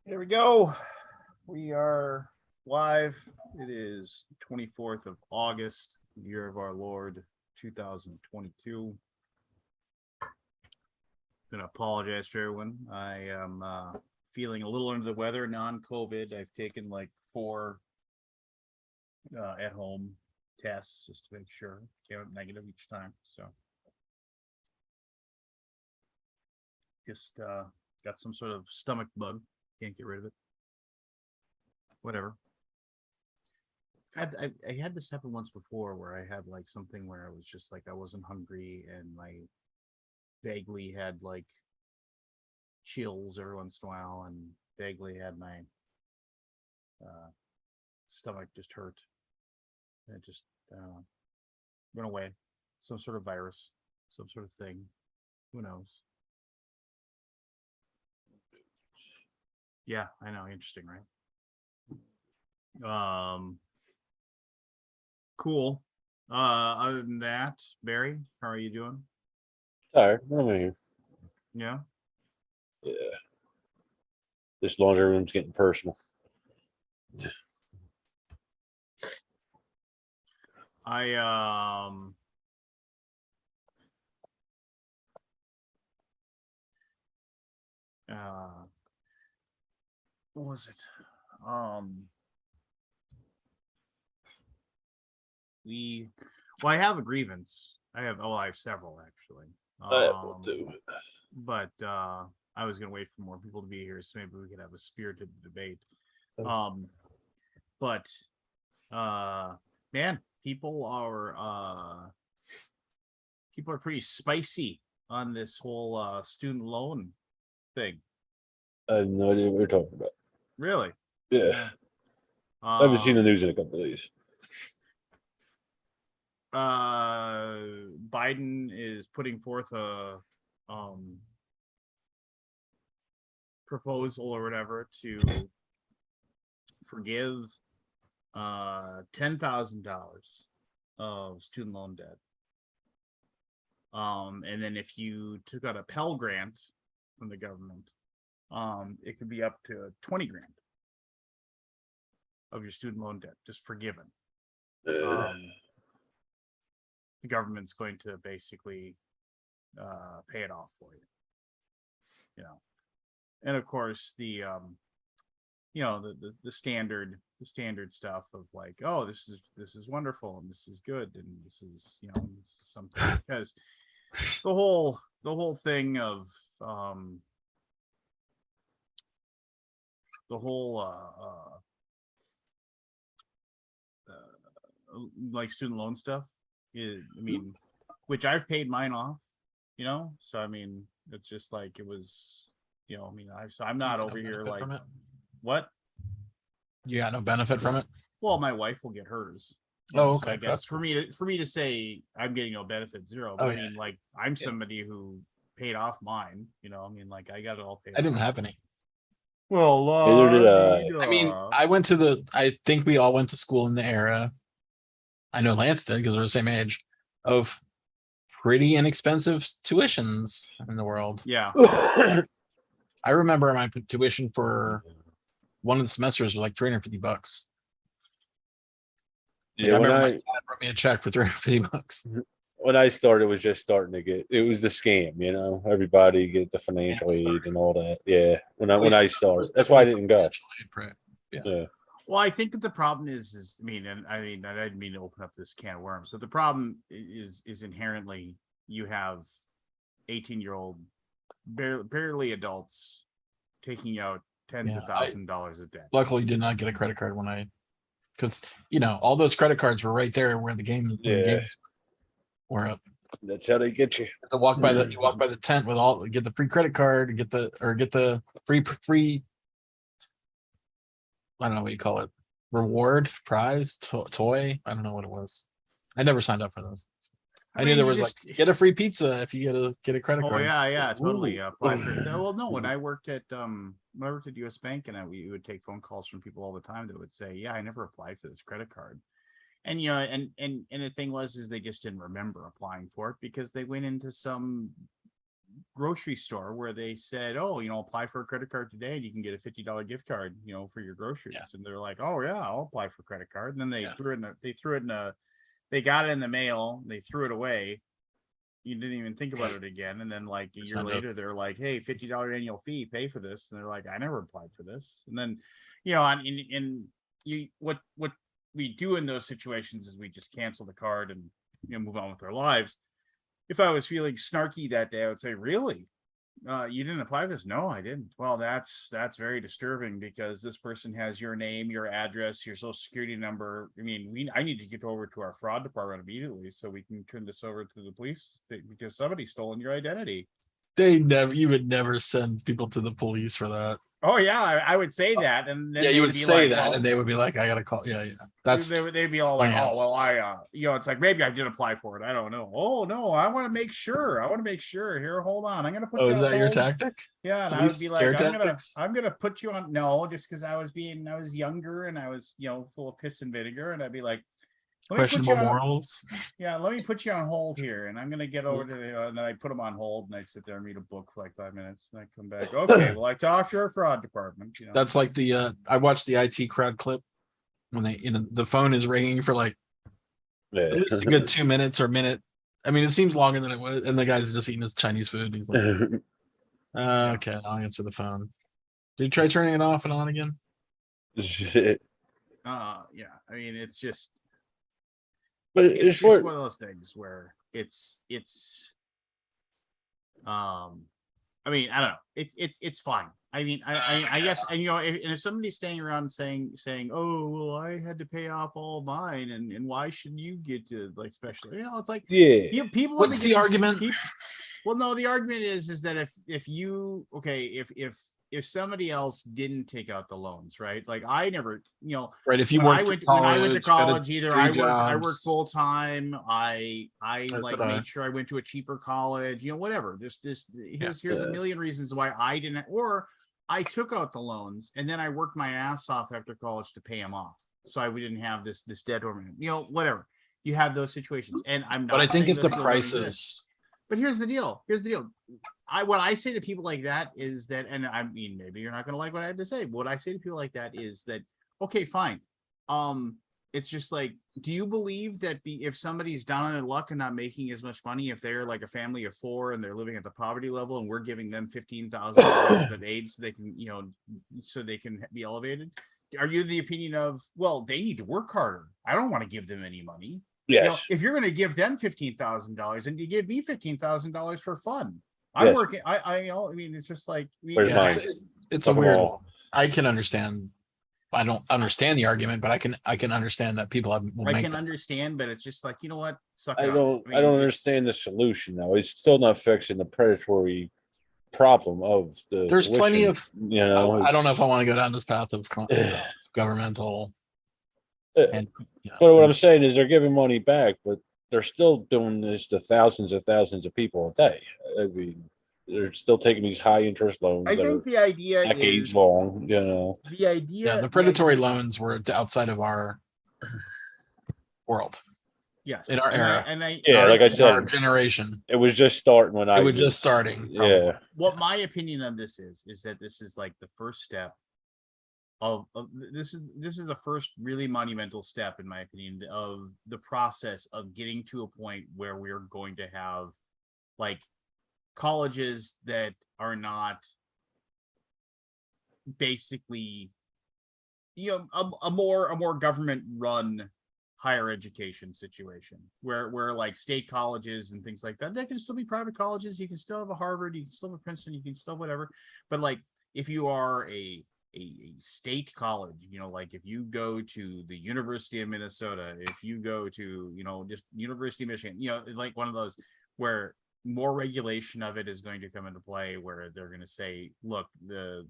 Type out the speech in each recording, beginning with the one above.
Here we go. We are live. It is the 24th of August, year of our Lord, 2022. I'm gonna apologize to everyone. I am feeling a little under the weather, non-COVID. I've taken like 4 at-home tests just to make sure. Came out negative each time. So just got some sort of stomach bug. Can't get rid of it. Whatever. I had this happen once before where I had like something where I was just like I wasn't hungry and I vaguely had like chills every once in a while and vaguely had my stomach just hurt and it just went away. Some sort of virus, some sort of thing. Who knows? Yeah, I know. Interesting, right? Cool. Other than that, Barry, how are you doing? Tired. I'm here. Yeah. Yeah. This laundry room's getting personal. What was it? I have a grievance. I have several actually. I will do it. But I was gonna wait for more people to be here, so maybe we could have a spirited debate. But man, people are pretty spicy on this whole student loan thing. I have no idea what you're talking about. Really? Yeah. I haven't seen the news in a couple of days. Biden is putting forth a proposal or whatever to forgive $10,000 of student loan debt. And then if you took out a Pell Grant from the government, it could be up to 20 grand of your student loan debt just forgiven. The government's going to basically pay it off for you, and of course the standard stuff of like, oh, this is wonderful and this is good and this is something, because the whole thing of the whole like student loan stuff is, I mean, which I've paid mine off, so I mean it's just like it was, I'm not over here like what? You got no benefit from it? Well, my wife will get hers. Oh, So I okay. guess for me to say I'm getting no benefit, zero. But I mean, like, I'm somebody who paid off mine. I mean, like, I got it all paid. I didn't have any. Well, neither did I. I mean, I think we all went to school in the era. I know Lance did because we're the same age, of pretty inexpensive tuitions in the world. Yeah. I remember my tuition for one of the semesters was like $350. Yeah, I remember my dad wrote me a check for $350. When I started, it was just starting to get. It was the scam, Everybody get the financial aid and all that. Yeah, when I started, that's why I didn't go. Yeah. Well, I think that the problem is I didn't mean to open up this can of worms, but the problem is inherently you have 18-year-old, barely adults taking out tens of thousands of dollars of debt. Luckily, did not get a credit card because all those credit cards were right there where the games were up. That's how they get you. You have to walk by the tent with get the free credit card, get the free. I don't know what you call it. Reward, prize, toy. I don't know what it was. I never signed up for those. I knew there was like get a free pizza if you get a credit card. Oh yeah, totally. Apply for it. Well, no, when I worked at US Bank and we would take phone calls from people all the time that would say, yeah, I never applied for this credit card. And and the thing is they just didn't remember applying for it because they went into some grocery store where they said, "Oh, apply for a credit card today, and you can get a $50 gift card, for your groceries." Yeah. And they're like, "Oh yeah, I'll apply for a credit card." And then they Yeah. they got it in the mail. They threw it away. You didn't even think about it again. And then like a year Signed up. later, they're like, "Hey, $50 annual fee, pay for this." And they're like, "I never applied for this." And then, what we do in those situations is we just cancel the card and move on with our lives. If I was feeling snarky that day, I would say, "Really? You didn't apply for this?" "No, I didn't." "Well, that's very disturbing because this person has your name, your address, your social security number. I mean, I need to get over to our fraud department immediately so we can turn this over to the police because somebody's stolen your identity." You would never send people to the police for that. Oh yeah, I would say that, and then Yeah, they you would would be say like, that, "Well," and they would be like, "I gotta call." Yeah. That's they'd be all like, "Oh plans. well, it's like maybe I did apply for it. I don't know." "Oh no, I want to make sure. Here, hold on. I'm gonna put Oh, you is on that your hold." tactic? Yeah, and I Police would be like, scare tactics? I'm gonna put you on no, just because I was younger and I was, full of piss and vinegar, and I'd be like, "Let me put you Questionable on, morals. yeah, let me put you on hold here, and I'm gonna get over to the, and then I put them on hold, and I'd sit there and read a book for like 5 minutes, and I come back, "Okay, well, I talked to our fraud department." That's like I watched the IT crowd clip when the phone is ringing for like Yeah. at least a good 2 minutes or minute. I mean, it seems longer than it was, and the guy's just eating his Chinese food. And he's like, okay, I'll answer the phone. Did you try turning it off and on again? Shit. Yeah, I mean, it's just But it's it's just for one of those things where it's I mean, I don't know. It's fine. I mean, I guess, and if somebody's staying around saying, "Oh, well, I had to pay off all mine, and why should you get to like special?" It's like, yeah. people. What's the argument? Well, no, the argument is that if you if somebody else didn't take out the loans, right? Like I never, Right. If you when weren't when I went to college, college, either three I worked jobs. full time. I As like did I. made sure I went to a cheaper college, whatever. Here's a million reasons why I didn't, or I took out the loans and then I worked my ass off after college to pay them off, so we didn't have this debt ornament. Whatever. You have those situations, and I'm not. But I think saying if the those people don't exist. prices, But here's the deal. What I say to people like that is that, and I mean, maybe you're not going to like what I have to say, but what I say to people like that is that, okay, fine. It's just like, do you believe that if somebody's down on their luck and not making as much money, if they're like a family of four and they're living at the poverty level and we're giving them $15,000 of aid so they can, so they can be elevated? Are you the opinion of, well, they need to work harder. I don't want to give them any money. Yes. If you're going to give them $15,000 and you give me $15,000 for fun, I'm Yes. working. I mean, it's just like, Where's mine? it's Fuck a 'em weird. all. I can understand. I don't understand the argument, but I can understand that people will I make can that. understand, but it's just like, you know what? Suck I it up. don't mean, I don't it's- understand the solution though. It's still not fixing the predatory problem of the There's plenty tuition, of. I don't know if I it's- want to go down this path of governmental. Uh, And But what I'm saying is they're giving money back, but they're still doing this to thousands of people a day. I mean, they're still taking these high interest loans I that think are the idea decades is long, the idea. yeah, the predatory loans were outside of our world Yes, in our era. Yeah, like I in our said, generation. it was just starting when I was just starting, Yeah. What my opinion on this is that this is like the first step of this is the first really monumental step, in my opinion, of the process of getting to a point where we're going to have like colleges that are not basically a more government run higher education situation where like state colleges and things like that, there can still be private colleges. You can still have a Harvard, you can still have a Princeton, you can still whatever. But like if you are a state college, like if you go to the University of Minnesota, if you go to just University of Michigan, like one of those where more regulation of it is going to come into play, where they're going to say, look, the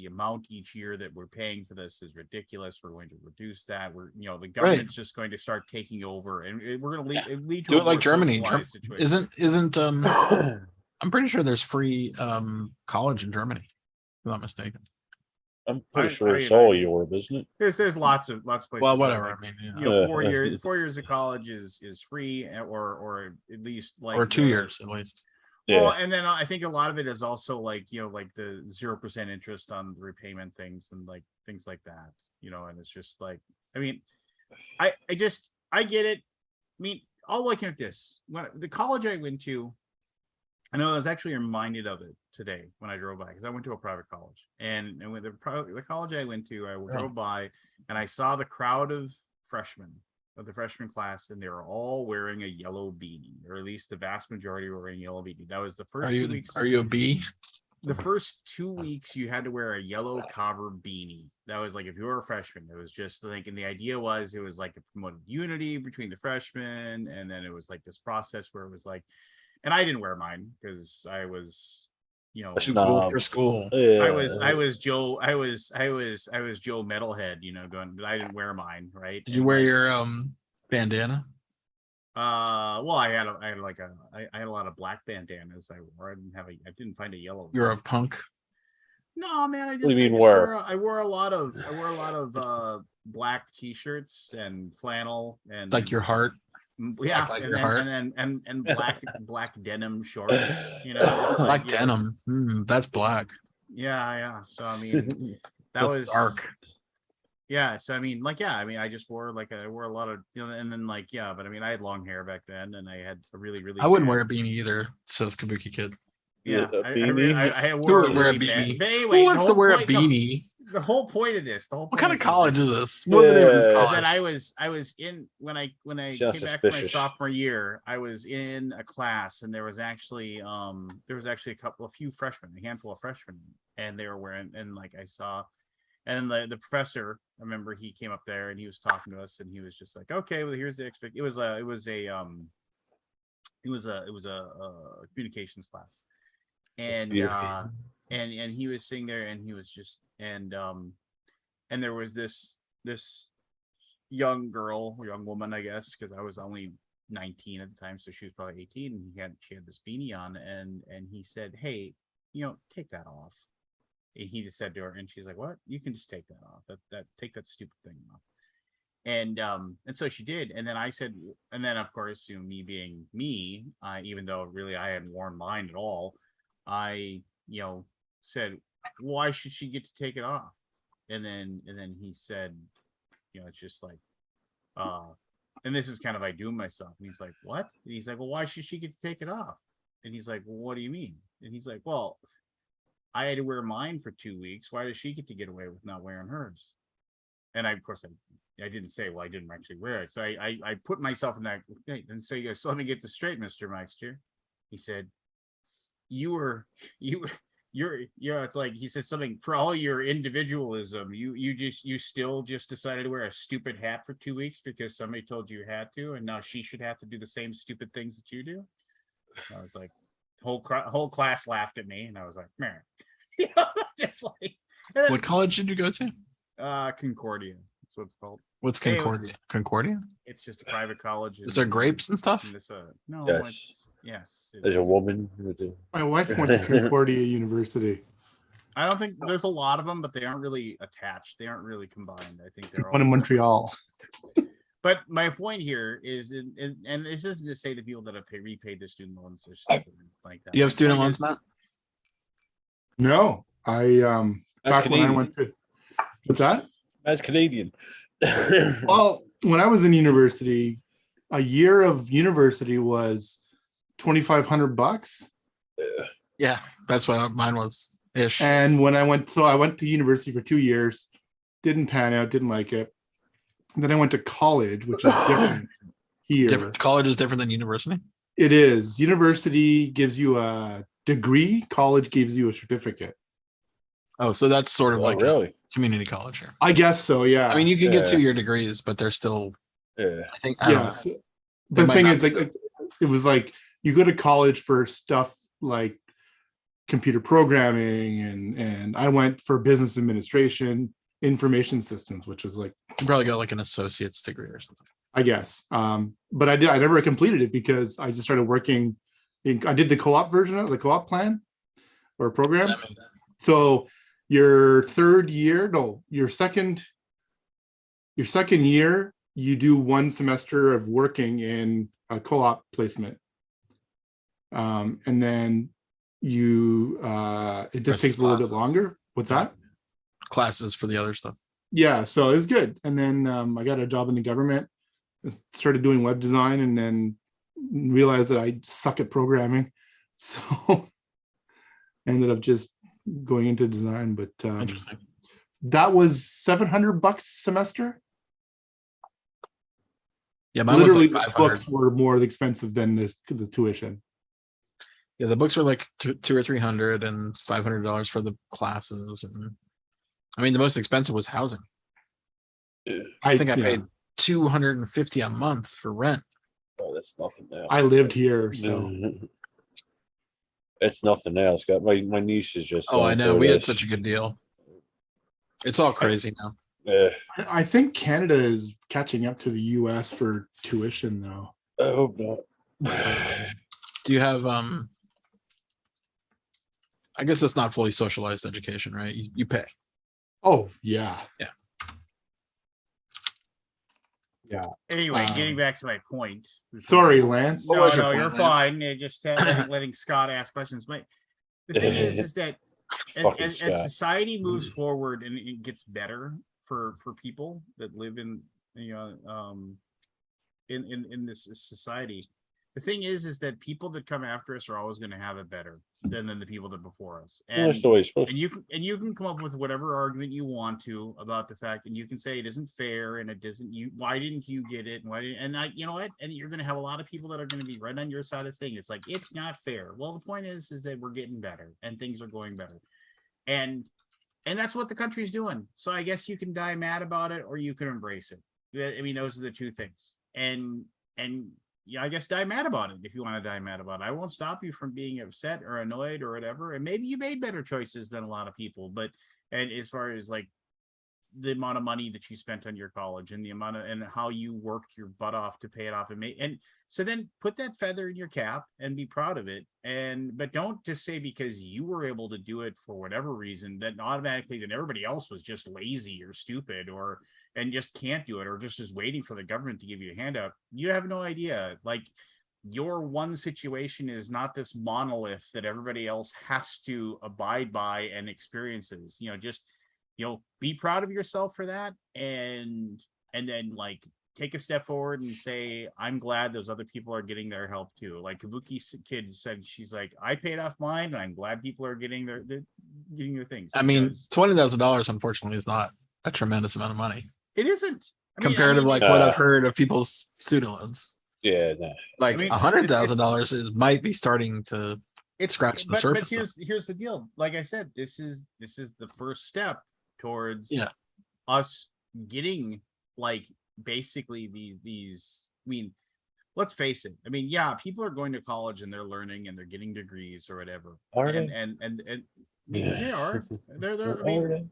amount each year that we're paying for this is ridiculous. We're going to reduce that. The government's just going to start taking over, and we're going to lead to Do a it like more Germany. socialized situation. Isn't I'm pretty sure there's free college in Germany, if I'm not mistaken. I'm pretty sure it's all Europe, isn't it? There's lots of places. Well, whatever. Like, I mean, 4 years of college is free, or at least like or 2 years at least. Well, Yeah. and then I think a lot of it is also like, like the 0% interest on the repayment things and like things like that, and it's just like, I mean, I get it. I mean, I'll look at this. When the college I went to, I know I was actually reminded of it today when I drove by because I went to a private college, and with the college I went to, I drove by and I saw the crowd of freshmen of the freshman class, and they were all wearing a yellow beanie, or at least the vast majority were wearing yellow beanie. That was the first 2 weeks. Are you a B? The first 2 weeks you had to wear a yellow cover beanie. That was like if you were a freshman, it was just like, and the idea was it was like a promoted unity between the freshmen, and then it was like this process where it was like, and I didn't wear mine because I was, Too cool for school. Yeah. I was Joe Metalhead, going, but I didn't wear mine, right? Did you wear your bandana? Well, I had a lot of black bandanas I wore. I didn't find a yellow one. You're a punk. No, man, What do you mean were? I wore a lot of black t-shirts and flannel and Like your heart. yeah, like and your then heart. and black denim shorts, Black like, denim. That's black. yeah. So I mean, that That's was dark. Yeah, so I mean, I just wore I wore a lot of, and then but I mean, I had long hair back then, and I had a really I wouldn't bad- wear a beanie either, says Kabuki Kid. Yeah, A I beanie? wore a Who would wear a really bad. beanie? But anyway, Who wants the to whole wear a point- beanie? The whole point of this, What kind of college is this? Yeah. What's the name of this Is is college? that I was in when I Sounds came back for my suspicious. sophomore year, I was in a class, and there was actually a few freshmen, a handful of freshmen, and they were wearing, and like I saw, and the professor, I remember he came up there and he was talking to us, and he was just like, okay, well, here's the it was a communications class, and Beautiful. and he was sitting there, and he was just, and there was this young woman, I guess, because I was only 19 at the time, so she was probably 18, and she had this beanie on, and he said, hey, take that off. And he just said to her, and she's like, what? You can just take that off. That take that stupid thing off. And so she did, and then I said, and then of course, me being me, even though really I hadn't worn mine at all, I said, why should she get to take it off? And then he said, it's just like, and this is kind of I do myself. And he's like, what? And he's like, well, why should she get to take it off? And he's like, well, what do you mean? And he's like, well, I had to wear mine for 2 weeks. Why does she get to get away with not wearing hers? And of course, I didn't say, well, I didn't actually wear it. So I put myself in that. And so he goes, so let me get this straight, Mr. Meister. He said, you're, it's like, he said something, for all your individualism, you still just decided to wear a stupid hat for 2 weeks because somebody told you had to, and now she should have to do the same stupid things that you do. I was like, whole class laughed at me, and I was like, man, just like. What college did you go to? Concordia. That's what it's called. What's Concordia? Concordia? It's just a private college. Is there grapes and stuff? No. Yes. Yes. There's a woman with a My wife went to Concordia University. I don't think there's a lot of them, but they aren't really attached. They aren't really combined. I think they're all One in separate. Montreal. But my point here is, and this isn't to say the people that have repaid their student loans are stupid like that. Do you have My student point loans, is- Matt? No, I That's back when I Canadian. went to what's that? That's Canadian. Well, when I was in university, a year of university was $2,500. Yeah, that's what mine was. Ish. And when I went to university for 2 years, didn't pan out, didn't like it. And then I went to college, which is different here. Different college is different than university. It is. University gives you a degree, college gives you a certificate. Oh, so that's sort of Oh, like a really? community college here. I guess so, yeah. I mean, you can get Yeah. 2-year degrees, but they're still. Yeah. I think. I don't know. Yes. They The might thing not is, like, it was like you go to college for stuff like computer programming, and I went for business administration, information systems, which is like, You probably got like an associate's degree or something. I guess. But I never completed it because I just started working. I did the co-op version of the co-op plan or program. Does that mean- So your second year, you do 1 semester of working in a co-op placement. And then you it just Versus takes a little bit classes. longer. What's that? Classes for the other stuff. Yeah, so it was good. And then I got a job in the government, started doing web design, and then realized that I suck at programming. So ended up just going into design. But Interesting. that was $700 a semester. Yeah, mine was Literally, like the 500. books were more expensive than the tuition. Yeah, the books were like two or 300 and $500 for the classes. And I mean, the most expensive was housing. I think I yeah, paid $250 a month for rent. Oh, that's nothing else. I lived here, so It's nothing else. Got my niece is just. Oh, I going know. through We had this. such a good deal. It's all crazy now. Yeah. I think Canada is catching up to the US for tuition, though. I hope not. Do you have I guess it's not fully socialized education, right? You pay. Oh yeah, Anyway, Um, getting back to my point. sorry, Lance. What No, was your no, point, you're Lance? fine. Just letting Scott ask questions. But the thing is that Fucking as Scott. society moves forward and it gets better for people that live in in this society, the thing is that people that come after us are always going to have it better than the people that before us. Well, that's the way it's supposed And to. you can come up with whatever argument you want to about the fact, and you can say it isn't fair and it doesn't. Why didn't you get it? And why didn't? And you know what? And you're going to have a lot of people that are going to be right on your side of the thing. It's like it's not fair. Well, the point is that we're getting better and things are going better, and that's what the country's doing. So I guess you can die mad about it or you can embrace it. I mean, those are the two things. And yeah, I guess die mad about it if you want to die mad about it. I won't stop you from being upset or annoyed or whatever. And maybe you made better choices than a lot of people, but and as far as like the amount of money that you spent on your college and the amount of and how you worked your butt off to pay it off and so then put that feather in your cap and be proud of it. But don't just say because you were able to do it for whatever reason that automatically then everybody else was just lazy or stupid or and just can't do it or just is waiting for the government to give you a handout. You have no idea. Like your one situation is not this monolith that everybody else has to abide by and experiences. Just be proud of yourself for that and then like take a step forward and say, I'm glad those other people are getting their help too. Like Kabuki's kid said, she's like, I paid off mine and I'm glad people are getting their things. I mean, $20,000 unfortunately is not a tremendous amount of money. It isn't. Compared to like what I've heard of people's student loans. Yeah, nah. Like I mean, $100,000 is might be starting to scratch the surface. But here's the deal. Like I said, this is the first step towards us getting like basically these. I mean, let's face it. I mean, yeah, people are going to college and they're learning and they're getting degrees or whatever. Are they? And they are. They're.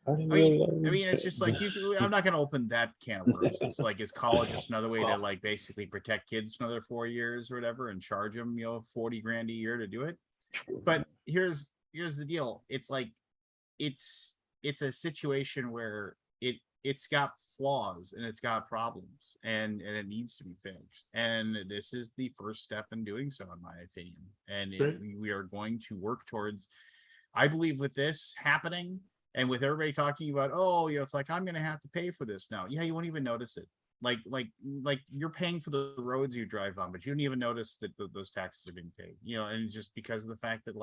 I mean, it's just like I'm not going to open that can of worms. It's like, is college just another way to like basically protect kids for another 4 years or whatever, and charge them, $40,000 a year to do it? But here's the deal. It's like, it's a situation where it's got flaws and it's got problems and it needs to be fixed. And this is the first step in doing so, in my opinion. And we are going to work towards, I believe, with this happening. And with everybody talking about, it's like, I'm going to have to pay for this now. Yeah, you won't even notice it. Like you're paying for the roads you drive on, but you don't even notice that those taxes are being paid, and it's just because of the fact that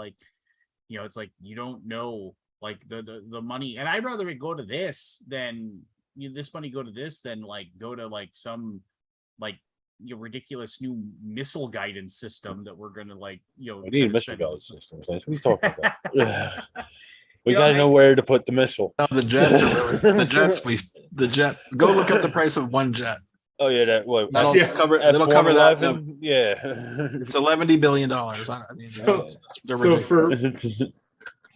it's like, you don't know, like the money. And I'd rather it go to this than this money go to this than like go to like some like ridiculous new missile guidance system that we're going to like, We need missile guidance systems. What are you talking about? We got to know where to put the missile. No, the jets are really the jet. Go look up the price of one jet. Oh yeah, That'll cover that. Yeah, it's $11 billion. I mean, so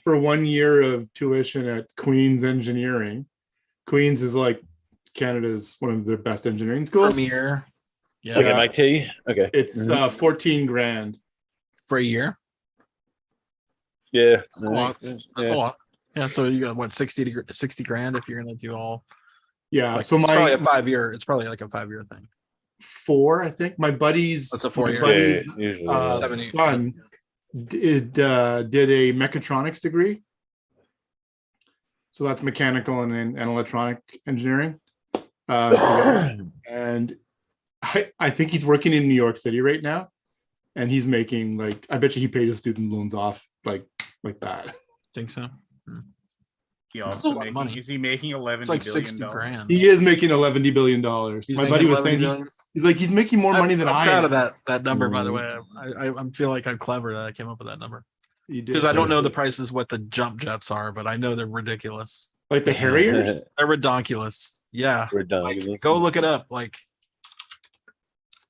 for 1 year of tuition at Queen's Engineering, Queen's is like Canada's one of the best engineering schools. Premier, like MIT. Okay, it's $14,000 for a year. Yeah, that's a lot. That's a lot. Yeah, so you got what, 60 grand if you're gonna do all. Yeah, like, so it's probably a 5 year. It's probably like a 5 year thing. 4, I think. My buddy's That's a my 4-year. buddy's Usually. Yeah. 70. son did a mechatronics degree. So that's mechanical and electronic engineering. And I think he's working in New York City right now, and he's making like, I bet you he paid his student loans off like that. Think so. He That's also a lot of money. is he making 11 It's like billion 60 grand. He is making $11 billion. He's My making buddy was 11 saying billion. he's like, he's making more money than I'm I proud am. of that number, by the Mm. way. I feel like I'm clever that I came up with that number He did. because I don't know the prices what the jump jets are, but I know they're ridiculous. Like the Harriers. They're redonkulous. Yeah, We're done. like go look it up. Like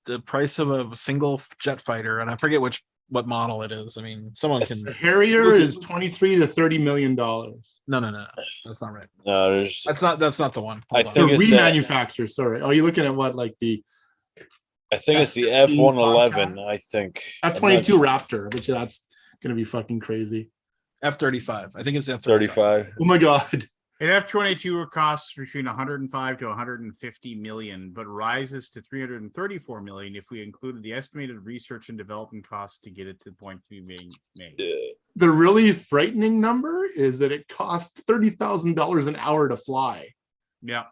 the price of a single jet fighter, and I forget what model it is. I mean, someone can. The Harrier is 23 to 30 million dollars. No, that's not right. No, there's. That's not the one. I Hold on. think The it's remanufacturer. Sorry. Are you looking at what, like the I think it's the F-15 F-111. I think F-22 Raptor, which that's gonna be fucking crazy. F-35. I think it's F-35. 35. Oh my god. An F-22 costs between 105 to 150 million, but rises to 334 million if we included the estimated research and development costs to get it to the point to be being made. The really frightening number is that it costs $30,000 an hour to fly. Yeah.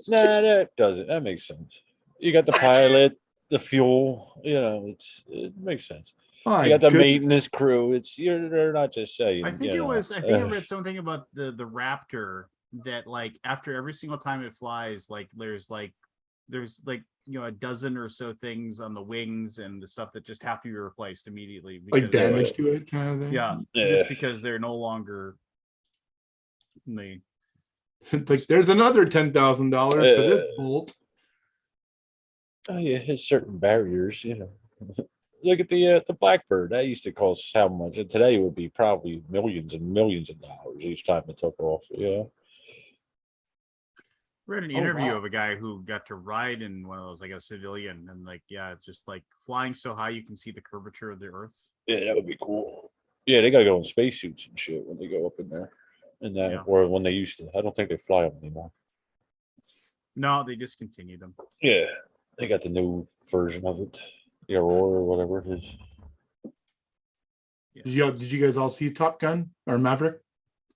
Nah, that doesn't. That makes sense. You got the pilot, the fuel. You know, it makes sense. My You got the goodness. maintenance crew. They're not just saying. I think you it know, was. I think I read something about the Raptor that like after every single time it flies, like there's a dozen or so things on the wings and the stuff that just have to be replaced immediately. Like because- damage to it kind of thing. Yeah, Yeah. just because they're no longer. Like there's another $10,000 for this bolt. Oh yeah, there's certain barriers. You know, look at the Blackbird. That used to cost how much? And today it would be probably millions and millions of dollars each time it took off. Yeah. Read an Oh, interview wow. of a guy who got to ride in one of those, like a civilian, and like, yeah, it's just like flying so high you can see the curvature of the earth. Yeah, that would be cool. Yeah, they gotta go in spacesuits and shit when they go up in there. And that, Yeah. or when they used to. I don't think they fly them anymore. No, they discontinued them. Yeah, they got the new version of it, the Aurora or whatever it is. Did you guys all see Top Gun or Maverick?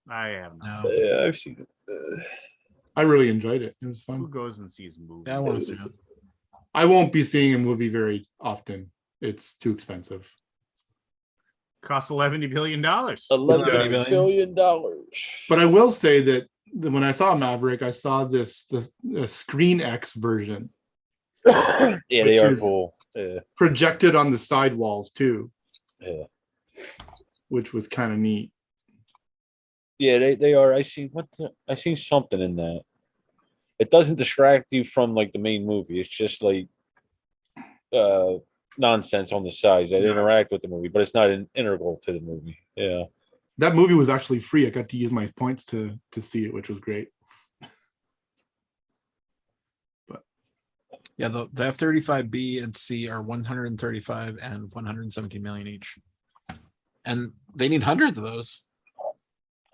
I haven't. No. Yeah, I've seen it. I really enjoyed it. It was Who fun. goes and sees movies? Yeah, I want to see it. I won't be seeing a movie very often. It's too expensive. Costs $11 billion. $11 billion. But I will say that when I saw Maverick, I saw this Screen X version Yeah, they Which are is- cool. Yeah, projected on the side walls too, yeah. which was kind of neat. Yeah, they are. I seen something in that. It doesn't distract you from like the main movie. It's just like nonsense on the sides that interact with the movie, but it's not integral to the movie. Yeah. That movie was actually free. I got to use my points to see it, which was great. Yeah, the F-35B and C are 135 and 117 million each, and they need hundreds of those.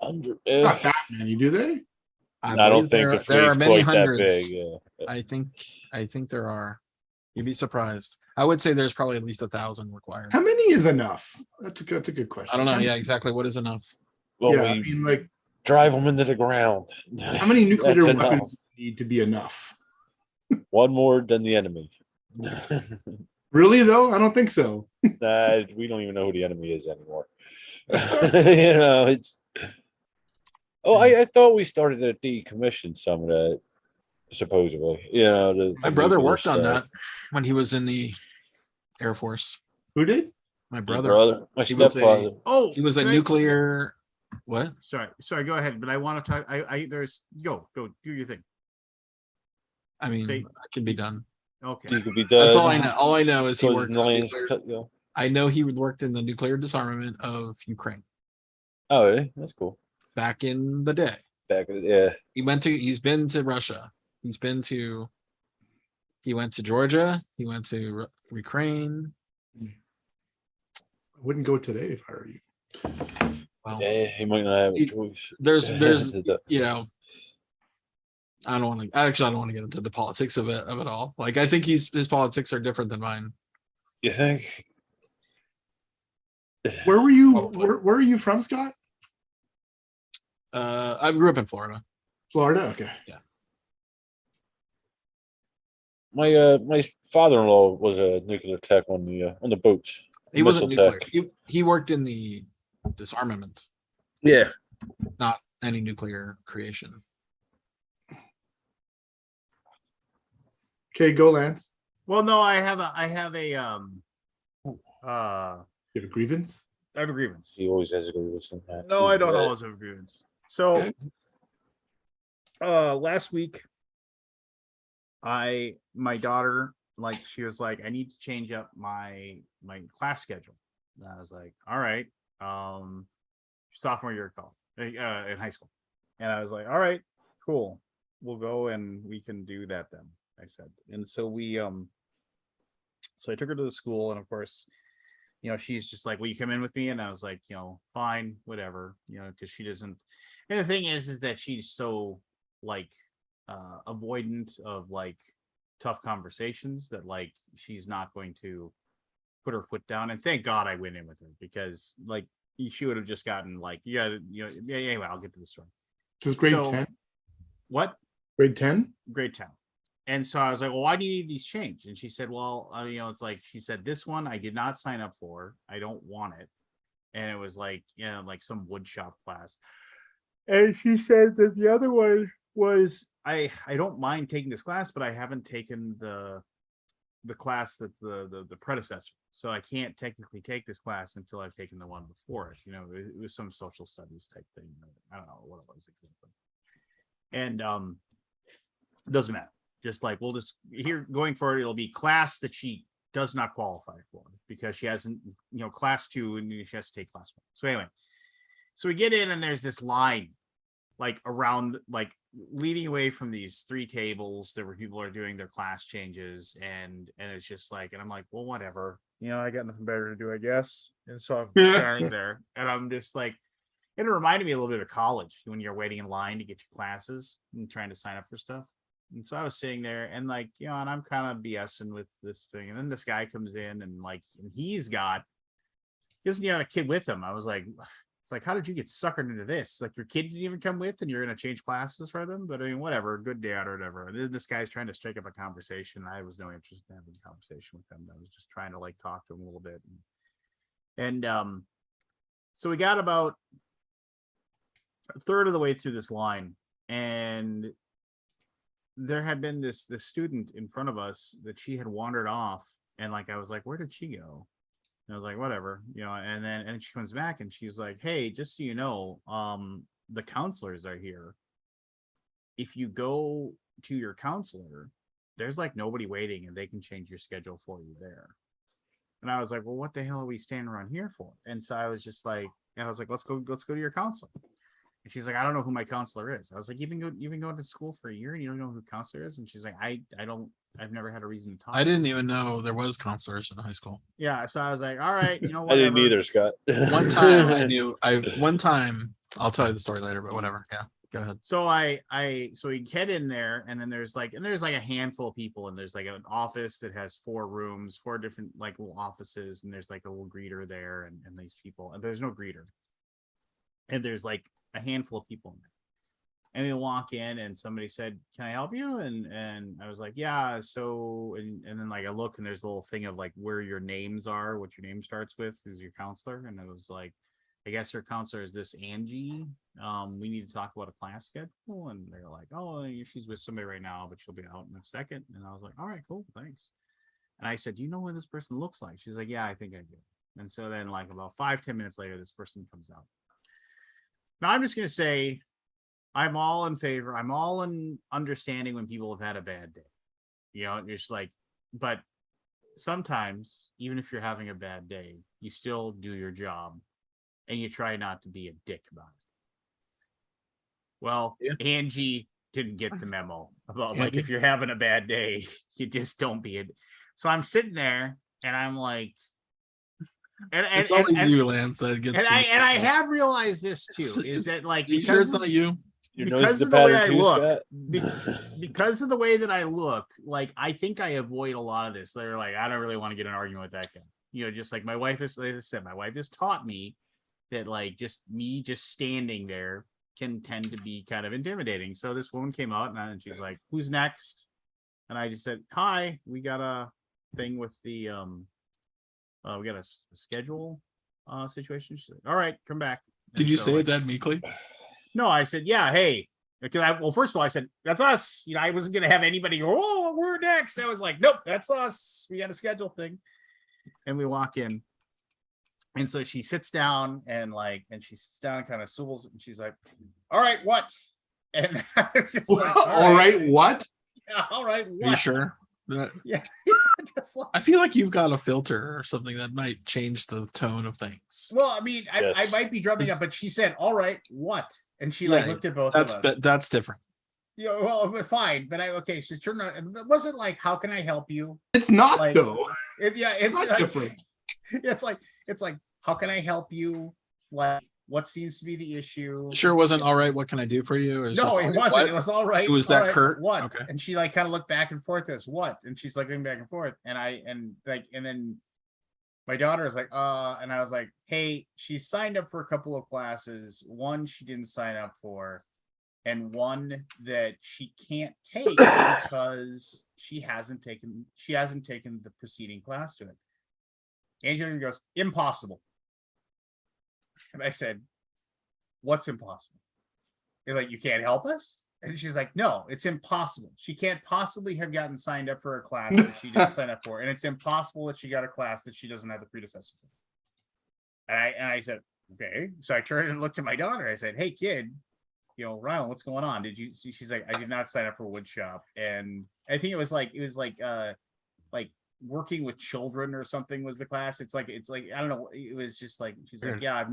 Under, Not that many, do they? I don't believe think the there are fleet's many quite that hundreds. big. Yeah. I think there are. You'd be surprised. I would say there's probably at least 1,000 required. How many is enough? That's a good question. I don't know. Yeah, exactly. What is enough? Well, Yeah, I we mean, like, drive them into the ground. how many nuclear That's weapons enough. need to be enough? One more than the enemy. Really, though? I don't think so. Nah, we don't even know who the enemy is anymore. You know, it's. Oh, I thought we started to decommission some of that, supposedly. You know, My brother nuclear worked on stuff. that when he was in the Air Force. Who did? My Your brother. my He was a- stepfather. Oh, He was a can I- nuclear. What? Sorry, go ahead. But I want to talk. There's go do your thing. I mean, Say- it can be done. Okay. He could be done. That's all I know. All I know is he Cause worked. the on lanes nuclear- cut, you know. I know he worked in the nuclear disarmament of Ukraine Oh, really? That's cool. back in the day. Back in the, yeah. He's been to Russia. He went to Georgia. He went to Ukraine. I wouldn't go today if I were you. Well, Yeah, he might not have a He- choice. there's, you know, I don't want to. Actually, I don't want to get into the politics of it all. Like, I think his politics are different than mine. You think? Where were you? Probably. Where are you from, Scott? I grew up in Florida. Florida. Okay. My father-in-law was a nuclear tech on the boats. He wasn't Missile nuclear. tech. He worked in the disarmament, Yeah. not any nuclear creation. Okay, go Lance. Well, no, I have a You have a grievance? I have a grievance. He always has a grievance in that. No, I don't always have a grievance. So last week my daughter, like, she was like, I need to change up my class schedule. And I was like, all right. Sophomore year of college, in high school. And I was like, all right, cool. We'll go and we can do that then, I said. And so so I took her to the school, and of course, you know, she's just like, will you come in with me? And I was like, you know, fine, whatever, you know, because she doesn't. And the thing is that she's so like avoidant of like tough conversations that like she's not going to put her foot down. And thank God I went in with her, because like she would have just gotten like, yeah, you know, yeah, anyway, I'll get to the story. This is grade So- 10. What? Grade 10? Grade 10. And so I was like, well, why do you need these changed? And she said, well, you know, it's like, she said, this one I did not sign up for. I don't want it. And it was like, you know, like some wood shop class. And she said that the other one was, I don't mind taking this class, but I haven't taken the class that's the predecessor. So I can't technically take this class until I've taken the one before it. You know, it was some social studies type thing. I don't know what it was exactly. And it doesn't matter. Just like, we'll just here going forward, it'll be class that she does not qualify for because she hasn't, you know, class 2 and she has to take class 1. So anyway, so we get in and there's this line like around, like leading away from these 3 tables there where people are doing their class changes, and it's just like, and I'm like, well, whatever, you know, I got nothing better to do, I guess. And so I'm standing there and I'm just like, it reminded me a little bit of college when you're waiting in line to get your classes and trying to sign up for stuff. And so I was sitting there and like, you know, and I'm kind of BSing with this thing. And then this guy comes in and like, and he doesn't have a kid with him. I was like, it's like, how did you get suckered into this? Like, your kid didn't even come with and you're going to change classes for them? But I mean, whatever, good dad or whatever. And then this guy's trying to strike up a conversation. I was no interest in having a conversation with him. I was just trying to like talk to him a little bit. And so we got about a third of the way through this line, and there had been this student in front of us that she had wandered off, and like I was like, where did she go? And I was like, whatever, you know. And she comes back and she's like, hey, just so you know, the counselors are here. If you go to your counselor, there's like nobody waiting and they can change your schedule for you there. And I was like, well, what the hell are we standing around here for? And so I was just like, and I was like, let's go to your counselor. And she's like, I don't know who my counselor is. I was like, you've been going to school for a year and you don't know who the counselor is? And she's like, I've never had a reason to talk. I didn't even know there was counselors in high school. Yeah. So I was like, all right, you know, I didn't whatever. either, Scott. One time I knew. One time I'll tell you the story later, but whatever. Yeah, go ahead. So so we get in there, and then there's like a handful of people, and there's like an office that has 4 rooms, 4 different like little offices, and there's like a little greeter there, and these people, and there's no greeter, and there's like a handful of people in there. And we walk in and somebody said, can I help you? And I was like, yeah. So, and then like I look and there's a little thing of like where your names are, what your name starts with is your counselor. And I was like, I guess your counselor is this Angie. We need to talk about a class schedule. And they're like, oh, she's with somebody right now, but she'll be out in a second. And I was like, all right, cool, thanks. And I said, do you know what this person looks like? She's like, yeah, I think I do. And so then like about 5-10 minutes later, this person comes out. Now I'm just going to say, I'm all in favor. I'm all in understanding when people have had a bad day. You know, you're just like, but sometimes, even if you're having a bad day, you still do your job and you try not to be a dick about it. Well, yeah. Angie didn't get the memo about like, if you're having a bad day, you just don't be a. So I'm sitting there and I'm like, and it's always you, Lance, that gets. And I have realized this too, is that like, because it's not you. Your nose because is a of the way pattern I too, look, Scott? because of the way that I look, like I think I avoid a lot of this. They're like, I don't really want to get an argument with that guy. You know, just like my wife is, like I said, my wife has taught me that like just me just standing there can tend to be kind of intimidating. So this woman came out and she's like, "Who's next?" And I just said, "Hi, we got a thing with the we got a schedule situation." She's like, "All right, come back." Did And you so, say like, it that meekly? no, I said, "Yeah, hey." Because well, first of all, I said, "That's us." You know, I wasn't gonna have anybody go, "Oh, we're next." I was like, "Nope, that's us. We got a schedule thing." And we walk in. And so she sits down and kind of swivels and she's like, "All right, what?" And I was just like, All right, what? yeah, all right, what? Are you sure? That, Yeah, just like, I feel like you've got a filter or something that might change the tone of things. well, I mean, I Yes. might be drumming up, but she said, "All right, what?" And she like Yeah, looked at both of us. That's different. You know, well, but fine, but okay. So turned around. It wasn't like, "How can I help you?" It's not Like, though. Yeah, It's it's not like, different. it's like, "How can I help you?" Like, what seems to be the issue? Sure, it wasn't all right. What can I do for you? It's No, just, it "All right, wasn't. what?" It was all right. It was all that right, curt? What? Okay. And she like kind of looked back and forth as what? And she's like looking back and forth. And then my daughter is like, and I was like, "Hey, she signed up for a couple of classes. One she didn't sign up for, and one that she can't take because she hasn't taken the preceding class to it." Angela goes, "Impossible." And I said, "What's impossible?" They're like, "You can't help us?" And she's like, "No, it's impossible. She can't possibly have gotten signed up for a class that she didn't sign up for. And it's impossible that she got a class that she doesn't have the predecessor for." And I said, "Okay." So I turned and looked at my daughter. I said, "Hey, kid, you know, Rylan, what's going on? Did you see?" She's like, "I did not sign up for wood shop." And I think it was like working with children or something was the class. It's like I don't know. It was just like, she's like, Weird. "Yeah,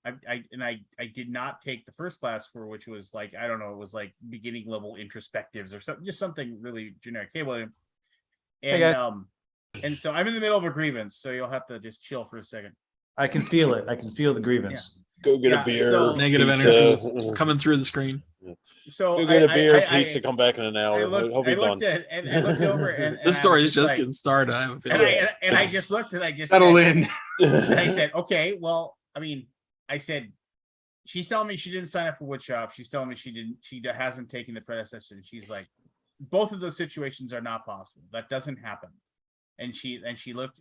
I did not take the first class for, which was like, I don't know, it was like beginning level introspectives or something, just something really generic." Hey, William. Hey, And guys. and so I'm in the middle of a grievance, so you'll have to just chill for a second. I can feel it. I can feel the grievance. Go get Yeah, a beer. so- Negative pizza. energy is coming through the screen. So Go get a beer, I pizza, come back in an hour. He'll be I done. looked at and I looked over and This I story was is just like- getting started. I have a and feeling. I just looked and I just Settle said, in. and I said, "Okay, well, I mean," I said, "She's telling me she didn't sign up for wood shop. She's telling me she hasn't taken the predecessor." And she's like, "Both of those situations are not possible. That doesn't happen." And she looked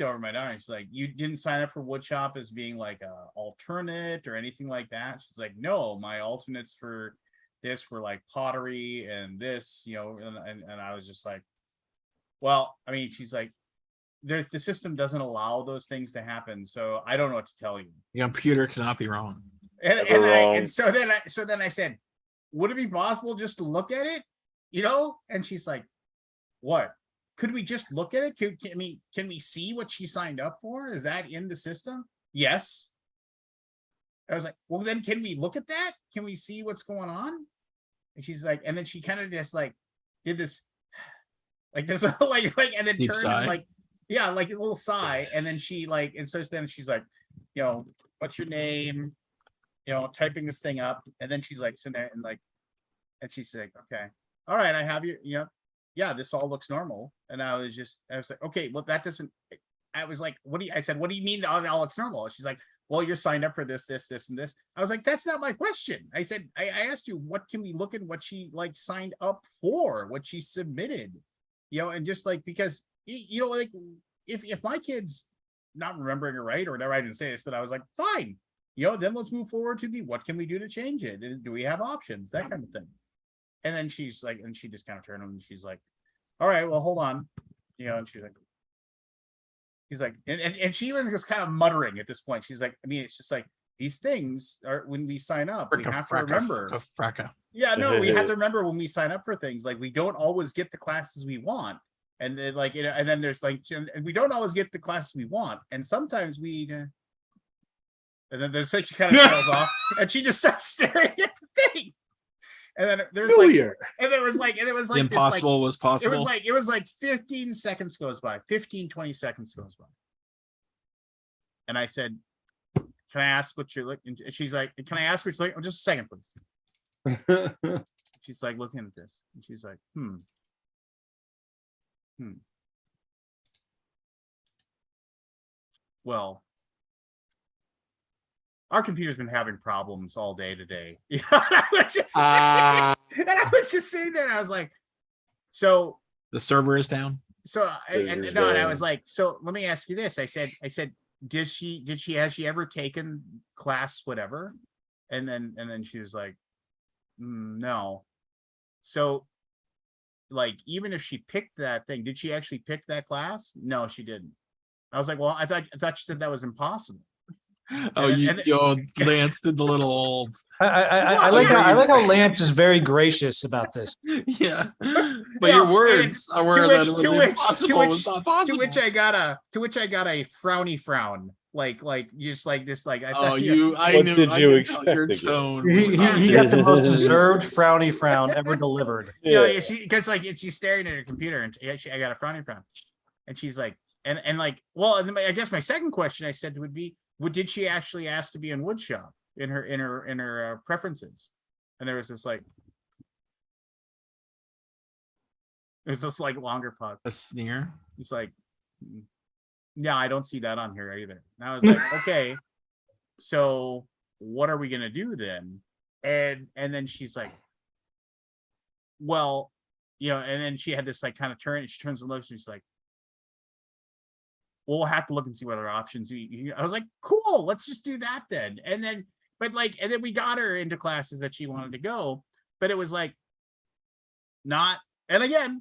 over my daughter and she's like, "You didn't sign up for wood shop as being like a alternate or anything like that?" She's like, "No, my alternates for this were like pottery and this, you know." And I was just like, "Well, I mean," she's like, "the system doesn't allow those things to happen, so I don't know what to tell you." The computer cannot be wrong. And so then I said, "Would it be possible just to look at it? You know?" And she's like, "What? Could we just look at it? Can we see what she signed up for? Is that in the system?" "Yes." I was like, "Well, then can we look at that? Can we see what's going on?" And she's like, and then she kind of just like did this, like this, like, and then Deep turned sigh. and like, yeah, like a little sigh. And then she like, and so then she's like, you know, "What's your name?" You know, typing this thing up. And then she's like sitting there and like, and she's like, "Okay, all right, I have you, you know, yeah, this all looks normal." And I was like, "Okay, well, that doesn't," I was like, I said, "What do you mean that all looks normal?" She's like, "Well, you're signed up for this, this, this, and this." I was like, "That's not my question." I said, I asked you, what can we look at what she like signed up for, what she submitted, you know, and just like, because, you know, like if my kid's not remembering it right or whatever, I didn't say this, but I was like, fine, you know, then let's move forward to the, what can we do to change it? And do we have options? That kind of thing. And then she's like, and she just kind of turned and she's like, "All right, well, hold on." You know, and she's like, and she even was kind of muttering at this point. She's like, "I mean, it's just like these things are when we sign up, we have to remember." Yeah, no, we have to remember when we sign up for things, like we don't always get the classes we want. And then like, you know, and then there's like, and we don't always get the classes we want. And sometimes we, and then there's like, she kind of trails off and she just starts staring at the thing. And then there's Familiar. like, and it was like The this, like, impossible was possible. it was like 15 seconds goes by, 15, 20 seconds goes by. And I said, "Can I ask what you're looking?" She's like, "Can I ask what you're looking?" "Oh, just a second, please." She's like looking at this, and she's like, well, our computer's been having problems all day today. And I was just, and I was just sitting there, and I was like, so, The server is down. and I was like, so let me ask you this. I said, has she ever taken class, whatever? And then she was like, no. So, like, even if she picked that thing, did she actually pick that class? No, she didn't. I was like, well, I thought you said that was impossible. Oh, Lance did the little old. I like how Lance is very gracious about this. Yeah, but Yeah, your words are where that was impossible was not To possible. which I got a frowny frown. Like you just like this, like I Oh, thought I What knew. did I you could tell your expect again? tone. was He wrong. got the most deserved frowny frown ever delivered. yeah, because like she's staring at her computer, and I got a frowny frown, and she's like, and like, well, and then I guess my second question I said would be, did she actually ask to be in woodshop in her preferences? And there was this like, there's this like longer pause. A sneer. It's like, yeah, I don't see that on here either. And I was like, okay, so what are we gonna do then? And then she's like, well, and then she had this like kind of turn, and she turns and looks, and she's like, well, we'll have to look and see what other options. I was like, cool, let's just do that then. And then we got her into classes that she wanted to go, but it was like not. And again,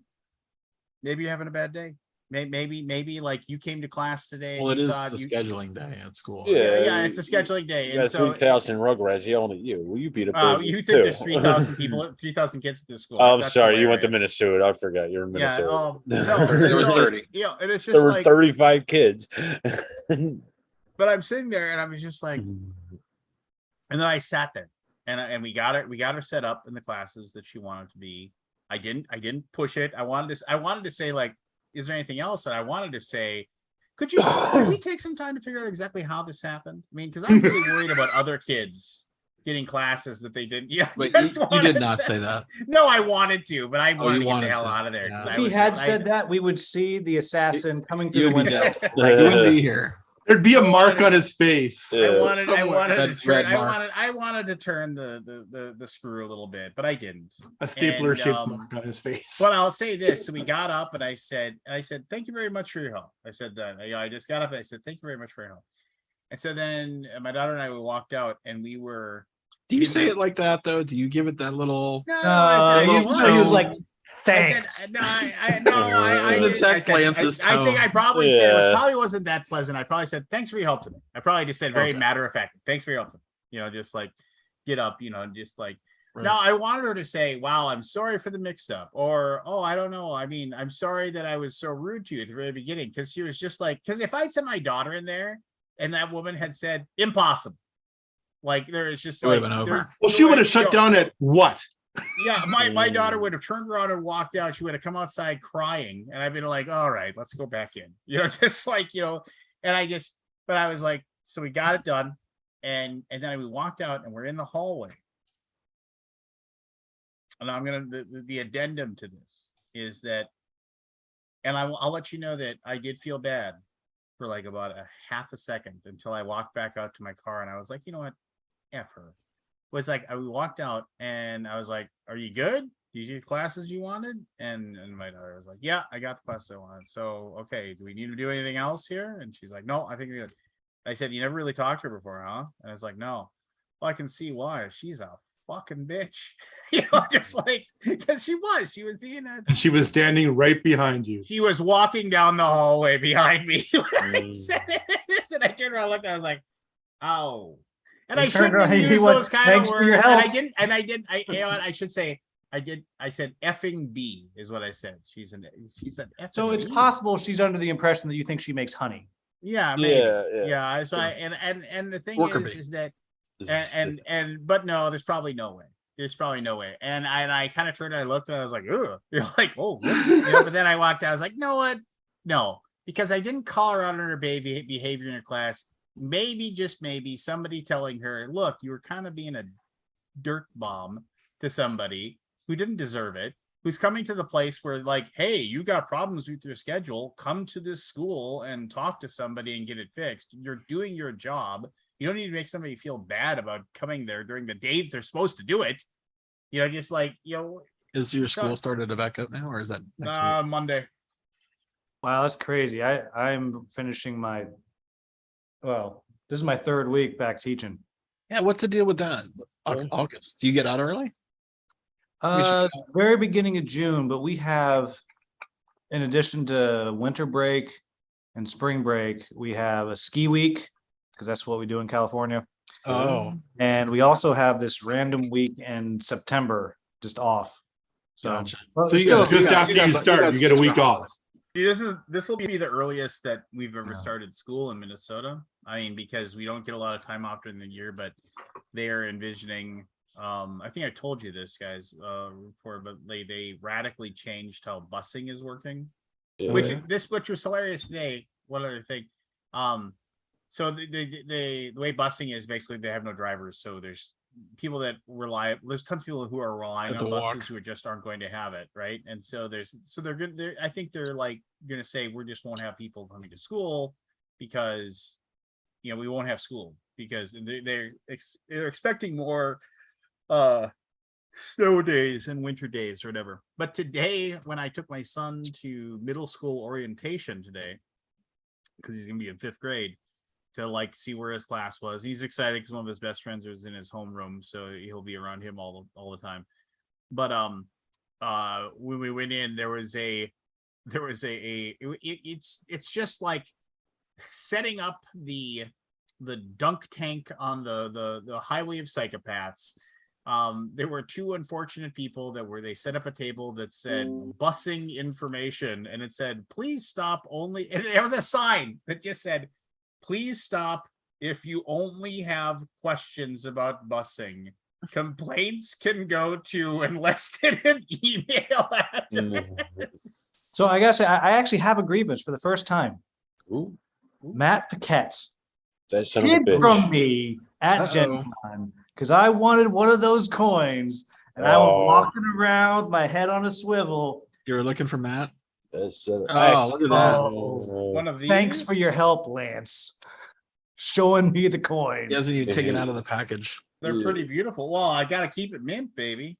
maybe you're having a bad day. Maybe like you came to class today. Well, and it you is thought the scheduling day at school. yeah, it's a scheduling day. You got 3,000 Rugrats yelling at you. Will you beat a baby? you think too? there's 3,000 people, 3,000 kids at this school. Oh, I'm That's sorry, you went to hilarious. Minnesota. I forgot you're in Yeah. Minnesota. No, There were 30. Yeah, and it's just There were like, 35 kids. but I'm sitting there, and I was just like, and then I sat there, and we got her set up in the classes that she wanted to be. I didn't push it. I wanted to say, like, is there anything else? And I wanted to say, could we take some time to figure out exactly how this happened? I mean, because I'm really worried about other kids getting classes that they didn't. Yeah, But you did not say that. No, I wanted to, but I wanted to get the wanted hell to. out of there. Yeah. 'cause I If he was had just- said that, we would see the assassin coming through You the would be window. dead. You wouldn't be here. There'd be a I mark wanted- on his face. Yeah. I wanted Red- to turn. red mark. I wanted to turn the screw a little bit, but I didn't. A stapler shaped And, mark on his face. But I'll say this: so we got up, and I said, "Thank you very much for your help." I said that. I just got up, and I said, "Thank you very much for your help." And so then my daughter and I, we walked out, and we were. Do you say it like that though? Do you give it that little? No, I said, you "Well, tone. you like I thanks. said, no, I The did- tech I said- Lance's I think I tone. probably said it Yeah. probably wasn't that pleasant. I probably said, thanks for your help today. I probably just said very Okay. matter of fact, thanks for your help today. Just like get up, just like. Right. No, I wanted her to say, wow, I'm sorry for the mix up, or, oh, I don't know. I mean, I'm sorry that I was so rude to you at the very beginning. Cause she was just like, cause if I'd sent my daughter in there and that woman had said impossible, like there is just It would like, have been there- over. Well, she would have shut down at what? yeah, my daughter would have turned around and walked out. She would have come outside crying, and I'd been like, "All right, let's go back in." Just like and but I was like, so we got it done, and then we walked out, and we're in the hallway, and I'm gonna the addendum to this is that, and I'll let you know that I did feel bad for like about a half a second until I walked back out to my car, and I was like, you know what, F her. Was like we walked out, and I was like, "Are you good? Did you get classes you wanted?" And my daughter was like, "Yeah, I got the classes I wanted." So okay, do we need to do anything else here? And she's like, "No, I think we're good." I said, "You never really talked to her before, huh?" And I was like, "No." Well, I can see why. She's a fucking bitch, just like because she was being a. She was standing right behind you. She was walking down the hallway behind me when I Mm. said it, and I turned around, and looked, I was like, "Oh." And He I turned shouldn't around, have he used went, those kind "Thanks of for words. your And help." I did. You know what? I should say I said effing B is what I said. She said effing So it's B. possible she's under the impression that you think she makes honey. Yeah, maybe. Yeah. Yeah. So Sure. and the thing Worker is bee. that This is- but no, there's probably no way. There's probably no way. And I kind of turned and I looked and I was like, ugh, like, oh, whoops. But then I walked out, I was like, no, what? No, because I didn't call her out on her baby behavior in her class. Maybe, just maybe, somebody telling her, look, you were kind of being a dirt bomb to somebody who didn't deserve it, who's coming to the place where like, hey, you got problems with your schedule, come to this school and talk to somebody and get it fixed. You're doing your job. You don't need to make somebody feel bad about coming there during the day they're supposed to do it. Just like, Is your So- school started to back up now, or is that next week? Monday. Wow, that's crazy. I'm finishing this is my 3rd week back teaching. Yeah, what's the deal with that? August. Do you get out early? should Very beginning of June, but we have, in addition to winter break and spring break, we have a ski week, because that's what we do in California. Oh, And we also have this random week in September just off. So, gotcha. well, So it's you got- still- Just got- after you got- you you start, got you get a some week extra off. This will be the earliest that we've ever Yeah. started school in Minnesota. I mean, because we don't get a lot of time off during the year, but they are envisioning. I think I told you this, guys, before, but they radically changed how busing is working. Which was hilarious today. One other thing. So the way busing is basically they have no drivers, so there's people that rely. There's tons of people who are relying Have to on buses walk. who just aren't going to have it, right? And so they're good. I think they're like going to say we just won't have people coming to school because we won't have school because they're expecting more snow days and winter days or whatever. But today, when I took my son to middle school orientation today, because he's gonna be in 5th grade, to like see where his class was. He's excited because one of his best friends is in his homeroom, so he'll be around him all the time. But when we went in, it's just like setting up the dunk tank on the highway of psychopaths. There were 2 unfortunate people they set up a table that said busing information, and it said, please stop only, and there was a sign that just said, please stop if you only have questions about busing. Complaints can go to and listed an email address. So I gotta say, I actually have a grievance for the first time. Ooh, Matt Paquette that son of a hid bitch. from me at Gen Uh-oh. Con because I wanted one of those coins, and I was Oh. walking around, my head on a swivel. You were looking for Matt? That son of- Oh, look at that. One of these. Thanks for your help, Lance. Showing me the coin. He hasn't even taken out of the package. They're pretty beautiful. Well, I gotta keep it mint, baby.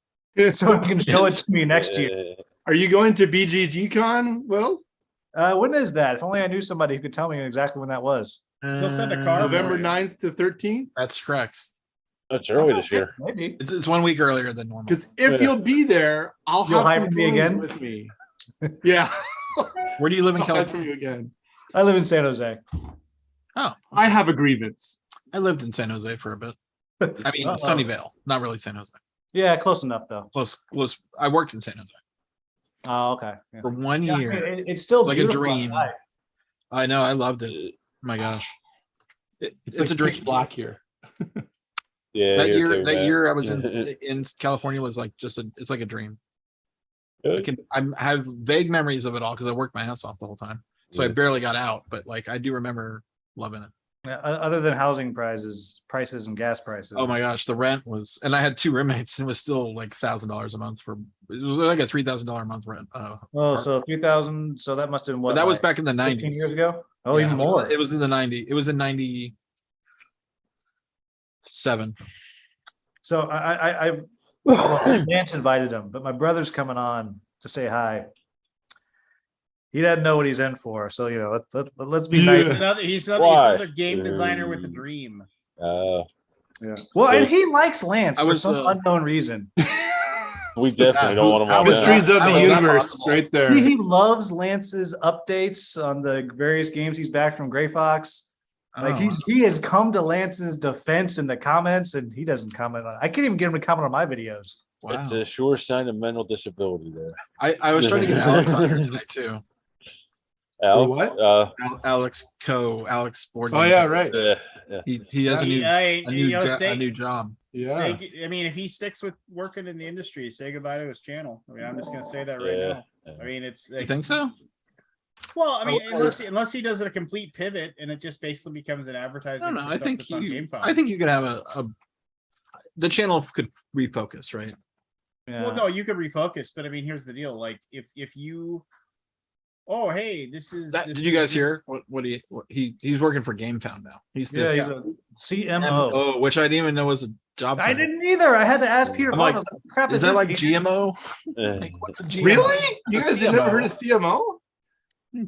So you can show it to me next year. Are you going to BGG Con? Well, When is that? If only I knew somebody who could tell me exactly when that was. They'll send a card. November you. 9th to 13th? That's correct. That's early this year. Maybe. It's 1 week earlier than normal. Because if Yeah. you'll be there, I'll You'll have hide some from me coins again? with me. Yeah, Where do you live in I'll hide California? from you again. I live in San Jose. I have a grievance. I lived in San Jose for a bit. I mean, Uh-oh. Sunnyvale, not really San Jose. Yeah, close enough though. Close. I worked in San Jose Oh, okay. Yeah. for 1 Yeah, I year. mean, it's still Like a beautiful dream. outside. I know. I loved it. My gosh. It's a dream. Black here. Yeah. That here year, too, that man. year I was in California was like it's like a dream. Good. I have vague memories of it all because I worked my ass off the whole time. So I Yeah. barely got out, but like I do remember loving it. Yeah, other than housing prices and gas prices. Oh my gosh, the rent was, and I had 2 roommates, and it was still like $1,000 a month for, it was like a $3,000 a month rent. Oh, so 3,000. So that must have been But what? that was like back in the 15 90s. years ago. Oh, Yeah, even more. It was in the 90s. It was in 97. So I've well, Lance invited him, but my brother's coming on to say hi. He doesn't know what he's in for, so let's be Yeah. nice. He's Why? another game designer with a dream. Well, So- and he likes Lance I for was, some unknown reason. we definitely don't want him on. was that. Mysteries of How the is that universe, possible? right there. He loves Lance's updates on the various games he's back from Gray Fox. Like Oh, he has come to Lance's defense in the comments, and he doesn't comment on. I can't even get him to comment on my videos. wow. It's a sure sign of mental disability there. I was trying to get Alex on here tonight too. Alex, what? Alex Board. Oh yeah, right. yeah. He has a new Say, new job. Yeah. say, I mean, if he sticks with working in the industry, say goodbye to his channel. I mean, I'm just gonna say that right Yeah. now. I mean, it's You like, think so? well, I mean, Or- unless he does a complete pivot and it just basically becomes an advertising. I don't know. for I stuff think that's on you. GameFound. I think you could have the channel could refocus, right? Yeah. Well, no, you could refocus, but I mean, here's the deal. Like, if you, oh, hey, this is. That, this did you is- guys this- hear he's working for GameFound now. He's Yeah, this he's a CMO. MO, which I didn't even know was a job I title. didn't either. I had to ask Peter. I'm Bond, like, I was like, crap, Is that this like mean? GMO? Uh, Like, what's a GMO? Really? You A guys have never heard of CMO. CMO?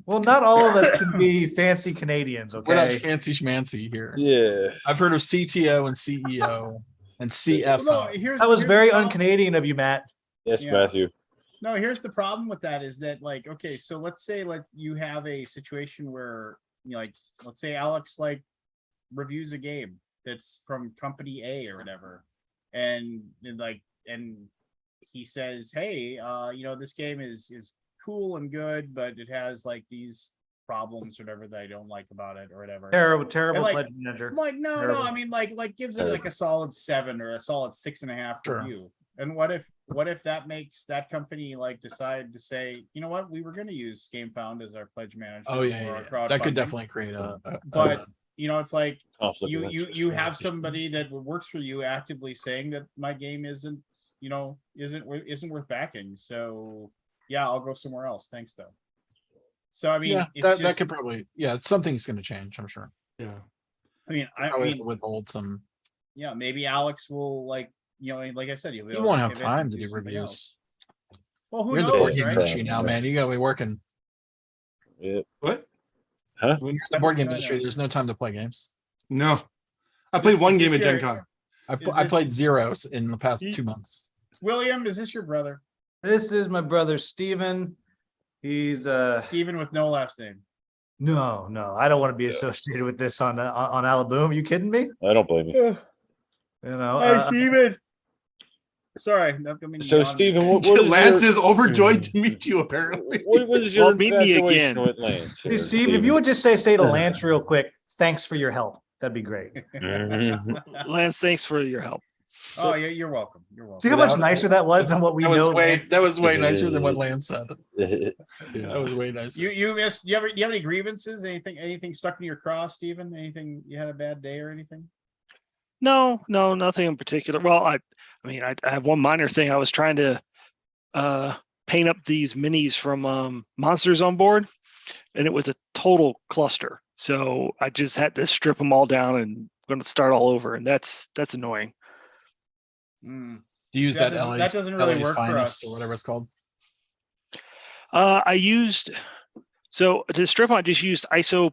Well, not all of us can be fancy Canadians. We're not Okay. fancy schmancy here. yeah. I've heard of CTO and CEO and Well, no, CFO. here's That was here's very the problem. un-Canadian of you, Matt. Yes, Yeah. Matthew. No, here's the problem with that is that, like, okay, so let's say like you have a situation where, you know, like, let's say Alex like reviews a game that's from company A or whatever, and he says, hey, you know, this game is cool and good, but it has like these problems or whatever that I don't like about it or whatever. Terrible like- pledge manager. I'm like, no, Terrible. I mean, like gives it like a solid 7 or a solid 6.5 Sure. review. And what if that makes that company like decide to say, you know what, we were going to use GameFound as our pledge manager. Oh for yeah, our yeah. That could crowdfunding. definitely create a But you know, it's like Conflict of you interest, have Matthew. somebody that works for you actively saying that my game isn't, you know, isn't worth backing. So yeah, I'll go somewhere else. Thanks though. So I mean, yeah, it's that just, could probably something's gonna change, I'm sure. Yeah. I mean, Probably have to withhold some. yeah, maybe Alex will like, you know, like I said, You won't have pivot time and to do something reviews. else. Well, who You're the knows, board game right? industry now, man. You gotta be working. Yep. What? Huh? When you're in the board game I know. industry, there's no time to play games. No. I played one is game this at Gen your- Con. Is I this- played zeros in the past You- 2 months. William, is this your brother? This is my brother Steven. He's Stephen with no last name. no, I don't want to be Yeah. associated with this on Alaboom. You kidding me? I don't blame you. You know, Hi, Stephen. Sorry. I mean, So, yawn. Stephen, what is Lance your, is overjoyed to meet you, apparently. what is your Well, meet me infatuation again. with Lance? hey, Steve, if you would just say to Lance real quick, thanks for your help. That'd be great. Mhm. Lance, thanks for your help. Oh, yeah, you're welcome. You're welcome. See how much Without- nicer that was than what we That was know. way nicer than what Lance said. That Yeah. was way nicer. You missed. Do you have any grievances? Anything stuck in your craw, Stephen? Anything you had a bad day or anything? No, nothing in particular. Well, I mean, I have one minor thing. I was trying to paint up these minis from Monsters on Board, and it was a total cluster. So I just had to strip them all down and going to start all over, and that's annoying. Mm. Do you use That that doesn't- LA's, that doesn't really LA's work for finest us. or whatever it's called? I used to strip on. I just used isopropyl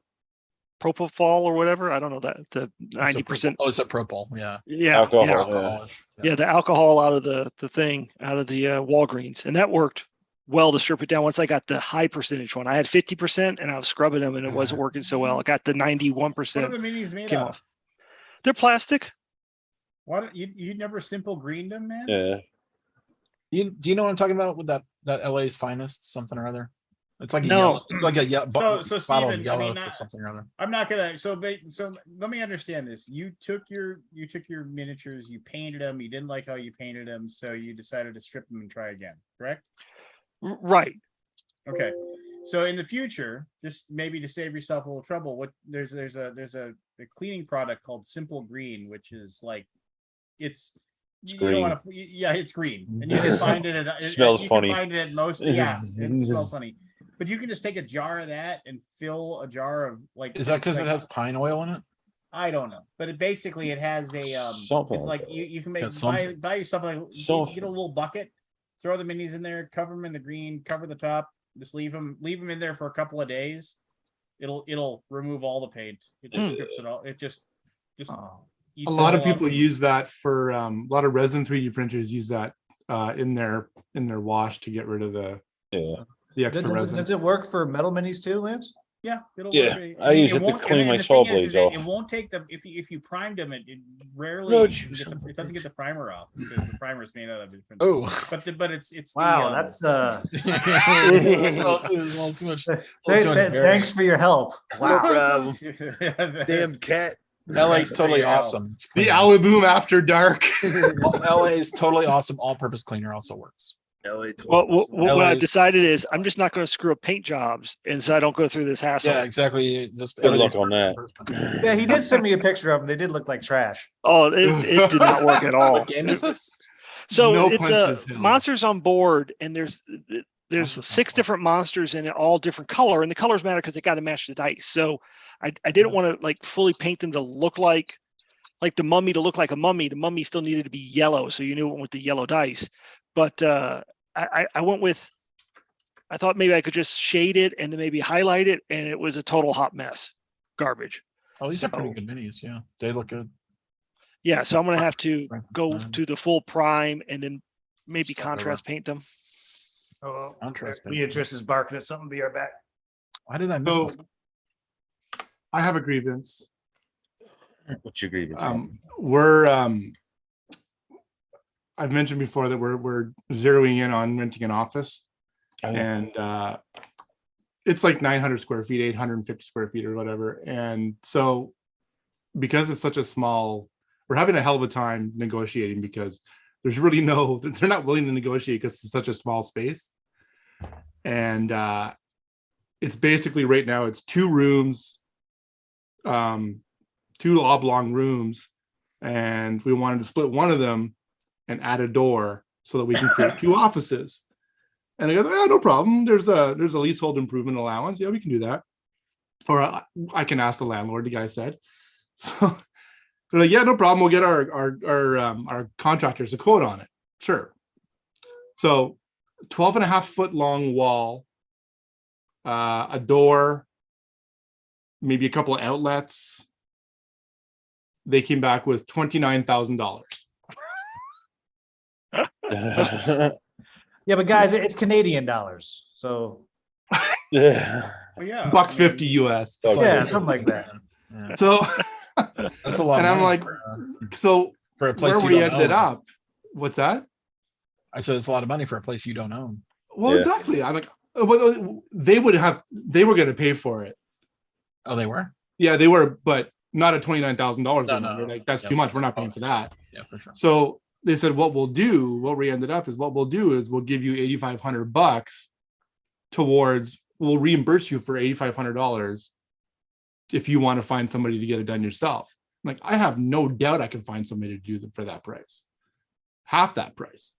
or whatever. I don't know that the 90%. Oh, it's a propyl. Yeah. Yeah, Alcohol. yeah. Alcoholish. Yeah, the alcohol out of the thing, out of the Walgreens, and that worked well to strip it down. Once I got the high percentage one, I had 50%, and I was scrubbing them, and it wasn't working so well. I got the What are 91% the minis made came of? off. They're plastic. What you never simple greened them, man? Yeah. Do you know what I'm talking about with that LA's finest something or other? It's like a No. yellow. It's like a So bottle of Steven, I yellow mean, for I- something or other. I'm not gonna. So let me understand this. You took your miniatures, you painted them. You didn't like how you painted them, so you decided to strip them and try again. Correct? Right. Okay. So in the future, just maybe to save yourself a little trouble, there's a cleaning product called Simple Green, which is like it's you don't green. want to. Yeah, it's green, and you can find it at Smells you funny. Can find it at most. Yeah, it smells funny. But you can just take a jar of that and fill a jar of like. Is that because like, it has pine oil in it? I don't know, but it basically it has a Something It's like like that. you can got make something. buy yourself like Something. get a little bucket, throw the minis in there, cover them in the green, cover the top, just leave them in there for a couple of days. It'll remove all the paint. It just strips it all. It just Oh. eats A it lot of all up. people use that for a lot of resin 3D printers use that in their wash to get rid of the Yeah. extra Does resin. it work for metal minis too, Lance? Yeah, it'll Yeah, work. I use it to won't- clean my the saw thing is blades that off. It won't take the if you primed them, it rarely No, can it's- get it doesn't get the primer off because the primer is made out of a different. Oh. But it's Wow, the, that's Well, too much. thanks for your help. Wow. problem. Damn cat. LA's totally Yeah. awesome. The Alaboom After Dark. LA's totally awesome. All purpose cleaner also works. LA Well, what I've LA's decided is I'm just not going to screw up paint jobs, and so I don't go through this hassle. Yeah, exactly. Just Good luck on that. Yeah, he did send me a picture of them. They did look like trash. Oh, it did not work at all. What game is this? So No it's punches held. monsters on board, and there's Monsters on 6 board. different monsters and they're all different color, and the colors matter because they got to match the dice. So I didn't want to like fully paint them to look like the mummy to look like a mummy. The mummy still needed to be yellow, so you knew it went with the yellow dice. But I went with, I thought maybe I could just shade it and then maybe highlight it, and it was a total hot mess, garbage. Oh, these are pretty So- good minis. Yeah, they look good. Yeah, so I'm gonna have to go Frankenstein. to the full prime and then maybe Start over. contrast paint them. Oh, Contrast paint. Beatrice is barking at something. Be right back. Why did I miss So this? I have a grievance. What's your grievance? We're I've mentioned before that we're zeroing in on renting an office, Oh, yeah. and it's like 900 square feet, 850 square feet or whatever. And so because it's such a small, we're having a hell of a time negotiating because there's really they're not willing to negotiate because it's such a small space. And it's basically right now it's 2 rooms, 2 oblong rooms, and we wanted to split one of them and add a door so that we can create 2 offices. And I go, oh, no problem. There's a leasehold improvement allowance. Yeah, we can do that. Or I can ask the landlord, the guy said. So they're like, yeah, no problem. We'll get our contractors a quote on it. Sure. So 12.5-foot long wall, a door, maybe a couple of outlets. They came back with $29,000. Yeah, but guys, it's Canadian dollars. So Yeah. Well, yeah. $150 US. Okay. yeah, something like that. Yeah. So, That's a lot. and of I'm money like, for a place where you we don't ended own. up, what's that? I said it's a lot of money for a place you don't own. Well, Yeah. exactly. I'm like, well, they were going to pay for it. Oh, they were. Yeah, they were, but not at $29,000. No. Like, that's Yeah, too much. We're not paying for that. Yeah, for sure. So they said, what we ended up is we'll give you $8,500 towards, we'll reimburse you for $8,500 if you want to find somebody to get it done yourself. I'm like, I have no doubt I can find somebody to do it for that price, half that price.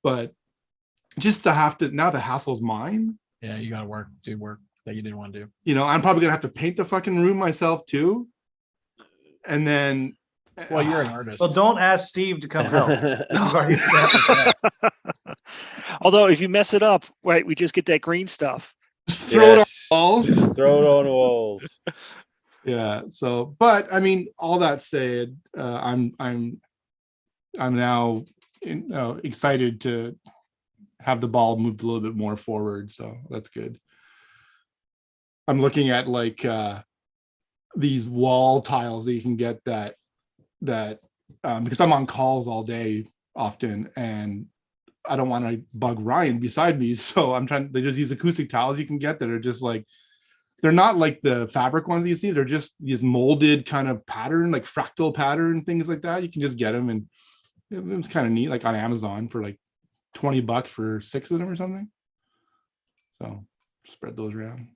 But just to have to, now the hassle's mine. Yeah, you got to do work that you didn't want to do. You know, I'm probably gonna have to paint the fucking room myself too. And then, Well, you're an artist. Well, don't ask Steve to come help. We've already established that. Although if you mess it up, right, we just get that green stuff. just throw it on Yes. walls. Just throw it on the walls. Yeah. So, but I mean, all that said, I'm now excited to have the ball moved a little bit more forward. So that's good. I'm looking at like these wall tiles that you can get that because I'm on calls all day often, and I don't want to bug Ryan beside me. So I'm trying. There's these acoustic tiles you can get that are just like, they're not like the fabric ones that you see. They're just these molded kind of pattern, like fractal pattern, things like that. You can just get them, and it was kind of neat, like on Amazon for like $20 for 6 of them or something. So spread those around.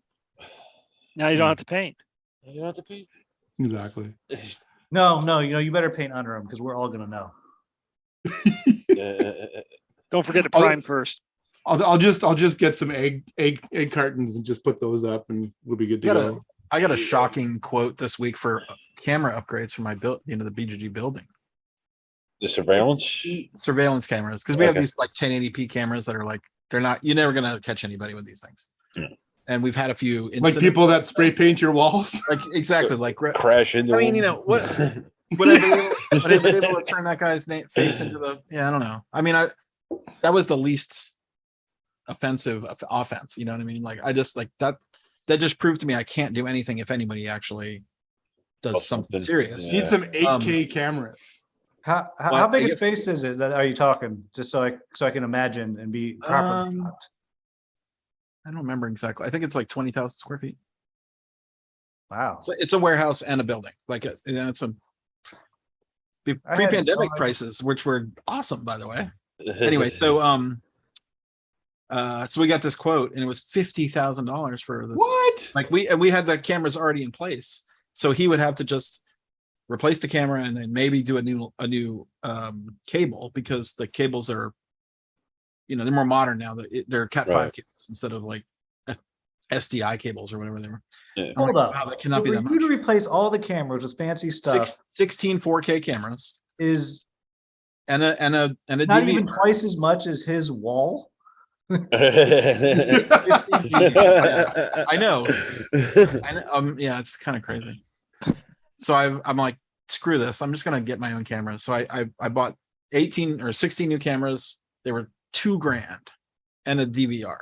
Now you don't have to paint. You have to pay. Exactly. No, you better paint under them because we're all gonna know. Don't forget to I'll- prime first. I'll just get some egg cartons and just put those up, and we'll be good to Gotta- go. I got a shocking quote this week for camera upgrades for my build, the BGG building. The surveillance. Surveillance cameras, because we have Okay. these like 1080p cameras that are like, you're never gonna catch anybody with these things. Yeah. And we've had a few Like incidents, people that spray paint your walls. like exactly like Crash into. I mean, you them. know, what- would I be able to turn that guy's face into the, yeah, I don't know. I mean, that was the least offensive offense, you know what I mean? Like, I just like that just proved to me I can't do anything if anybody actually Oh, does something something, serious. yeah. Need some 8K cameras. How Well, big I a guess- space is it that are you talking? Just so I can imagine and be properly. blocked. I don't remember exactly. I think it's like 20,000 square feet. Wow. So it's a warehouse and a building. Like, it's a I had pre-pandemic no idea. prices, which were awesome, by the way. Anyway, so so we got this quote, and it was $50,000 for this. What? Like we had the cameras already in place, so he would have to just replace the camera and then maybe do a new cable, because the cables are, they're more modern now. They're Cat 5 Right. cables instead of like SDI cables or whatever they were. Yeah. I'm Hold like, up. wow, that cannot be For that you to much. replace all the cameras with fancy stuff 16 4K cameras is and a not DVR. even twice as much as his wall. I know. Yeah, it's kind of crazy. So I'm like, screw this. I'm just gonna get my own camera. So I bought 18 or 16 new cameras. They were $2,000 and a DVR.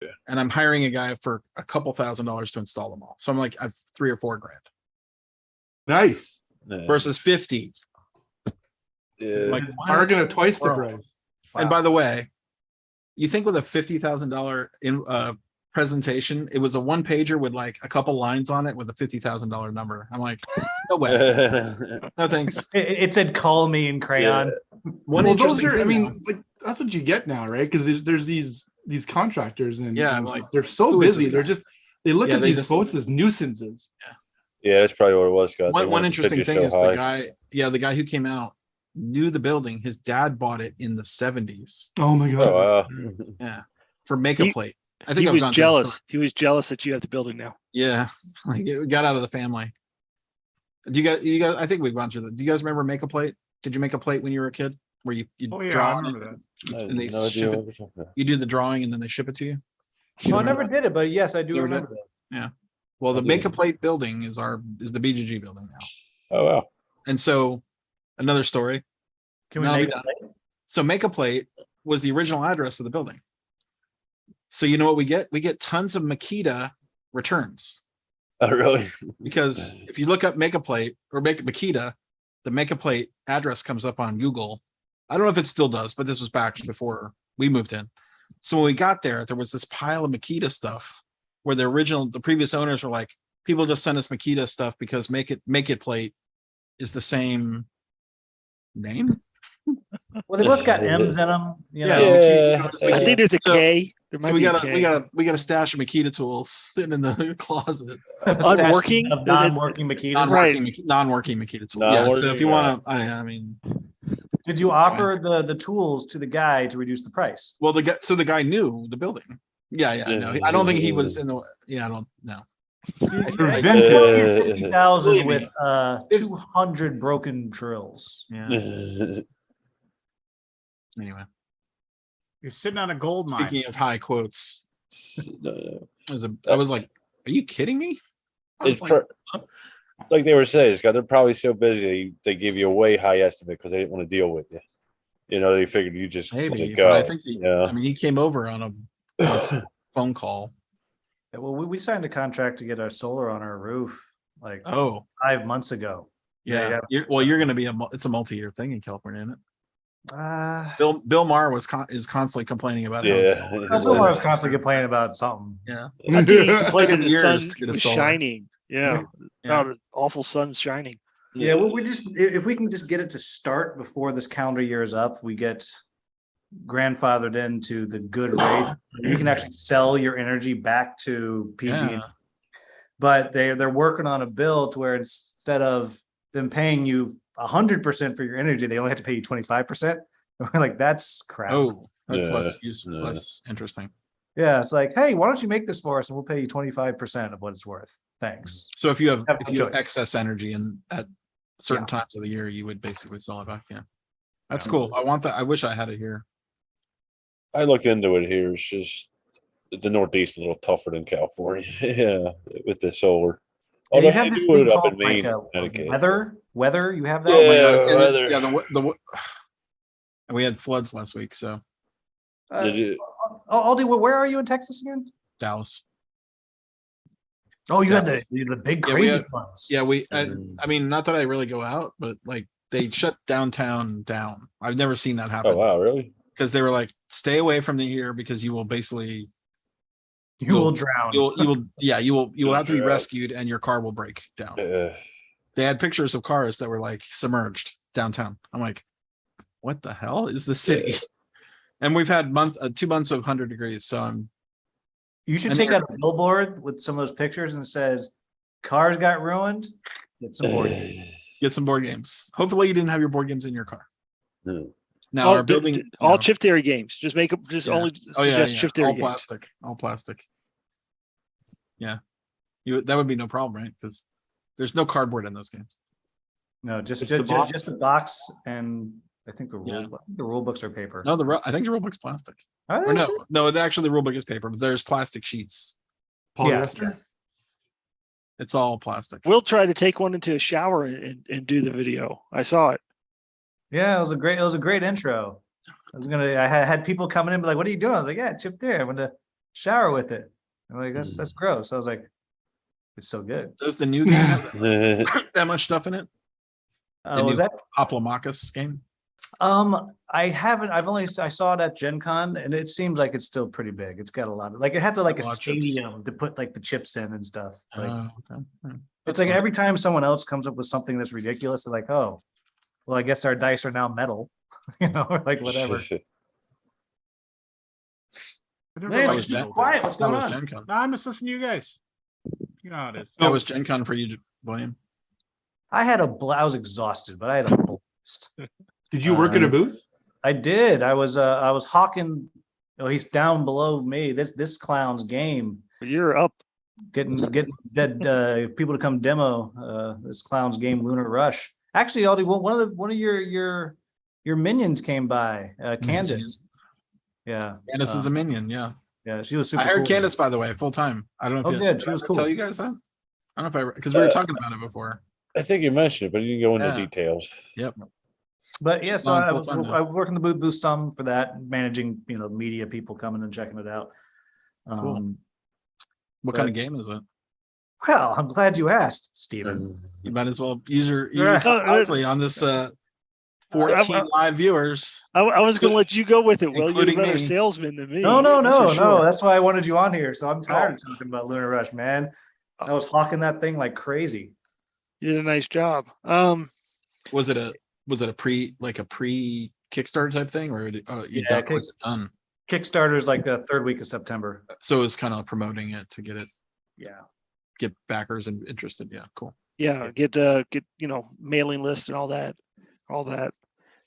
Yeah. And I'm hiring a guy for a couple $1,000s to install them all. So I'm like, I've $3,000 or $4,000 Nice. versus 50. Yeah. Like, Bargain at twice the World. price. And by the way, you think with a $50,000 in presentation, it was a one pager with like a couple lines on it with a $50,000 number. I'm like, no way, no thanks. It said "call me" in crayon. One Well, interesting those are, I thing, mean, like that's what you get now, right? Because there's these contractors and Yeah, and like, they're so who is busy. this They're guy? just they look Yeah, at they these just- quotes as nuisances. Yeah, that's probably what it was, Scott. They One wanted to pitch interesting you thing so is the high. guy, the guy who came out knew the building. His dad bought it in the 70s. Oh my god. Oh, wow. Yeah, for Make a He- Plate. I think He I've was gone through the jealous. story. He was jealous that you have the building now. Yeah, like it got out of the family. Do you guys? I think we've gone through that. Do you guys remember Make a Plate? Did you make a plate when you were a kid, where you Oh yeah, draw I on it, remember that. I had and they no idea ship what it? we're talking about. You do the drawing and then they ship it to you? Oh, I never did it, but yes, I do You ever remember that. Well, the I Make a didn't. Plate building is the BGG building now. Oh, wow. And so, another story. Can we Now make we a done. plate? So Make a Plate was the original address of the building. So you know what we get? We get tons of Makita returns, Oh, really? because if you look up Make a Plate or Make Makita, the Make a Plate address comes up on Google. I don't know if it still does, but this was back before we moved in. So when we got there, there was this pile of Makita stuff where the previous owners were like, people just send us Makita stuff because Make It Plate is the same name. Well, they both got M's in them. You know? Yeah. I think there's a So- K. There might So we be a got K. we got a stash of Makita tools sitting in the closet. Unworking? Of non-working Makitas. Right. Non-working Makita tools. Yeah. So if you Non-working, want to, I mean, Did you offer the tools to the guy to reduce the price? well, the guy knew the building. Yeah. No, I don't think he was in the. Yeah, I don't know. Prevented. 50,000 with Believe 200 broken drills. Yeah. Anyway, You're sitting on a gold mine. speaking of high quotes, I was like, "Are you kidding me?" I was It's like, like they were saying, Scott, they're probably so busy they give you a way high estimate because they didn't want to deal with you. You know, they figured you just let maybe, it but go. I think Yeah. I mean, he came over on a phone call. Yeah, well, we signed a contract to get our solar on our roof like Oh, 5 months ago. yeah. Yeah. You're going to be it's a multi-year thing in California, isn't it? Uh, Bill Maher is constantly complaining about how Yeah. Bill Maher's constantly complaining about something. yeah. I think he complained that the Years sun to get a was solar. shining. Yeah. Yeah. Oh, the awful sun shining. Yeah, well, we just if we can just get it to start before this calendar year is up, we get grandfathered into the good rate. You can actually sell your energy back to PG. Yeah. But they're working on a bill to where instead of them paying you 100% for your energy, they only have to pay you 25%. We're like, that's crap. Oh, that's Yeah, less useful, yeah. less interesting. Yeah, it's like, hey, why don't you make this for us and we'll pay you 25% of what it's worth. Thanks. So if you have Have no choice. excess energy and at certain times of the year, you would basically sell it back. Yeah. That's cool. I want that. I wish I had it here. I looked into it here. It's just the Northeast a little tougher than California. Yeah, with the solar. And Although you have they this do thing it up called in Maine, like and Connecticut. weather. You have that? Yeah. Oh my God. And weather. yeah, and we had floods last week, so Did you- Aldi, where are you in Texas again? Dallas. Oh, you had Dallas. the big Yeah, we crazy had- ones. Yeah, Mm. I mean, not that I really go out, but like they shut downtown down. I've never seen that Oh happen wow, really? because they were like, stay away from the here because you will basically You will drown. you will have to be Yeah. rescued and your car will break down. Uh, They had pictures of cars that were like submerged downtown. I'm like, what the hell is the city? And we've had 2 months of 100 degrees. So I'm You should and take they're- out a billboard with some of those pictures and it says, cars got ruined. Get some more. Get some board games. Hopefully you didn't have your board games in your car. No. Now all, our building, all chip theory games. Just make up. Just Yeah. only oh yeah, suggest yeah, chip theory all games. plastic, all plastic. Yeah, that would be no problem, right? Because there's no cardboard in those games. No, just Just the just, box? just the box, and I think Yeah. the rule books are paper. No, I think the rule book's plastic. Are Or they no, too? no, actually the rule book is paper, but there's plastic sheets. Polyester. It's all plastic. We'll try to take one into a shower and do the video. I saw it. Yeah, it was a great intro. I had people coming in, be like, "What are you doing?" I was like, "Yeah, chip theory. I'm gonna shower with it." I'm like, "That's gross." I was like, "It's so good." Does the new game have that much stuff in it? The Was new that? Hoplomachus game? I haven't. I saw it at Gen Con, and it seems like it's still pretty big. It's got a lot of it had to like a lot of chips. stadium to put like the chips in and stuff. Like Okay. it's That's like fine. every time someone else comes up with something that's ridiculous, they're like, "Oh, well, I guess our dice are now metal," or like whatever. Man, That was keep Gen- quiet. What's that going was on? Gen Con. No, I'm just listening to you guys. You know how it is. That was Gen Con for you, William. I had I was exhausted, but I had a blast. Did you work at a Um, booth? I did. I was hawking. Oh, he's down below me. This clown's game. But you're up. Getting dead people to come demo this clown's game, Lunar Rush. Actually, Aldi, one of your minions came by, Candace. Yeah, Candace is a minion, yeah. yeah, she was super. I heard cool. Candace, by the way, full time. I don't know if Oh, good. She was cool. tell you guys that. I don't know if because we were talking about it before. I think you mentioned it, but you didn't go into Yeah. details. Yep. But yeah, She's so on I full was time now. I was working the booth some for that, managing media people coming and checking it out. Cool. What kind of but- game is it? Well, I'm glad you asked, Stephen. You might as well use your Yeah. tongue wisely on this 14 live viewers. I was going to let you go with it. Well, you're a Including better me. salesman than me. No, that's for sure. That's why I wanted you on here. So I'm tired of talking about Lunar Rush, man. I was hawking that thing like crazy. You did a nice job. Was it a pre Kickstarter type thing, or Yeah, was it done? Kickstarter's like the third week of September. So it was kind of promoting it to Yeah. get backers and interested. Yeah, cool. Yeah, get mailing list and all that.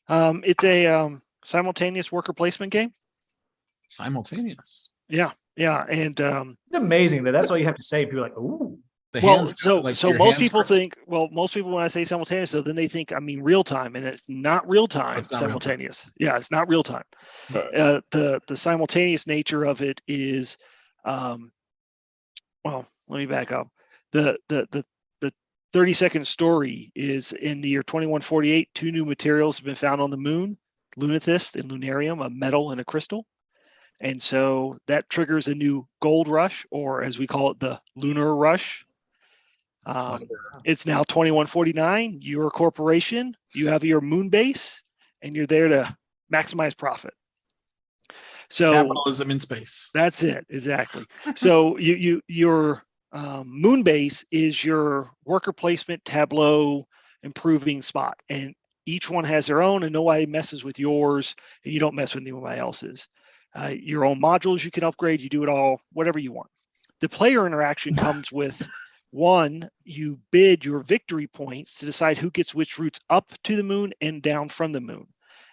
It's a simultaneous worker placement game. Simultaneous. Yeah, and It's amazing that's all you have to say. People are like, ooh. The well, hands so like so your most hands people grip- think most people when I say simultaneous, so then they think I mean real time, and it's not real time It's not real time. simultaneous. Yeah, it's not real time. Right. The simultaneous nature of it is, well, let me back up. The 30-second story is in the year 2148. 2 new materials have been found on the moon: lunathist and lunarium, a metal and a crystal. And so that triggers a new gold rush, or as we call it, the lunar rush. It's now 2149. You're a corporation. You have your moon base, and you're there to maximize profit. So capitalism in space. that's it, exactly. So your moon base is your worker placement tableau improving spot, and each one has their own, and nobody messes with yours, and you don't mess with anybody else's. Your own modules you can upgrade. You do it all, whatever you want. The player interaction comes with one, you bid your victory points to decide who gets which routes up to the moon and down from the moon.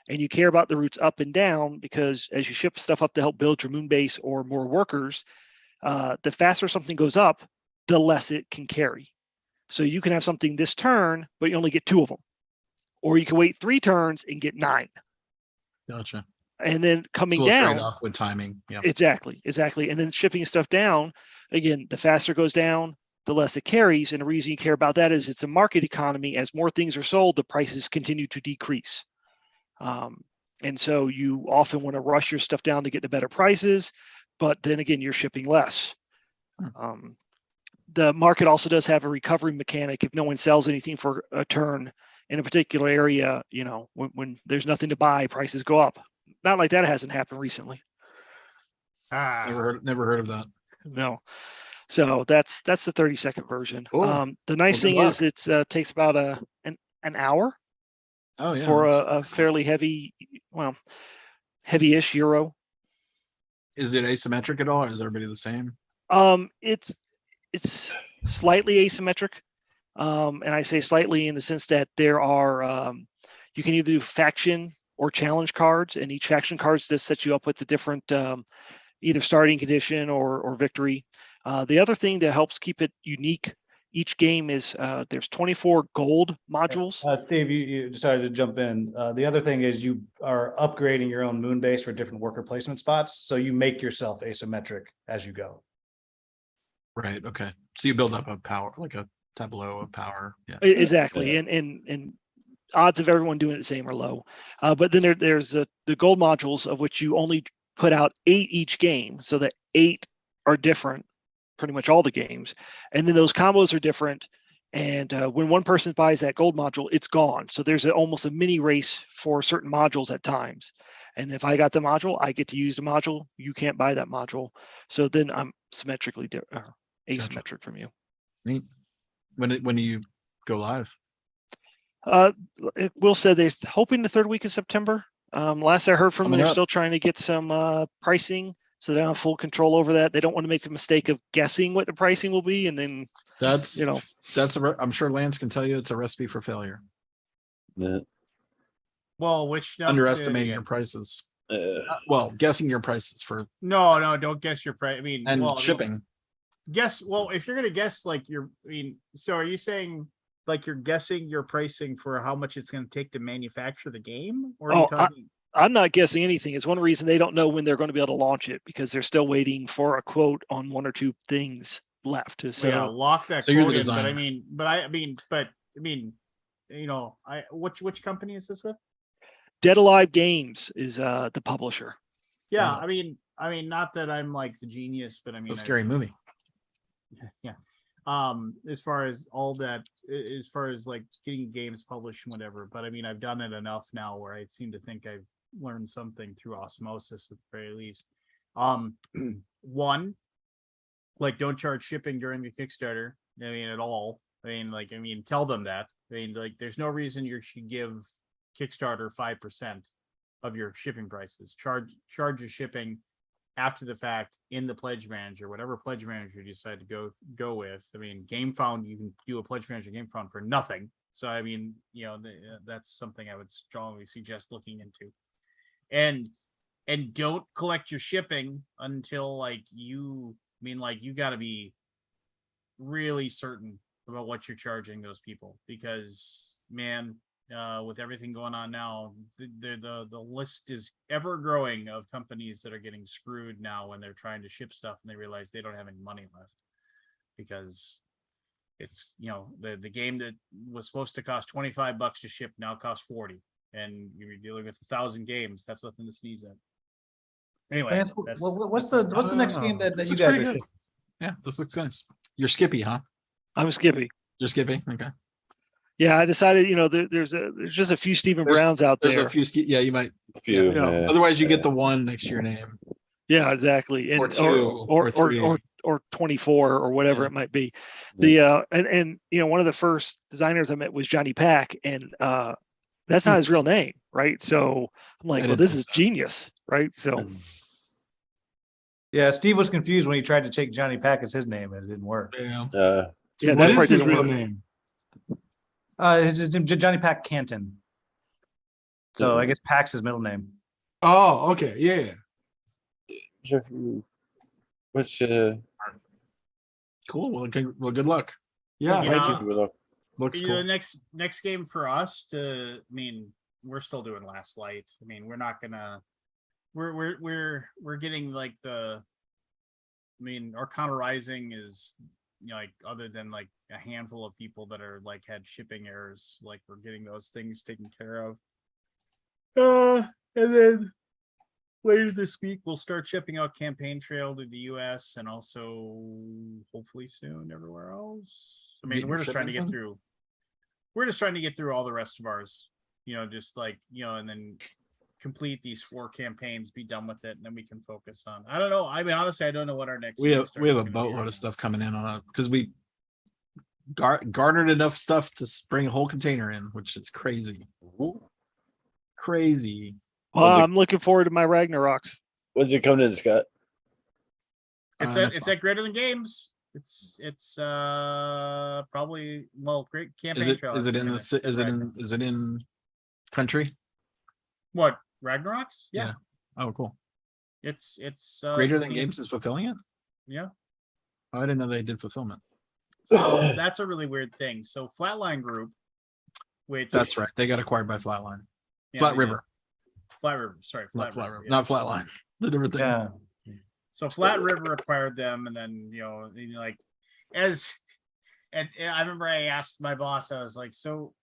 And you care about the routes up and down because as you ship stuff up to help build your moon base or more workers, the faster something goes up, the less it can carry. So you can have something this turn, but you only get 2 of them. Or you can wait 3 turns and get 9. Gotcha. And then coming So down, trade off with timing. Yeah. exactly. And then shipping stuff down, again, the faster it goes down, the less it carries. And the reason you care about that is it's a market economy. As more things are sold, the prices continue to decrease. And so you often want to rush your stuff down to get the better prices, but then again, you're shipping less. The market also does have a recovery mechanic. If no one sells anything for a turn in a particular area, when there's nothing to buy, prices go up. Not like that hasn't happened recently. Never heard of that. No. So that's the 30-second version. Cool. The nice Well, thing good is it's takes about an hour Oh yeah. for that's- a fairly heavy-ish euro. Is it asymmetric at all? Or is everybody the same? It's slightly asymmetric. And I say slightly in the sense that there are, you can either do faction or challenge cards, and each faction cards just sets you up with the different either starting condition or victory. The other thing that helps keep it unique each game is there's 24 gold modules. Steve, you decided to jump in. The other thing is you are upgrading your own moon base for different worker placement spots. So you make yourself asymmetric as you go. Right. Okay. So you build up a power, like a tableau of power. Yeah. Exactly. Yeah. And odds of everyone doing it the same are low. But then there's the gold modules, of which you only put out 8 each game. So that 8 are different, pretty much all the games. And then those combos are different. And when one person buys that gold module, it's gone. So there's almost a mini race for certain modules at times. And if I got the module, I get to use the module. You can't buy that module. So then I'm symmetrically asymmetric from you. Neat. When do you go live? Will said they're hoping the 3rd week of September. Last I heard from them, Coming they're up. still trying to get some pricing, so they don't have full control over that. They don't want to make the mistake of guessing what the pricing will be, and then That's you know. I'm sure Lance can tell you it's a recipe for failure. Yeah. Well, which Underestimating your again. prices. Uh, Well, guessing your prices for No, don't guess your price. I mean, and well, I mean, shipping. guess. Well, if you're gonna guess, like so are you saying like you're guessing your pricing for how much it's gonna take to manufacture the game, or are you talking? I'm not guessing anything. It's one reason they don't know when they're going to be able to launch it, because they're still waiting for a quote on 1 or 2 things left. So Yeah, lock that So you're the quote in. But designer. I mean, which company is this with? Dead Alive Games is the publisher. Yeah, Got I mean, not that I'm like the genius, but I mean, A scary movie. yeah. As far as all that, as far as like getting games published and whatever, but I mean, I've done it enough now where I seem to think I've learned something through osmosis at the very least. One, like, don't charge shipping during the Kickstarter. I mean, at all. I mean, tell them that. I mean, like, there's no reason you should give Kickstarter 5% of your shipping prices. Charge your shipping after the fact in the pledge manager, whatever pledge manager you decide to go with. I mean, GameFound, you can do a pledge manager GameFound for nothing. So I mean, that's something I would strongly suggest looking into. And don't collect your shipping until you got to be really certain about what you're charging those people, because man, with everything going on now, the list is ever growing of companies that are getting screwed now when they're trying to ship stuff and they realize they don't have any money left, because it's the game that was supposed to cost $25 to ship now costs 40, and you're dealing with 1,000 games. That's nothing to sneeze at. Anyway, Lance, what's the next game that This you looks guys pretty are good. Yeah, this looks nice. You're Skippy, huh? I'm Skippy. You're Skippy. Okay. Yeah, I decided, there's just a few Stephen Browns out There's there. a few. Yeah, you might. few, Yeah. Otherwise, you get the 1 next to your name. Yeah, exactly. And Or 2 or 3. or 24 or whatever Yeah. it might be. Yeah. And one of the first designers I met was Johnny Pack, and that's not his real name, right? So I'm like, I well, didn't this think is so. genius, right? So Yeah, Steve was confused when he tried to take Johnny Pack as his name and it didn't work. Yeah. yeah, What that is part his didn't real work. name? His name Johnny Pack Canton. So I guess Pack's his middle name. Oh, okay, yeah. Which Cool. Well, good luck. Yeah, Thank you. Looks The cool. next game for us we're still doing Last Light. I mean, we're not gonna we're getting like Arcana Rising is other than like a handful of people that are like had shipping errors, like we're getting those things taken care of. And then later this week we'll start shipping out Campaign Trail to the US and also hopefully soon everywhere else. I mean, Getting we're just trying to shipping get soon? through. We're just trying to get through all the rest of ours, and then complete these 4 campaigns, be done with it, and then we can focus on. I don't know. I mean, honestly, I don't know what our next. We have Kickstarter is a gonna be boatload right of now. stuff coming in on it because we garnered enough stuff to bring a whole container in, which is crazy. Crazy. Well, When's it- I'm looking forward to my Ragnaroks. when's it coming in, Scott? It's Next it's month. at Greater Than Games. It's probably, well, great campaign Is it trail. is it in the is it in country? What, Ragnarok's? Yeah. Yeah. Oh, cool. It's Greater Than Steam. Games is fulfilling it. Yeah. Oh, I didn't know they did fulfillment. So that's a really weird thing. So Flatline Group, which That's right. They got acquired by Flatline. yeah, Flat they River, did. Flat River, sorry, not Flat River. Yeah. not Flatline. The different thing. Yeah. So Flat River acquired them, and then like as and I remember I asked my boss, I was like, so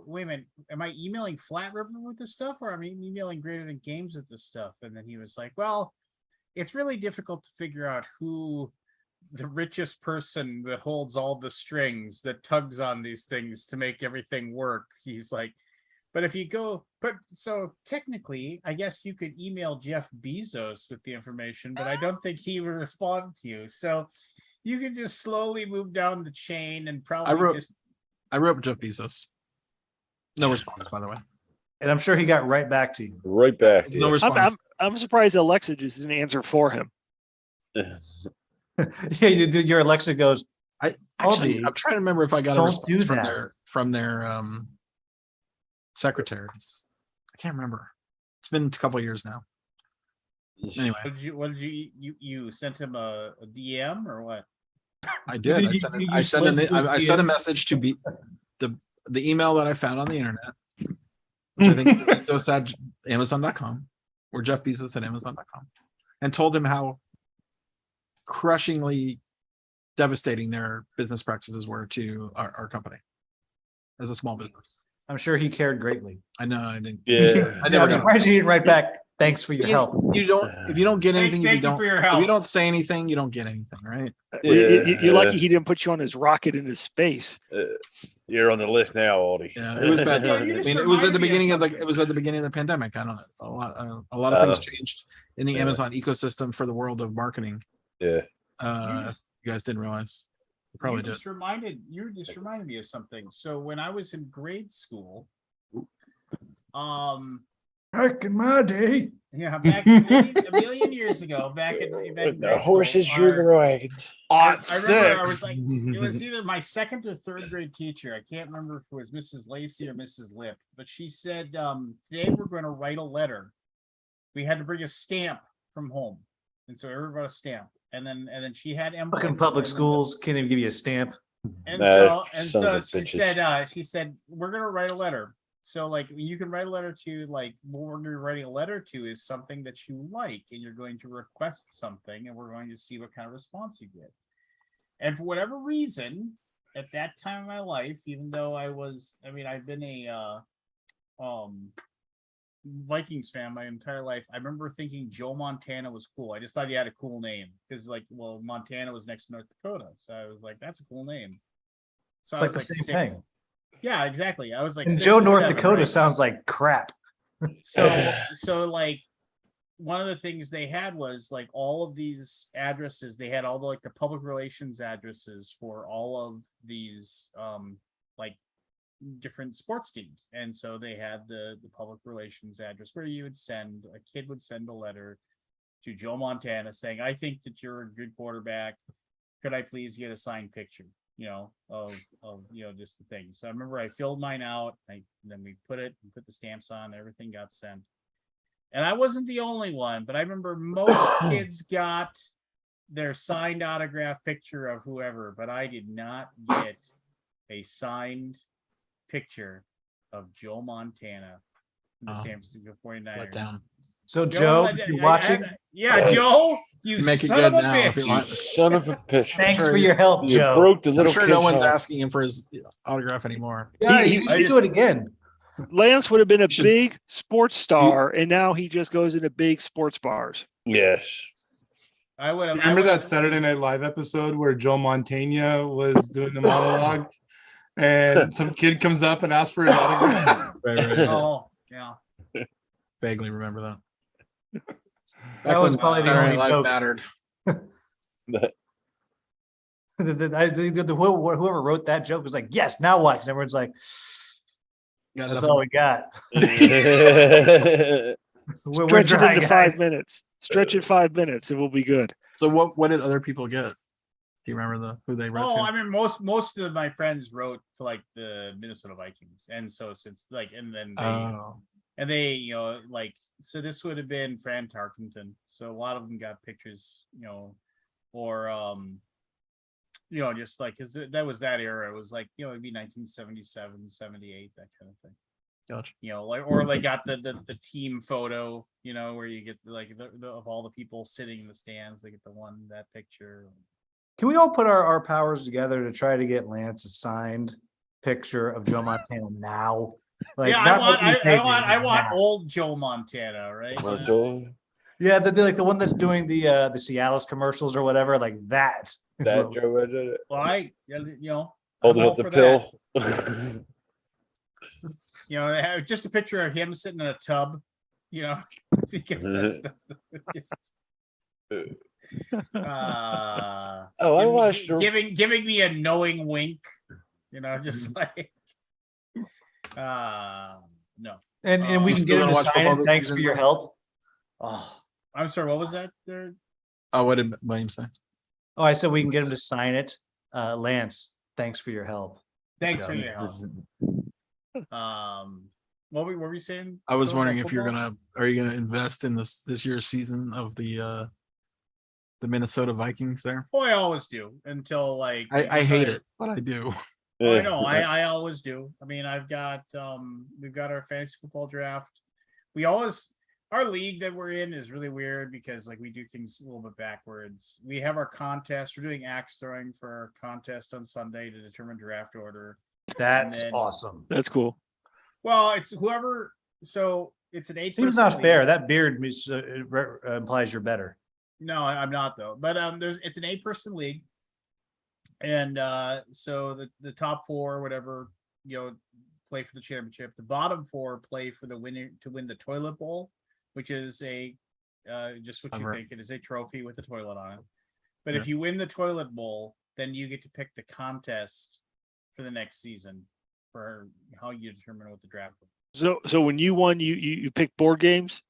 wait a minute, am I emailing Flat River with this stuff, or am I emailing Greater Than Games with this stuff? And then he was like, well, it's really difficult to figure out who the richest person that holds all the strings that tugs on these things to make everything work. He's like, but if you go, so technically, I guess you could email Jeff Bezos with the information, but I don't think he would respond to you. So you can just slowly move down the chain and probably I wrote Jeff Bezos. No response, by the way. And I'm sure he got right back to you. Right back to No you. response. I'm surprised Alexa just didn't answer for him. Yeah, your Alexa goes, Actually, Aldi, I'm trying to remember if I got a don't response do from that. their secretaries. I can't remember. It's been a couple of years now. Anyway, what did you sent him a DM or what? I did. Did I you sent slid a message to be the email that I found on the internet, which I think Bezos at Amazon.com, or Jeff Bezos at Amazon.com, and told him how crushingly devastating their business practices were to our company as a small business. I'm sure he cared greatly. I know I didn't. Yeah. I never I'm got surprised you didn't write back. Thanks for your help. You don't. If you don't get anything, Thank you for your help. If you don't say anything, you don't get anything, right? You're lucky he didn't put you on his rocket into space. You're on the list now, Aldi. Yeah, it was bad Yeah, timing. you I just mean, it was at the reminded me of beginning of the. something. It was at the beginning of the pandemic. I don't know. A lot of things changed in the yeah. Amazon ecosystem for the world of marketing. Yeah. You guys didn't realize. You probably you did. just reminded me of something. So when I was in grade school, Back in my day. yeah, back a million years ago, back in The grade horses school, drew the wagons. I remember I was like, it was either my second or third grade teacher. I can't remember if it was Mrs. Lacey or Mrs. Lip, but she said, today we're going to write a letter. We had to bring a stamp from home. And so everybody got a stamp. And then she had envelopes. Fucking public and then- schools can't even give you a stamp. And No, so sons of she said, we're gonna write a letter. So like you can write a letter to, like, what we're gonna be writing a letter to is something that you like, and you're going to request something, and we're going to see what kind of response you get. And for whatever reason, at that time of my life, even though I've been a Vikings fan my entire life, I remember thinking Joe Montana was cool. I just thought he had a cool name because, like, well, Montana was next to North Dakota, so I was like, that's a cool name. So It's I like was the same six. thing. Yeah, exactly. I was like, And 6 Joe or North 7, Dakota right? sounds like crap. So like one of the things they had was like all of these addresses. They had all the public relations addresses for all of these like different sports teams, and so they had the public relations address where a kid would send a letter to Joe Montana saying, I think that you're a good quarterback. Could I please get a signed picture? Of just the thing. So I remember I filled mine out. Then we put the stamps on. Everything got sent, and I wasn't the only one. But I remember most kids got their signed autograph picture of whoever, but I did not get a signed picture of Joe Montana from the San Francisco 49ers. Let down. So Joe, if you're watching, Joe, you Make it son good of a now if you bitch. want. Son of a bitch. thanks Sure, for your help, You Joe. broke the I'm little sure kid's no one's heart. asking him for his autograph anymore. Yeah, He- you he- should do it again. Lance would have been a should- big sports star, and now he just goes into big sports bars. Yes. I would have. Remember that Saturday Night Live episode where Joe Montana was doing the monologue, and some kid comes up and asks for his autograph? Right. Oh, yeah. Vaguely remember that. That was probably the Saturday only Night Live joke. mattered. Whoever wrote that joke was like, yes, now what? And everyone's like, Got that's enough- all we got. We're Stretch it dry, into guys. 5 minutes. Stretch it 5 minutes. It will be good. So what did other people get? Do you remember who they wrote Oh, to? I mean, most of my friends wrote to like the Minnesota Vikings, and so since like, and then Oh, they, like, so this would have been Fran Tarkenton. So a lot of them got pictures, or just like, cause that was that era. It was like, it'd be 1977, 78, that kind of thing. gotcha. Like, or they got the team photo, where you get like the of all the people sitting in the stands, they get that picture. Can we all put our powers together to try to get Lance a signed picture of Joe Montana now? Like, Yeah, not I like want now. old Joe Montana, right? So Yeah, like the one that's doing the Cialis commercials or whatever, like that. is that what- Joe did it. Well, I'm Holding all up the for that. pill. They have just a picture of him sitting in a tub, because that's just Oh, I watched giving me a knowing wink, just like no. And we You can still get him gonna to watch sign football it. this Thanks season, for your Lance? help. Oh, I'm sorry, what was that there? Oh, what did William say? I said we can get him to sign it. Lance, thanks for your help. Thanks for Yeah. your help. What were we saying? I was Phil, wondering about if football? are you gonna invest in this year's season of the Minnesota Vikings there? Oh, I always do until like I hate it, but I do. Oh, I know. I always do. I mean, we've got our fantasy football draft. Our league that we're in is really weird because like we do things a little bit backwards. We have our contest. We're doing axe throwing for our contest on Sunday to determine draft order. That's then- awesome. That's cool. Well, it's whoever. So it's an 8. Seems not fair. That beard implies you're better. No, I'm not though. But it's an 8-person league, and so the top 4, whatever, play for the championship. The bottom 4 play for the winner to win the toilet bowl, which is just what you Clever. think. It is a trophy with a toilet on it. But Yeah. if you win the toilet bowl, then you get to pick the contest for the next season for how you determine what the draft is. So when you won, you picked board games.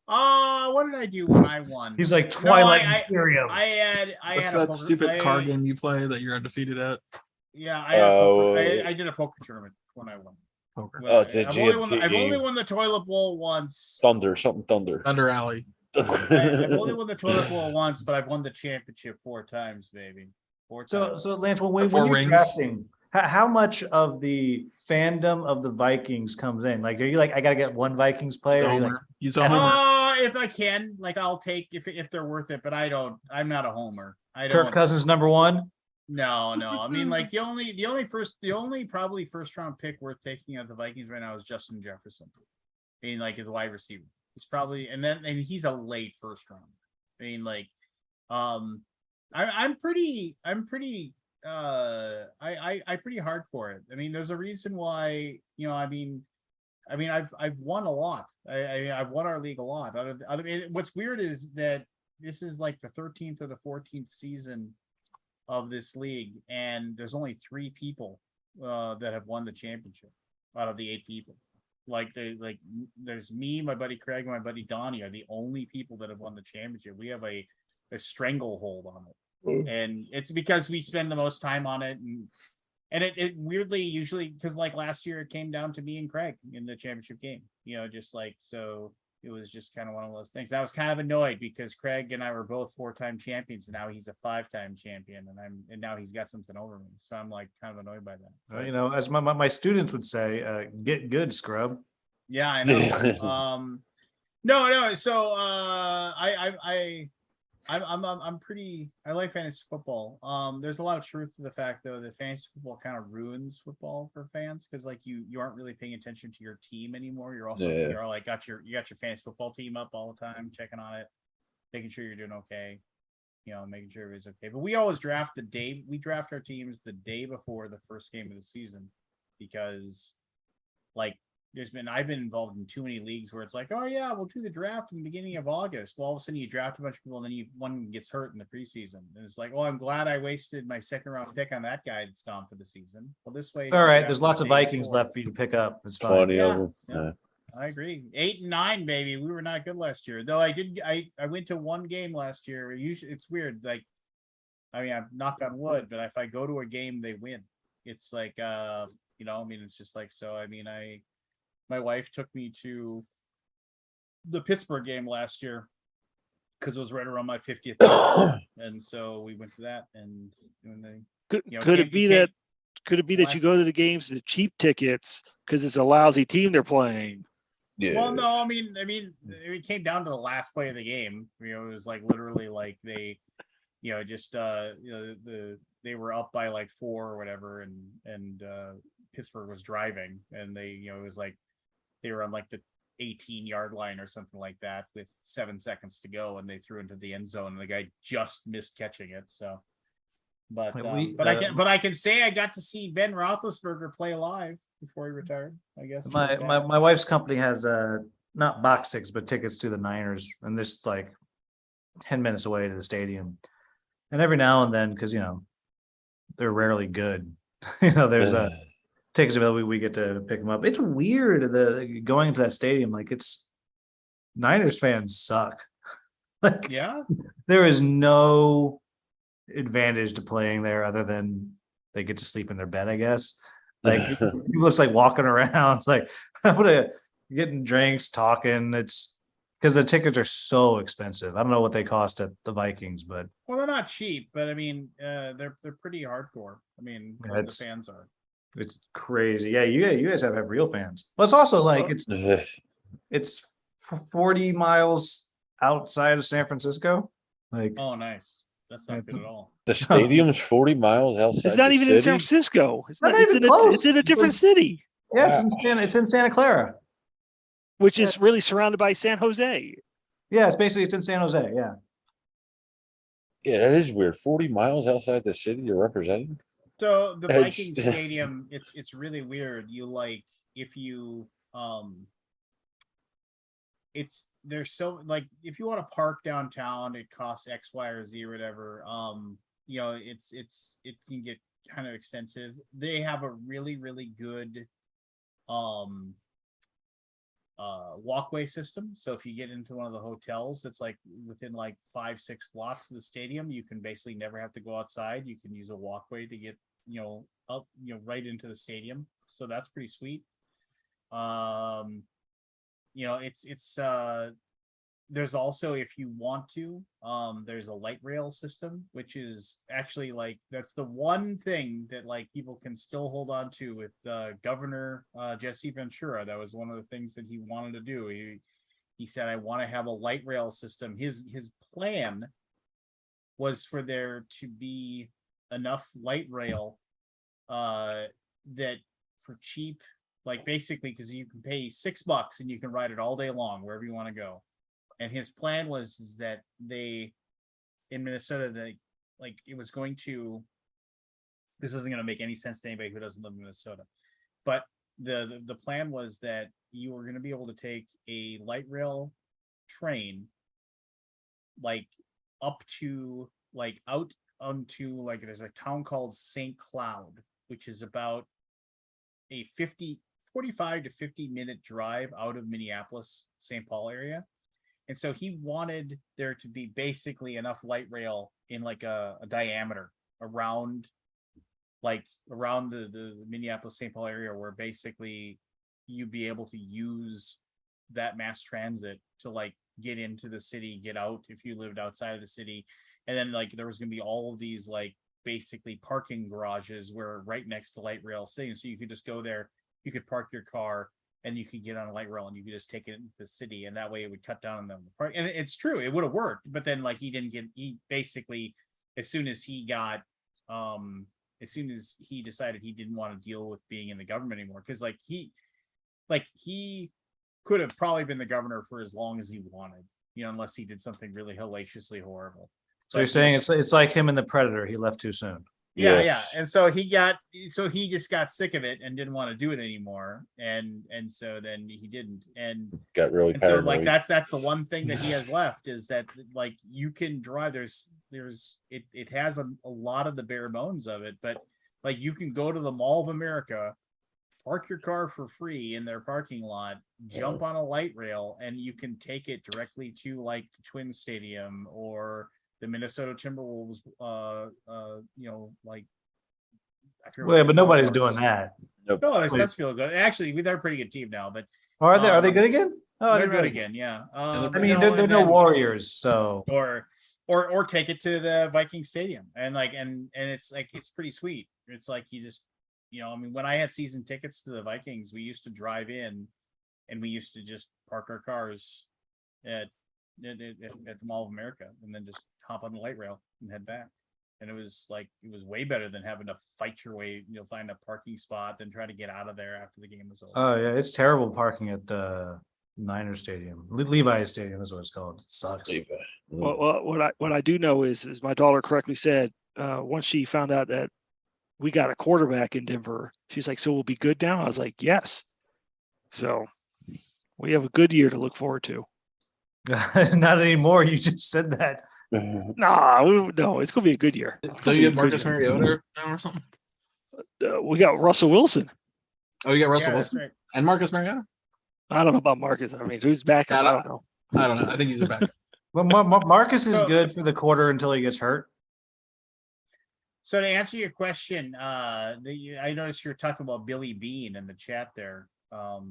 What did I do when I won? He's like No, Twilight I Imperium. had What's had a that poker- stupid card I- game you play that you're undefeated at? Yeah, I had a poker, Oh. I did a poker tournament when I won. Poker. Oh, it's a I've only GMT I've only game. won the toilet bowl once. Thunder, something thunder. Thunder Alley. I've only won the toilet bowl once, but I've won the championship 4 times, baby. 4 times. So Lance, when Four you're rings. drafting, how much of the fandom of the Vikings comes in? Like, are you like, I gotta get one Vikings player? Are you like, He's a homer. If I can, like, I'll take if they're worth it, but I'm not a homer. I Kirk don't. Cousins #1? No. I mean, like the only probably first round pick worth taking of the Vikings right now is Justin Jefferson. I mean, like, as a wide receiver, he's probably, and he's a late first round. I mean, like, I'm pretty pretty hardcore it. I mean, there's a reason why, I've won a lot. I've won our league a lot. What's weird is that this is like the 13th or the 14th season of this league, and there's only 3 people that have won the championship out of the 8 people. There's me, my buddy Craig, and my buddy Donnie are the only people that have won the championship. We have a stranglehold on it, and it's because we spend the most time on it, and it weirdly usually, because like last year it came down to me and Craig in the championship game. Just like, so it was just kind of one of those things. I was kind of annoyed because Craig and I were both 4-time champions, and now he's a 5-time champion, and now he's got something over me. So I'm like kind of annoyed by that. As my students would say, get good, scrub. Yeah, I know. No. So I'm pretty. I like fantasy football. There's a lot of truth to the fact though that fantasy football kind of ruins football for fans, because like you aren't really paying attention to your team anymore. You're also you're like you got your fantasy football team up all the time, checking on it, making sure you're doing okay. Making sure everybody's okay. But we always draft our teams the day before the first game of the season, because like I've been involved in too many leagues where it's like, oh yeah, we'll do the draft in the beginning of August. Well, all of a sudden you draft a bunch of people, and then one gets hurt in the preseason, and it's like, oh, I'm glad I wasted my 2nd round pick on that guy that's gone for the season. Well, this way, All right, there's lots of Vikings left for you to pick up. It's fine. 20 of them. Yeah. I agree. 8 and 9, baby. We were not good last year, though. I went to one game last year. Usually, it's weird. Like I mean, I'm knock on wood, but if I go to a game, they win. It's like, you know, I mean, it's just like, so, I mean, my wife took me to the Pittsburgh game last year because it was right around my 50th birthday. And so we went to that, and when they, Could, you know, could can't- it be you that? can't- Could it be that you last- go to the games to the cheap tickets because it's a lousy team they're playing? Yeah. Well, no, I mean, it came down to the last play of the game. You know, it was like literally like they, you know, just you know, they were up by like 4 or whatever, and Pittsburgh was driving, and they, you know, it was like they were on like the 18-yard line or something like that with 7 seconds to go, and they threw into the end zone, and the guy just missed catching it. So, but I can say I got to see Ben Roethlisberger play live before he retired. I guess My wife's company has not box tickets, but tickets to the Niners, and this like 10 minutes away to the stadium. And every now and then, because you know, they're rarely good. You know, there's tickets available, we get to pick them up. It's weird going into that stadium, like it's Niners fans suck. Like yeah. there is no advantage to playing there other than they get to sleep in their bed, I guess. Like people just like walking around, like getting drinks, talking. It's because the tickets are so expensive. I don't know what they cost at the Vikings, but Well, they're not cheap, but I mean, they're pretty hardcore. I mean, Yeah, what the it's- fans are. it's crazy. Yeah, you guys have real fans. But it's also like it's 40 miles outside of San Francisco. Like Oh, nice. That's not good at all. The stadium's 40 miles outside. It's not the even in San city? Francisco. It's Not not. It's even in close. it's in a different city, yeah, Wow. it's in Santa Clara. which is really surrounded by San Jose. Yeah, it's in San Jose. Yeah. Yeah, that is weird. 40 miles outside the city you're representing? So the It's- Vikings stadium, it's really weird. You like if you it's there's so like if you want to park downtown, it costs X, Y, or Z or whatever. You know, it can get kind of expensive. They have a really, really good walkway system. So if you get into one of the hotels that's like within like 5-6 blocks of the stadium, you can basically never have to go outside. You can use a walkway to get, you know, up, you know, right into the stadium. So that's pretty sweet. You know, it's there's also, if you want to, there's a light rail system, which is actually like that's the one thing that like people can still hold on to with Governor Jesse Ventura. That was one of the things that he wanted to do. He said, I want to have a light rail system. His plan was for there to be enough light rail that for cheap, like basically because you can pay $6 and you can ride it all day long wherever you want to go. And his plan was that they in Minnesota, like it was going to, this isn't going to make any sense to anybody who doesn't live in Minnesota, but the plan was that you were going to be able to take a light rail train like up to like out onto like there's a town called St. Cloud, which is about a 45 to 50-minute drive out of Minneapolis, St. Paul area. And so he wanted there to be basically enough light rail in like a diameter around the Minneapolis St. Paul area where basically you'd be able to use that mass transit to like get into the city, get out if you lived outside of the city. And then like there was gonna be all of these like basically parking garages where right next to light rail sitting. So you could just go there, you could park your car and you could get on a light rail and you could just take it into the city, and that way it would cut down on the park. And it's true, it would have worked, but then like he basically, as soon as he decided he didn't want to deal with being in the government anymore, because he could have probably been the governor for as long as he wanted, you know, unless he did something really hellaciously horrible. So you're saying it's like him in The Predator. He left too soon. Yeah, Yes. yeah. And so he just got sick of it and didn't want to do it anymore. And so then he didn't. And Got really so paranoid. like that's the one thing that he has left is that like you can drive, it has a lot of the bare bones of it, but like you can go to the Mall of America, park your car for free in their parking lot, jump on a light rail, and you can take it directly to like the Twin Stadium or the Minnesota Timberwolves, like. I forget what Well, their but nobody's color doing was. that. Nope. No, that's feel good. Actually, they're a pretty good team now, but Are they Um, good again? Oh, I they're didn't good realize- again. Yeah. I mean, no, they're and no then- Warriors, so or take it to the Viking Stadium and it's like it's pretty sweet. It's like you just I mean, when I had season tickets to the Vikings, we used to drive in and we used to just park our cars at the Mall of America and then just hop on the light rail and head back. And it was way better than having to fight your way, find a parking spot, then try to get out of there after the game was over. oh yeah, it's terrible parking at Niner Stadium. Levi Stadium is what it's called. It sucks. Well, what I do know is my daughter correctly said, once she found out that we got a quarterback in Denver, she's like, "So we'll be good now?" I was like, "Yes." So we have a good year to look forward to. Not anymore. You just said that. No, it's gonna be a good year. It's So gonna you be have a good Marcus year. Mariota now or something? We got Russell Wilson. Oh, you got Russell Yeah, that's Wilson right. and Marcus Mariota? I don't know about Marcus. I mean, who's back? Yeah, I don't know. I don't know. I think he's a backup. Well, Marcus is So- good for the quarter until he gets hurt. So to answer your question, I noticed you're talking about Billy Bean in the chat there. Well,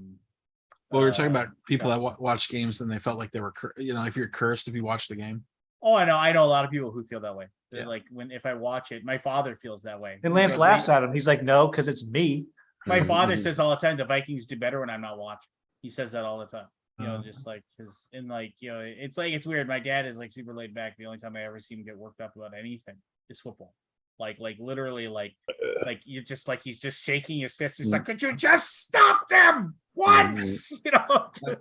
we were talking about people Scott. that watch games and they felt like they were, if you're cursed if you watch the game. Oh, I know a lot of people who feel that way. They're Yeah. like if I watch it, my father feels that way. And Lance Because laughs at him. He's like, "No, because it's me." My father says all the time the Vikings do better when I'm not watching. He says that all the time. Oh. Just like it's weird. My dad is like super laid back. The only time I ever see him get worked up about anything is football. Like literally you just like he's just shaking his fist. He's like, "Could you just stop them once?"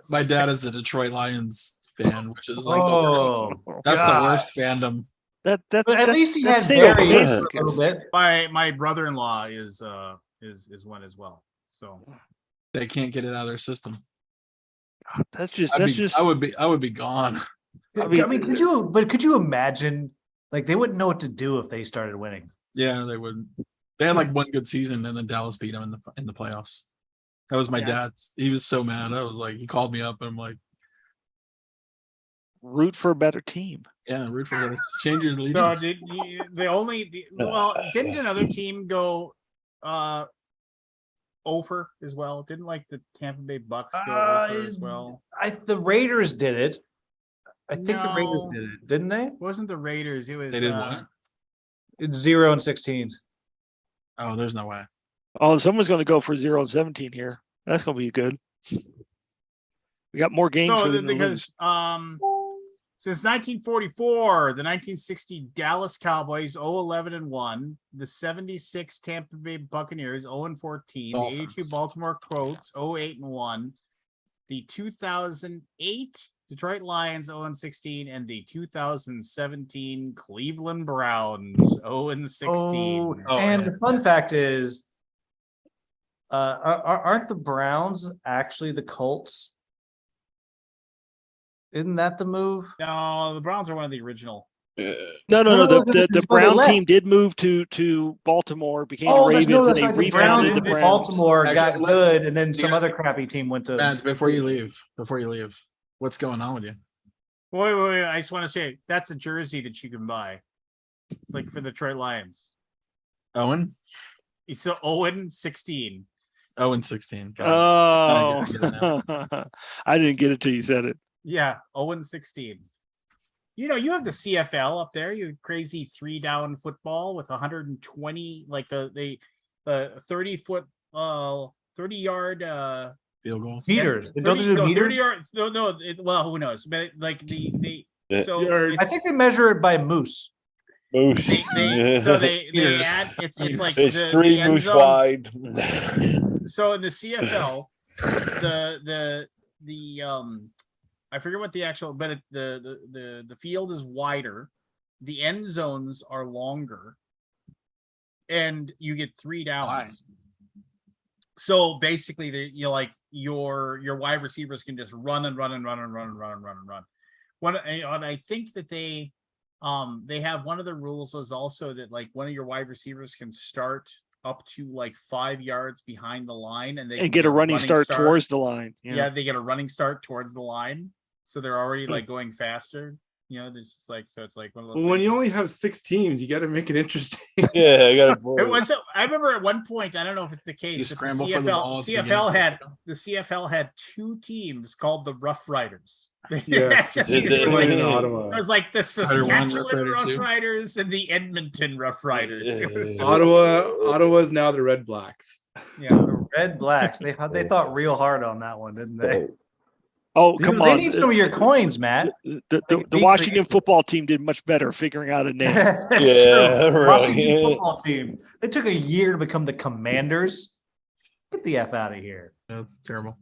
My dad is a Detroit Lions fan, which is like the worst. Oh, That's God. the worst fandom. That But at least he had that's Darius sadomasochism. for a little bit. My brother-in-law is one as well. So They can't get it out of their system. That's just I would be gone. I mean, could you imagine? Like, they wouldn't know what to do if they started winning. Yeah, they would. They had like one good season and then Dallas beat them in the playoffs. That was my dad's. He was so mad. I was like, he called me up and I'm like, root for a better team. yeah, root for this. Change your no, allegiance. didn't another team go over as well? Didn't like the Tampa Bay Bucks go over as well? The Raiders did it. I think the Raiders No. did it, didn't they? It wasn't the Raiders. It was They did what? It's 0-16. Oh, there's no way. Oh, someone's going to go for 0-17 here. That's going to be good. We got more games for No, them to lose. because since 1944, the 1960 Dallas Cowboys 0-11-1, the 76 Tampa Bay Buccaneers 0-14, the Dolphins. 82 Baltimore Colts 0-8-1, the 2008 Detroit Lions 0-16, and the 2017 Cleveland Browns 0-16. Oh, And yeah. the fun fact is, aren't the Browns actually the Colts? Isn't that the move? No, the Browns are one of the original. No. No, The they Brown left. team did move to Baltimore, became the Oh, Ravens, and that's they right. The Browns refounded the did this- Browns. Baltimore got Actually, good, and then you some got- other crappy team went to. Matt, before you leave, what's going on with you? Wait. I just want to say that's a jersey that you can buy, like for the Detroit Lions. Owen? It's a 0-16. Owen 16. Got Oh, I get it I didn't get it till you said it. Yeah, 0-16. You have the CFL up there. You crazy 3-down football with 120, like the 30-foot, 30-yard. field goals. Meters. Don't they do 30 meters? yards. No. Well, who knows? But like Yeah. so I think they measure it by moose. Moose. they Meters. add it's like It's the 3 end moose zones. wide. So in the CFL, the I forget what the actual, but the field is wider, the end zones are longer, and you get 3 downs. Why? So basically, your wide receivers can just run. And I think that they have one of the rules is also that like one of your wide receivers can start up to like 5 yards behind the line and they can And get a running start towards the line. yeah, they get a running start towards the line, so they're already like going faster. You know, there's just like, so it's like one of those. Well, when things you where- only have 6 teams, you got to make it interesting. Yeah, I got It was. I remember at one point. I don't know if it's the case. You But scramble the for the CFL, ball at the CFL beginning. had the CFL had 2 teams called the Rough Riders. Yes, Did playing in they- Ottawa. It was like the Rider one, Rough Saskatchewan Rider Rough two. Riders and the Edmonton Rough Riders. It was just, Ottawa is now the Red Blacks. yeah. The Red Blacks, they thought real hard on that one, didn't they? Oh, They, come they on. need some of your coins, Matt. The Washington football team did much better figuring out a name. That's Yeah, true. right. Washington football team. They took a year to become the Commanders. Get the F out of here. That's terrible.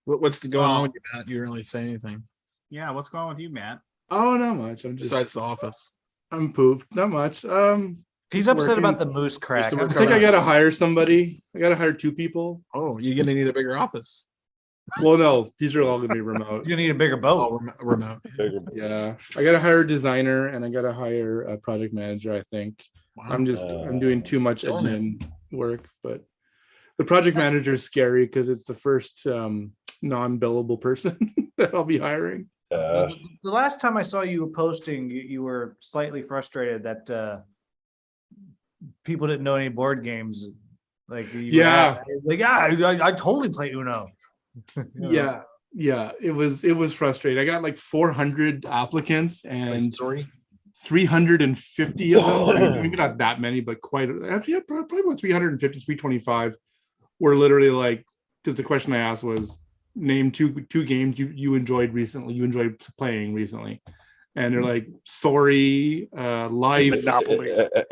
What's going on with you, Matt? You didn't really say anything Yeah, what's going on with you, Matt? Oh, not much. I'm just besides the office. I'm pooped. Not much. He's Just upset about working. the moose crack. some I work think I on gotta hire somebody. I gotta hire 2 people. Oh, you're gonna need a bigger office. Well, no, these are all gonna be remote. You need a bigger Oh, boat. remote. Yeah, I gotta hire a designer and I gotta hire a project manager. I think Wow. I'm doing too much Killing it. admin work, but the project manager is scary because it's the first non-billable person that I'll be hiring. The last time I saw you were posting, you were slightly frustrated that people didn't know any board games. Like you Yeah. asked, like I totally play Uno. You know? Yeah, it was frustrating. I got like 400 applicants and Story. 350 of them, maybe not that many, but quite actually probably about 350, 325 were literally like, because the question I asked was name two games you enjoyed recently, you enjoyed playing recently. And they're like, Sorry, Life,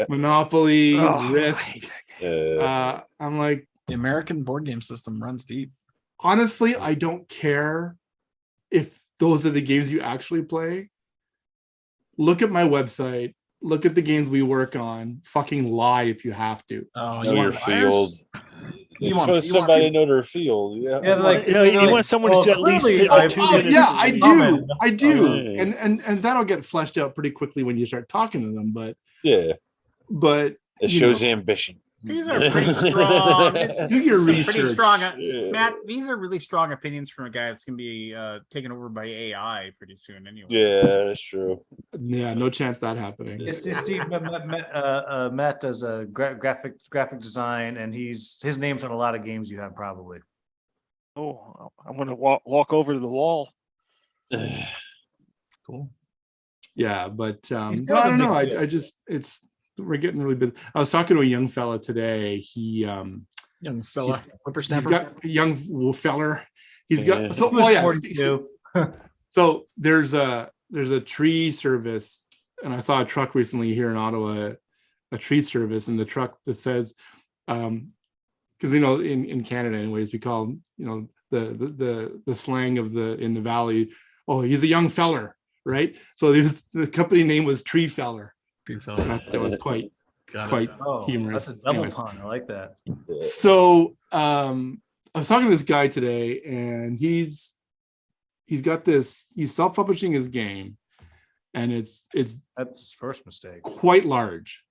Monopoly, Oh, I Risk. hate that game. I'm like, The American board game system runs deep. honestly, I don't care if those are the games you actually play. Look at my website. Look at the games we work on. Fucking lie if you have to. Oh, know your field. You want- So you want somebody people- know their field. Yeah. Yeah, like You know, you want someone to at least clearly hit I- 2 Oh, minutes. Yeah, a I week. do. I do. Okay. And that'll get fleshed out pretty quickly when you start talking to them. But Yeah. But It you shows know. ambition. These are pretty strong. Do your some Pretty research. strong. Yeah. Matt, these are really strong opinions from a guy that's gonna be taken over by AI pretty soon. Anyway. Yeah, that's true. yeah, no chance that happening. It's Steve. Matt does a graphic design, and his name's on a lot of games you have probably. Oh, I'm gonna walk over to the wall. Cool. Yeah, but He's no, kind I of a don't know. big deal. I just we're getting really busy. I was talking to a young fella today. He Young fella, he's whippersnapper. got a young feller. He's Yeah. got so Who's oh yeah. 42? So there's a tree service, and I saw a truck recently here in Ottawa, a tree service, and the truck that says, because you know in Canada anyways we call the slang of in the valley, oh he's a young feller, right? So the company name was Tree Feller. Tree And fella. I thought that was quite Got it. quite Oh, humorous. that's a double Anyways. pun. I like that. So I was talking to this guy today, and he's got this. He's self-publishing his game, and it's That's his first mistake. quite large.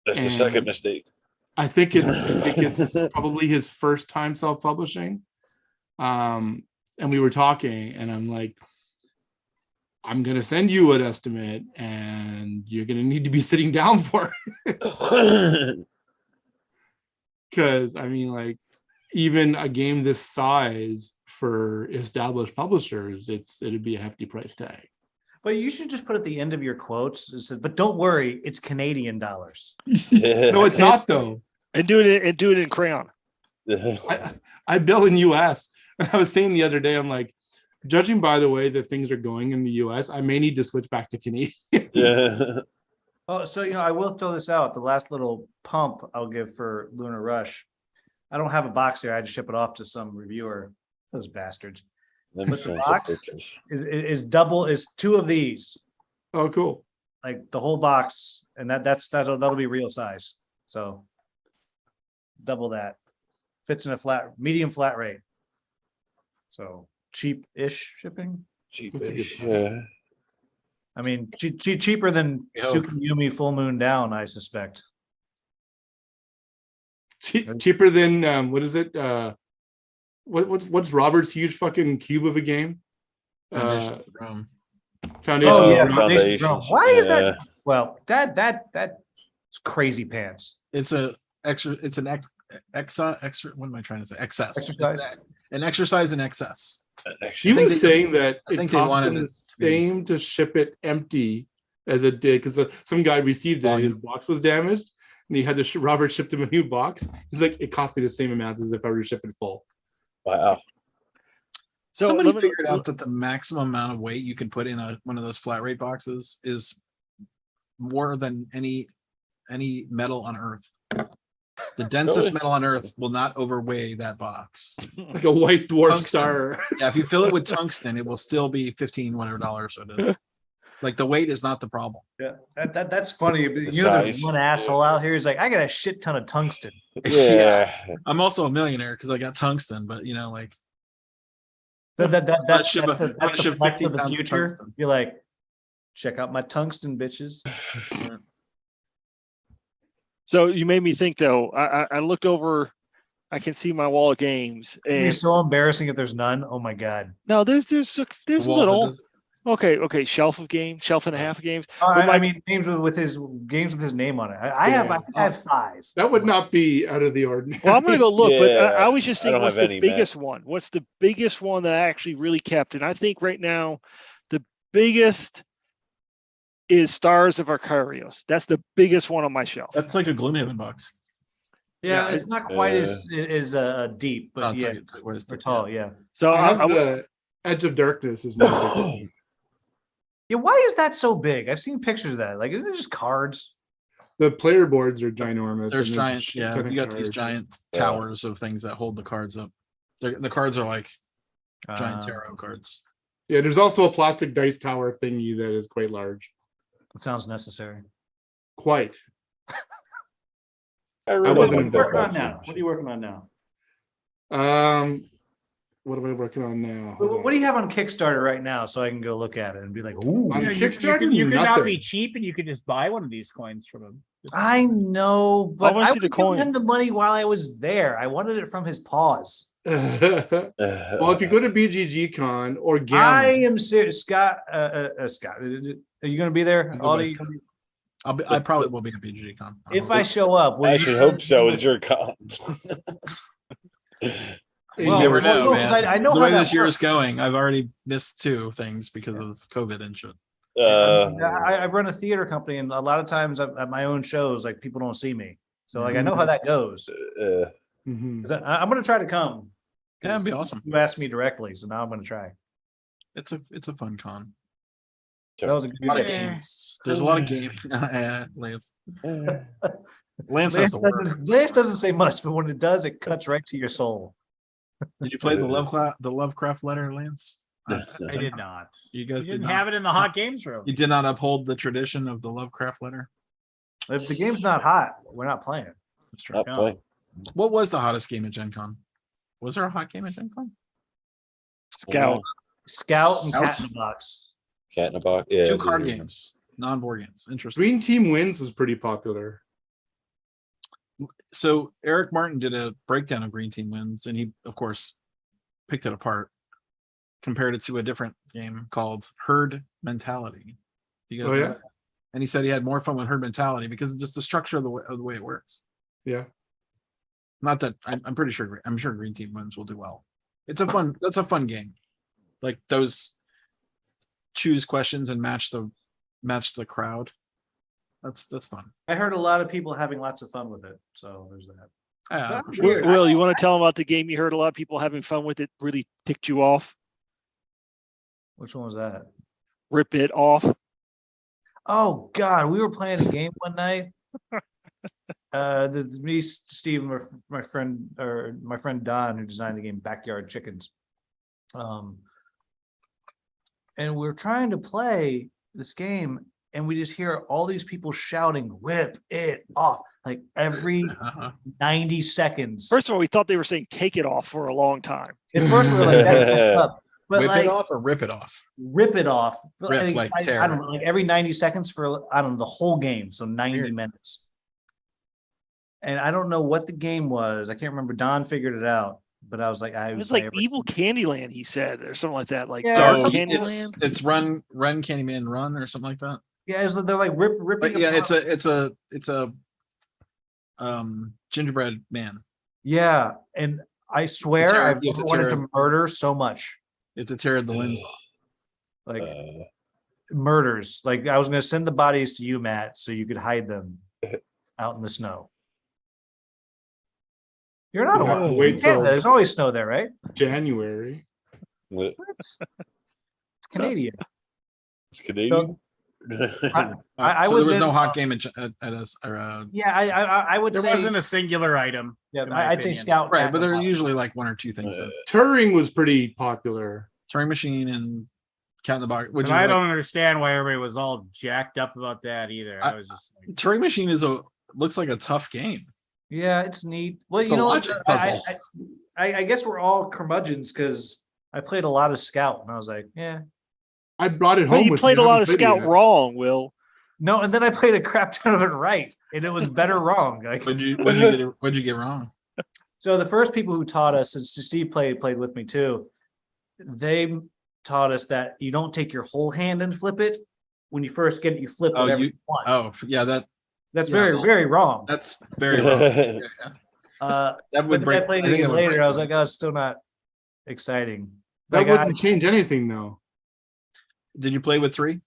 That's the And- second mistake. I think it's probably his first time self-publishing. And we were talking, and I'm like, I'm gonna send you an estimate, and you're gonna need to be sitting down for it. Because I mean, like, even a game this size for established publishers, it'd be a hefty price tag. But you should just put at the end of your quotes, it says, but don't worry, it's Canadian dollars. No, it's not though. And do it in crayon. I bill in US. And I was saying the other day, I'm like, judging by the way that things are going in the US, I may need to switch back to Canadian. Yeah. Oh, so I will throw this out. The last little pump I'll give for Lunar Rush. I don't have a box here. I had to ship it off to some reviewer. Those bastards. Let me But the send some box- pictures. Is 2 of these, Oh, cool. like the whole box, and that'll be real size. So double that. Fits in a medium flat rate. So cheap-ish shipping. Cheapish. Yeah. I mean, cheaper than We hope. Tsukiyumi Full Moon Down, I suspect. Cheaper than what is it? What's Robert's huge fucking cube of a game? Foundations of Rome. Foundation. Oh yeah, of Rome. Foundations of Rome. Foundations, Why is yeah. that? Well, that's crazy pants. It's a extra. It's an extra. What am I trying to say? Excess. It's Exercise? an exercise in excess. He I think was they just- saying that I it think they cost wanted him it the to be- same to ship it empty as it did because some guy received it. Volume. His box was damaged, and he had to. Robert shipped him a new box. He's like, it cost me the same amount as if I were to ship it full. Wow. So Somebody let me- figured out that the maximum amount of weight you can put in one of those flat rate boxes is more than any metal on Earth. The densest Really? metal on Earth will not overweigh that box. Like a white dwarf Tungsten. star. Yeah, if you fill it with tungsten, it will still be 15 whatever dollars it is. Like the weight is not the problem. Yeah, that's funny. But The you know, there's size. one asshole out here. He's like, I got a shit ton of tungsten. Yeah. I'm also a millionaire because I got tungsten, but you know, like That's ship a- I'm gonna that's the ship flex 15 of the pounds of future. tungsten. You're like, check out my tungsten, bitches. So you made me think though. I looked over. I can see my wall of games, It'd be and so embarrassing if there's none. Oh my god. no, there's a Wall little. that is- Okay, shelf of games, shelf and a half of games. I, my- I mean, with his name on it. I Yeah. think I have 5. That would not be out of the ordinary. Well, I'm gonna go look, but Yeah, I was just I thinking, don't what's have the any, Matt. biggest one? What's the biggest one that I actually really kept? And I think right now, the biggest is Stars of Arcarios. That's the biggest one on my shelf. That's like a Gloomhaven box. Yeah, Yeah, it's not quite as deep, but It's yeah, not what is or it? tall. Yeah. So I have I- the Edge of Darkness is my Yeah. Why is that so big? I've seen pictures of that. Like, isn't it just cards? the player boards are ginormous. There's and giant, shit yeah. ton of You got these cards. giant Yeah. towers of things that hold the cards up. The cards are like giant Uh, tarot cards. Yeah, there's also a plastic dice tower thingy that is quite large. It sounds necessary. Quite. I wasn't What are you in working on box now? much. What are you working on now? What am I working on now? What do you have on Kickstarter right now, so I can go look at it and be like, ooh. On You know, you Kickstarter, could not nothing. be cheap, and you could just buy one of these coins from him. I know, but wanna I see the was giving coin. him the money while I was there. I wanted it from his paws. Well, if you go to BGG Con or I Gamma, am serious, Scott. Scott, are you going to be there? Go by Audie? Scott. I probably will be at BGG Con. If I show up, will I you should send hope so. me- It's your con. You Well, never know, no, 'cause man. I know the how way that this year works. is going, I've already missed 2 things because of COVID and shit. I run a theater company, and a lot of times at my own shows, like people don't see me. So like I know how that goes. Mhm. 'Cause I'm going to try to come. Yeah, it'd be awesome. You asked me directly, so now I'm going to try. It's a fun con. That was a A lot of good games. There's a lot of games. Lance. Lance has to work. Lance doesn't say much, but when it does, it cuts right to your soul. Did you play the Lovecraft letter, Lance? I did not. You You guys didn't did have not. it in the hot games room. You did not uphold the tradition of the Lovecraft letter. If the game's not hot, we're not playing it. That's true. Not playing. What was the hottest game at Gen Con? Was there a hot game at Gen Con? Scout. Scout and Cat Scouts? in the Box. Cat in a box. Yeah. 2 card dude. games, non-board games. Interesting. Green Team Wins was pretty popular. So Eric Martin did a breakdown of Green Team Wins, and he, of course, picked it apart, compared it to a different game called Herd Mentality. Do you guys Oh, know yeah? that? And he said he had more fun with Herd Mentality because of just the structure of the way it works. Yeah. Not that I'm pretty sure. I'm sure Green Team Wins will do well. That's a fun game. Like those choose questions and match the crowd. That's fun. I heard a lot of people having lots of fun with it. So there's that. Yeah, That's sure. weird. Will, you want to tell them about the game you heard a lot of people having fun with? It really ticked you off. Which one was that? Rip it off. Oh God, we were playing a game one night. Me, Steve, my friend Don, who designed the game Backyard Chickens. And we're trying to play this game, and we just hear all these people shouting, "Rip it off!" like every Uh-huh. 90 seconds. First of all, we thought they were saying "take it off" for a long time. At first, we were like, "That's fucked up," but Whip like it off or rip it off. rip it off. Rip, I think like I tear. don't know, like every 90 seconds for I don't know the whole game, so 90 Weird. minutes. And I don't know what the game was. I can't remember. Don figured it out. but I was like, It was like Evil Candyland, he said, or something like that. Like Yeah, Dark Oh, Candyland. it's Run Candyman Run or something like that. Yeah, they're like ripping. But yeah, apart- it's a gingerbread man. Yeah, and I swear tear- I've you have to wanted tear to it. murder so much, It's a tear of the limbs. like Uh, murders. Like I was gonna send the bodies to you, Matt, so you could hide them out in the snow. You're not You have to alone. wait till There's always snow there, right? January. what? It's Canadian. It's Canadian. I So was there was in, no hot game at us or Yeah, I would There say wasn't a singular item. yeah, in my I'd say opinion. Scout. right, Matt, but there are and usually like one or two things. Uh, Turing was pretty popular. Turing Machine and Cat in the Box, which But is I like, don't understand why everybody was all jacked up about that either. I was just like, Turing Machine looks like a tough game. Yeah, it's neat. Well, It's you a know, logic puzzle. I guess we're all curmudgeons because I played a lot of Scout and I was like, yeah, I brought it But home. you with played me. a I lot of haven't played it Scout yet. wrong, Will. no, and then I played a crap ton of it right, and it was better wrong. Like, What'd you get wrong? so the first people who taught us, and Steve played with me too, they taught us that you don't take your whole hand and flip it. When you first get it, you flip Oh, whatever you- you want. Oh, yeah, That's yeah. very wrong. that's very wrong. Yeah, yeah. That That but would then break. I played I it think again that would later. break I was the- like, oh, it's still not exciting. That Like, wouldn't change anything though. Did you play with 3?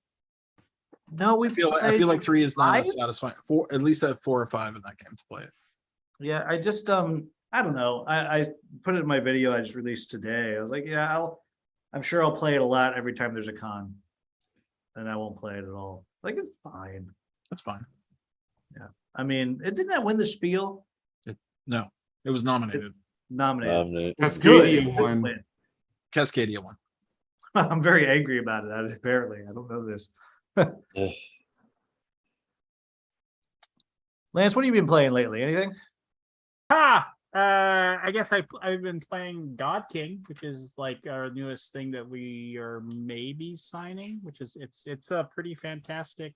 no, we I feel played like 3 is not as five? satisfying. 4, at least at 4 or 5 in that game to play it. Yeah, I just I don't know. I put it in my video I just released today. I was like, yeah, I'm sure I'll play it a lot every time there's a con. And I won't play it at all. Like it's fine. That's fine. I mean, it didn't that win the spiel No, it was nominated. nominated. Cascadia Good. won. Win. Cascadia won. I'm very angry about it. Apparently, I don't know this. Lance, what have you been playing lately? Anything? I guess I've been playing God King, which is like our newest thing that we are maybe signing, which is it's a pretty fantastic.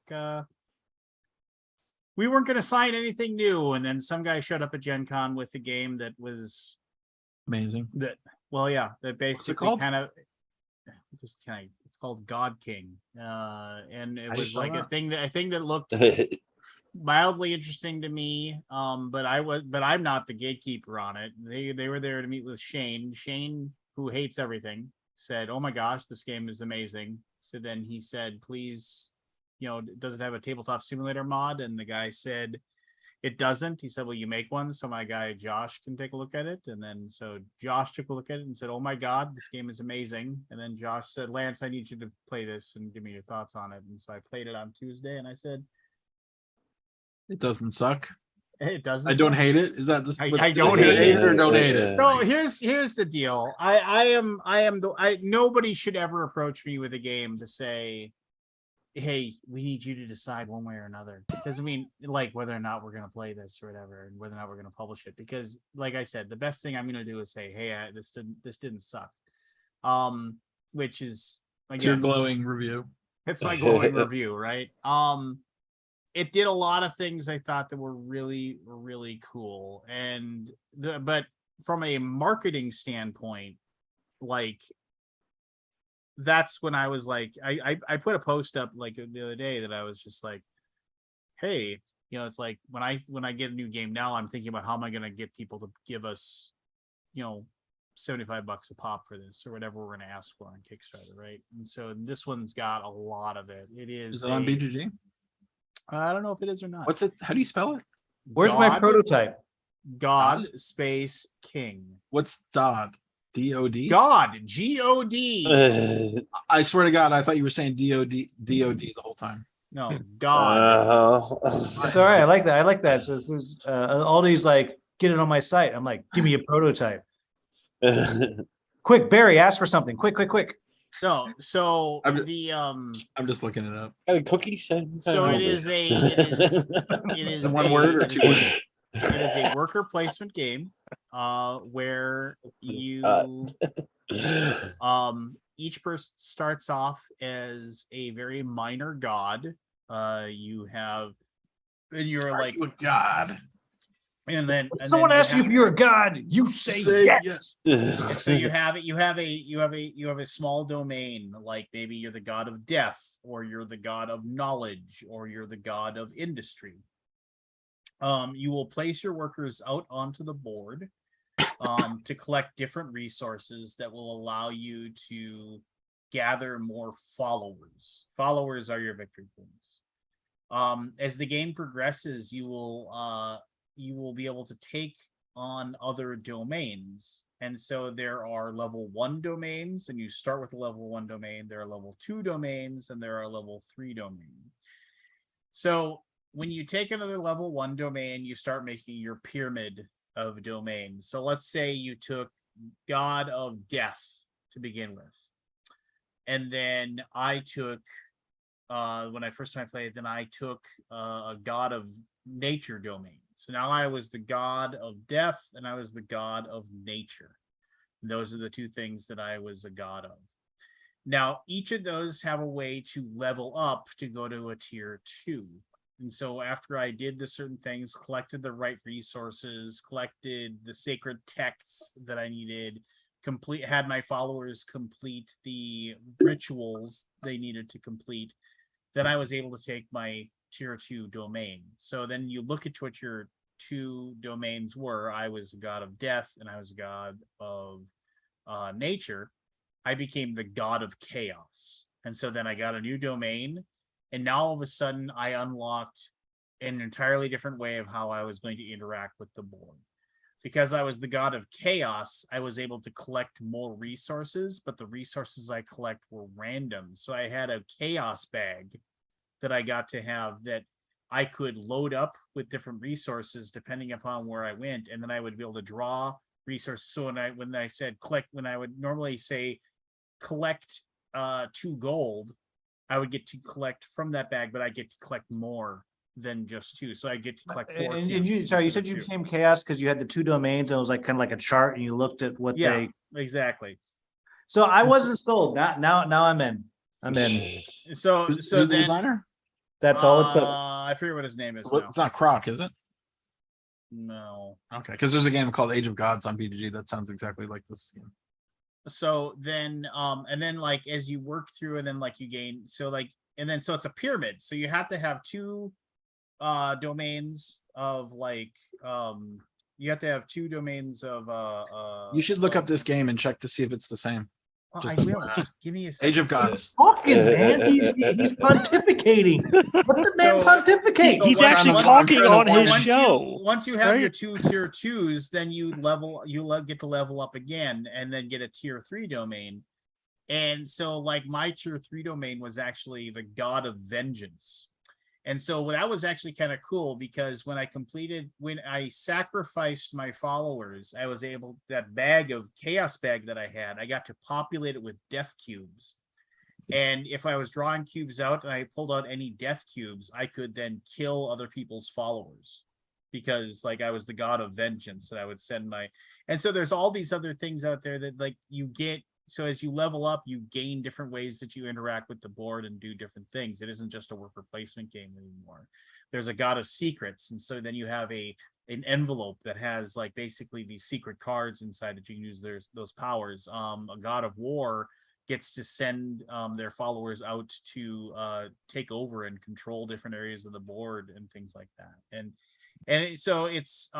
We weren't going to sign anything new, and then some guy showed up at Gen Con with a game that was Amazing. that. Well, yeah, that basically called? kind of it's called God King, and it I was saw like a that. thing that looked mildly interesting to me. But I'm not the gatekeeper on it. They were there to meet with Shane. Shane, who hates everything, said, "Oh my gosh, this game is amazing." So then he said, "Please, does it have a tabletop simulator mod?" And the guy said, "It doesn't." He said, "Will you make one so my guy Josh can take a look at it?" And then so Josh took a look at it and said, "Oh my God, this game is amazing." And then Josh said, "Lance, I need you to play this and give me your thoughts on it." And so I played it on Tuesday, and I said, It doesn't suck. "It doesn't. I don't suck." hate it. Is that this? I don't hate it or don't hate it? So here's the deal. Nobody should ever approach me with a game to say, "Hey, we need you to decide one way or another." Because I mean, like whether or not we're gonna play this or whatever, and whether or not we're gonna publish it. Because, like I said, the best thing I'm gonna do is say, "Hey, this didn't suck," which is It's your again, glowing review. it's my glowing review, right? It did a lot of things I thought that were really cool, but from a marketing standpoint, like that's when I was like, I put a post up like the other day that I was just like, hey, it's like when I get a new game now, I'm thinking about how am I going to get people to give us, $75 a pop for this or whatever we're going to ask for on Kickstarter, right? And so this one's got a lot of it. It Is it on BGG? I don't know if it is or not. What's it? How do you spell it? Where's my God- prototype? God space King. What's Dodd? D-O-D? God, G-O-D. I swear to God, I thought you were saying D-O-D the whole time. No, God. That's all right. I like that. I like that. So all these like get it on my site. I'm like, give me a prototype. Quick, Barry, ask for something. Quick. No, so I'm- the I'm just looking it up. Got a cookie set. so it is One word or two words? It is a worker placement game, where you each person starts off as a very minor god. You have, and you're like, God. Someone asks you if you're a god, you say yes. And so you have a small domain, like maybe you're the god of death, or you're the god of knowledge, or you're the god of industry. You will place your workers out onto the board to collect different resources that will allow you to gather more followers. Followers are your victory points. As the game progresses, you will be able to take on other domains. And so there are level 1 domains, and you start with a level 1 domain. There are level 2 domains, and there are level 3 domains. So when you take another level 1 domain, you start making your pyramid of domains. So let's say you took God of Death to begin with. And then I took, when I first time I played, then I took a God of Nature domain. So now I was the god of death and I was the god of nature. And those are the two things that I was a god of. Now, each of those have a way to level up to go to a tier 2. And so after I did the certain things, collected the right resources, collected the sacred texts that I needed, had my followers complete the rituals they needed to complete, then I was able to take my tier 2 domain. So then you look at what your 2 domains were. I was a god of death and I was a god of nature. I became the god of chaos. And so then I got a new domain, and now all of a sudden I unlocked an entirely different way of how I was going to interact with the board. Because I was the god of chaos, I was able to collect more resources, but the resources I collect were random. So I had a chaos bag that I got to have that I could load up with different resources depending upon where I went, and then I would be able to draw resources. So when I said collect, when I would normally say collect 2 gold, I would get to collect from that bag, but I get to collect more than just 2. So I get to collect 4. And you said you became chaos because you had the 2 domains, and it was like kind of like a chart, and you looked at what they exactly. So I wasn't sold. Now I'm in. I'm in. So Who's the then designer? That's all it took. I forget what his name is Well, now. it's not Croc, is it? No. Okay, because there's a game called Age of Gods on BGG that sounds exactly like this game. So then and then like as you work through, and then like you gain, so like, and then so it's a pyramid. So you have to have 2 domains of like you have to have 2 domains of You should look up this game and check to see if it's the same. I just will. Just give me a second. Age of Gods. Talking, man. He's pontificating. Let the man So- pontificate. He's once- actually once- talking on his once show. Once you have right? your 2 tier 2s, then you get to level up again, and then get a tier 3 domain. And so like my tier 3 domain was actually the god of vengeance. And so that was actually kind of cool, because when I sacrificed my followers, I was able, that bag of chaos bag that I had, I got to populate it with death cubes. And if I was drawing cubes out and I pulled out any death cubes, I could then kill other people's followers, because like I was the god of vengeance, and I would send and so there's all these other things out there that like you get. So as you level up, you gain different ways that you interact with the board and do different things. It isn't just a worker placement game anymore. There's a god of secrets. And so then you have an envelope that has like basically these secret cards inside that you can use those powers. A god of war gets to send their followers out to take over and control different areas of the board and things like that. So it's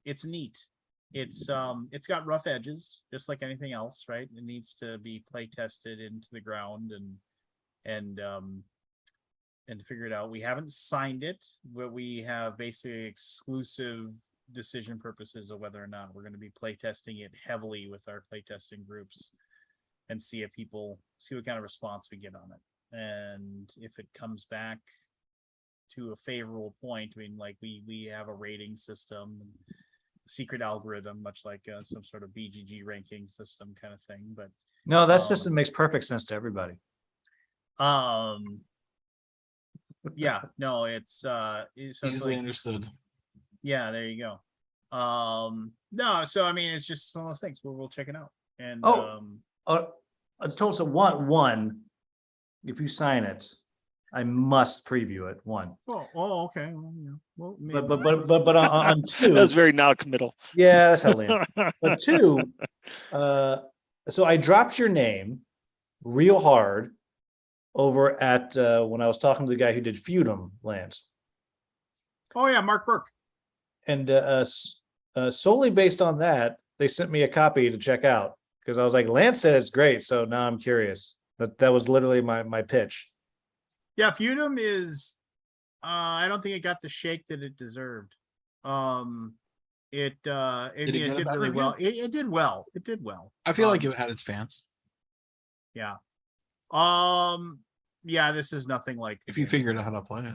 it's neat. It's got rough edges, just like anything else, right? It needs to be play tested into the ground and figure it out. We haven't signed it, but we have basically exclusive decision purposes of whether or not we're going to be play testing it heavily with our play testing groups, and see what kind of response we get on it. And if it comes back to a favorable point, I mean, like we have a rating system, secret algorithm, much like some sort of BGG ranking system kind of thing. But No, that system makes perfect sense to everybody. yeah, no, it's Easily understood. yeah, there you go. No, so I mean, it's just one of those things where we'll check it out. And A total of one. If you sign it, I must preview it. One, Okay. Well, yeah. Well, but on two, That was very non-committal. yeah, that's how Liam. But two, so I dropped your name real hard over at when I was talking to the guy who did Feudum, Lance, Oh yeah, Mark Burke. and solely based on that, they sent me a copy to check out because I was like, Lance said it's great, so now I'm curious. That was literally my pitch. Yeah, Feudum is. I don't think it got the shake that it deserved. It Did it get a did bad really review? well. It did well. It did well. I feel like it had its fans. Yeah. Yeah, this is nothing like the If you game. figured out how to play it.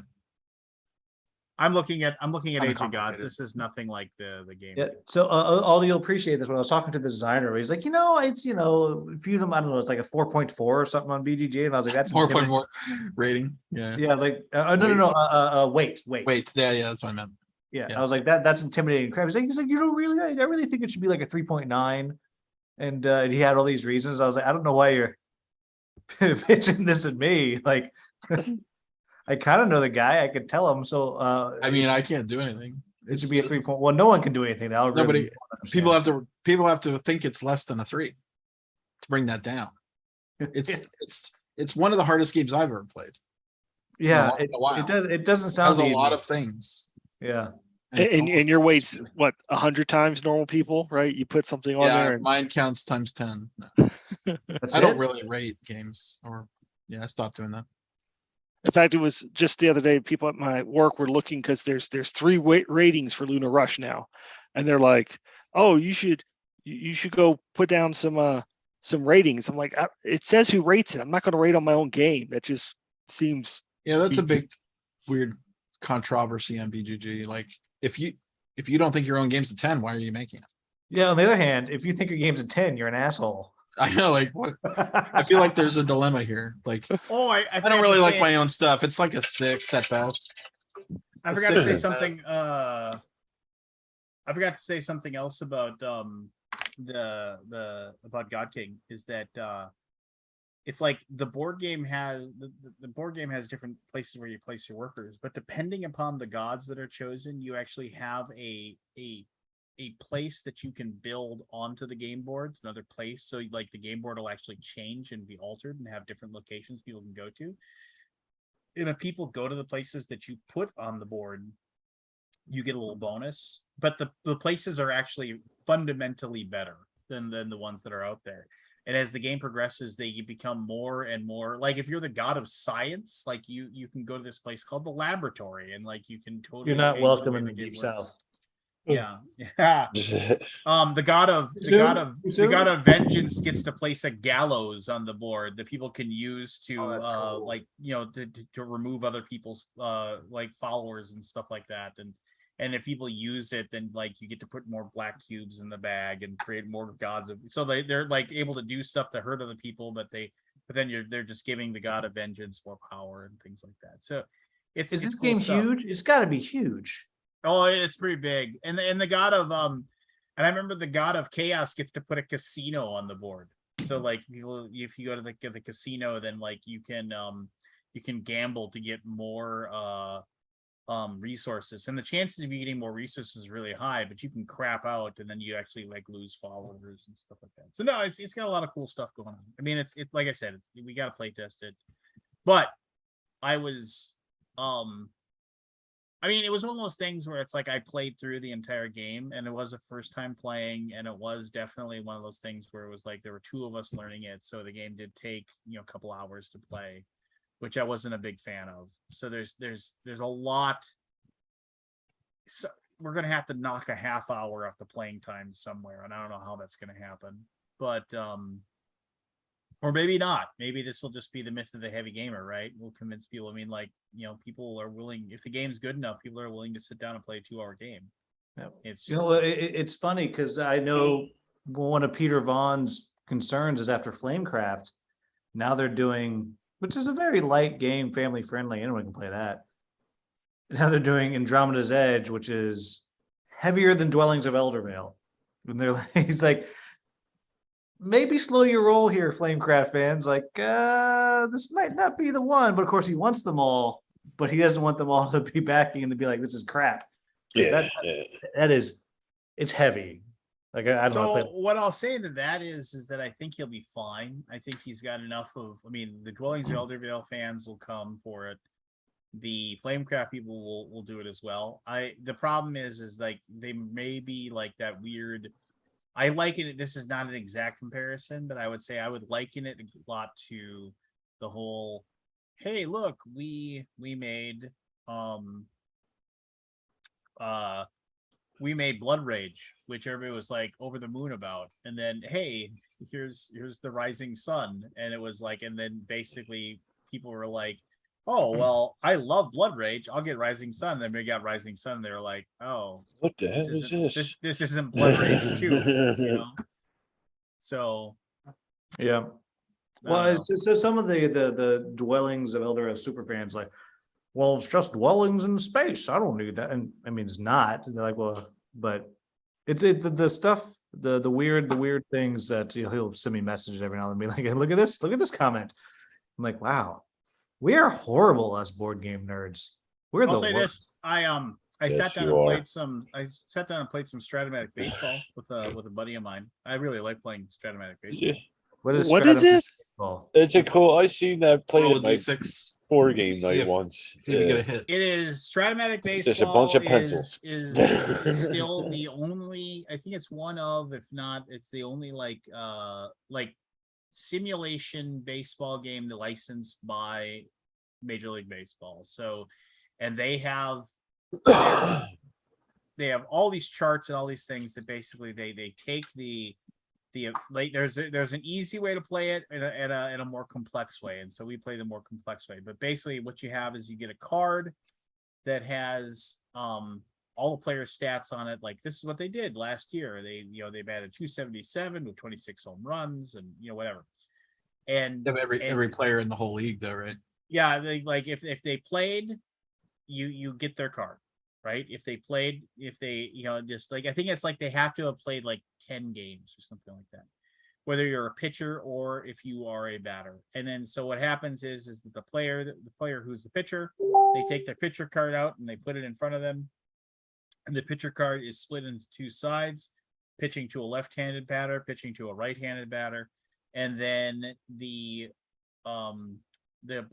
I'm looking at Kinda Age of Gods. complicated. This is nothing like the game. Yeah. So all you'll appreciate this when I was talking to the designer, he's like, it's Feudum, I don't know, it's like a 4.4 or something on BGG, and I was like, that's 4.4 rating. Yeah. Yeah, I was like, no, wait. Wait. Yeah. That's what I meant. Yeah, Yeah. I was like, that's intimidating crap. He's like, you don't really, I really think it should be like a 3.9. And he had all these reasons. I was like, I don't know why you're pitching this at me. Like, I kind of know the guy. I could tell him. So I mean, I can't do anything. it should be a 3.1. No one can do anything. The algorithm Nobody- understands. People have to think it's less than a 3 to bring that down. It's one of the hardest games I've ever played. Yeah, in a while. it doesn't It sound has a easy. lot of things. Yeah. And your weight's what 100 times normal people, right? You put something on Yeah, there. And, mine counts times 10. No, That's I don't it? really rate games, or I stopped doing that. in fact, it was just the other day. People at my work were looking because there's 3 ratings for Lunar Rush now, and they're like, "Oh, you should go put down some ratings." I'm like, it says who rates it. I'm not going to rate on my own game. That just seems. Yeah, that's a big weird controversy on BGG. Like, if you don't think your own game's a 10, why are you making it? Yeah. On the other hand, if you think your game's a 10, you're an asshole. I know, like, what? I feel like there's a dilemma here. Like, Oh, I I forgot don't to really like say- my own stuff. It's like a 6 at best. I a forgot to say 6 at something. best. I forgot to say something else about the about God King is that it's like the board game has the board game has different places where you place your workers, but depending upon the gods that are chosen, you actually have a place that you can build onto the game board, another place. So like the game board will actually change and be altered and have different locations people can go to. And if people go to the places that you put on the board, you get a little bonus. But the places are actually fundamentally better than the ones that are out there. And as the game progresses, they become more and more like if you're the god of science, like you can go to this place called the laboratory, and like you can totally. You're not change welcome way in the game deep works. south. Yeah, yeah. The god of vengeance gets to place a gallows on the board that people can use to that's cool. like to remove other people's like followers and stuff like that. And if people use it, then like you get to put more black cubes in the bag and create more gods of. So they're like able to do stuff to hurt other people, but then they're just giving the god of vengeance more power and things like that. So Is it's this cool game stuff. huge? It's got to be huge. Oh, it's pretty big. And the god of and I remember the god of chaos gets to put a casino on the board. So like if you go to the casino, then like you can gamble to get more resources. And the chances of you getting more resources is really high, but you can crap out and then you actually like lose followers and stuff like that. So no, it's got a lot of cool stuff going on. I mean, it's like I said, we gotta play test it. But I was I mean, it was one of those things where it's like I played through the entire game and it was a first time playing, and it was definitely one of those things where it was like there were 2 of us learning it. So the game did take, a couple hours to play, which I wasn't a big fan of. So there's a lot. So we're going to have to knock a half hour off the playing time somewhere. And I don't know how that's going to happen, but, or maybe not. Maybe this will just be the myth of the heavy gamer, right? We'll convince people. I mean, like, people are willing, if the game's good enough, people are willing to sit down and play a 2-hour game. Yep. It's You just, know, it's funny because I know one of Peter Vaughn's concerns is after Flamecraft, now they're doing, which is a very light game, family friendly. Anyone can play that. Now they're doing Andromeda's Edge, which is heavier than Dwellings of Eldervale. And they're like, he's like, maybe slow your roll here, Flamecraft fans. Like, this might not be the one, but of course he wants them all, but he doesn't want them all to be backing and to be like, this is crap. 'Cause Yeah, yeah. that is, it's heavy. Like, I don't know. So what I'll say to that is that I think he'll be fine. I think he's got enough of, I mean, the Dwellings of Eldervale fans will come for it. The Flamecraft people will do it as well. The problem is like they may be like that weird. I liken it. This is not an exact comparison, but I would say I would liken it a lot to the whole. Hey, look, we made we made Blood Rage, which everybody was like over the moon about, and then hey, here's the Rising Sun, and it was like, and then basically people were like, oh well, I love Blood Rage, I'll get Rising Sun. Then we got Rising Sun, and they were like, oh, What the hell is this? This isn't Blood Rage 2, you know. So Yeah. Well, it's so some of the Dwellings of Elder super fans like, well, it's just dwellings in space. I don't need that. And I mean, it's not. They're like, well, but it's the stuff, the weird things that he'll send me messages every now and then, be like, look at this comment. I'm like, wow, we are horrible, us board game nerds. We're I'll the say worst. this: I Yes, sat down you and are. played some. I sat down and played some Stratomatic baseball with a buddy of mine. I really like playing Stratomatic baseball. Yeah. What is What is it? Stratum- It's a cool. I seen that played Roll at a my d6. 4-game See night if- once. See if you get a Yeah. hit. It is Stratomatic It's baseball. just a bunch of pencils. Is still the only. I think it's one of, if not, it's the only like simulation baseball game licensed by Major League Baseball. So, and they have all these charts and all these things that basically they take the like there's an easy way to play it in a more complex way, and so we play the more complex way. But basically what you have is you get a card that has all the player stats on it. Like, this is what they did last year. They batted 277 with 26 home runs, and whatever. And You have every player in the whole league, though, right? yeah, they like if they played, you get their card, right? If they just like, I think it's like they have to have played like 10 games or something like that, whether you're a pitcher or if you are a batter. And then so what happens is that the player who's the pitcher, they take their pitcher card out and they put it in front of them, and the pitcher card is split into two sides, pitching to a left-handed batter, pitching to a right-handed batter, and then the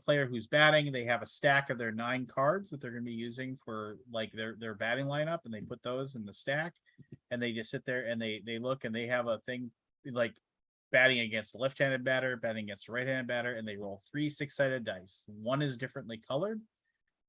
player who's batting, they have a stack of their 9 cards that they're going to be using for like their batting lineup, and they put those in the stack, and they just sit there and they look, and they have a thing like batting against the left-handed batter, batting against the right-handed batter, and they roll 3 6-sided dice. One is differently colored.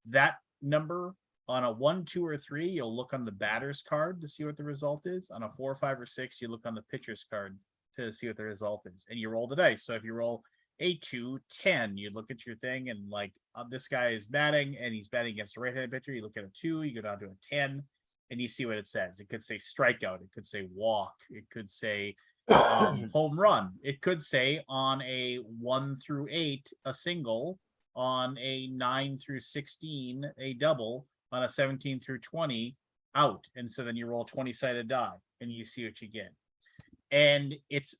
That number on a 1, 2, or 3, you'll look on the batter's card to see what the result is. On a 4, 5, or 6, you look on the pitcher's card to see what the result is, and you roll the dice. So if you roll a 2, 10, you look at your thing, and like this guy is batting and he's batting against a right-handed pitcher. You look at a 2, you go down to a 10, and you see what it says. It could say strikeout, it could say walk, it could say home run, it could say on a 1 through 8 a single, on a 9 through 16 a double, on a 17 through 20 out. And so then you roll 20-sided die and you see what you get. And it's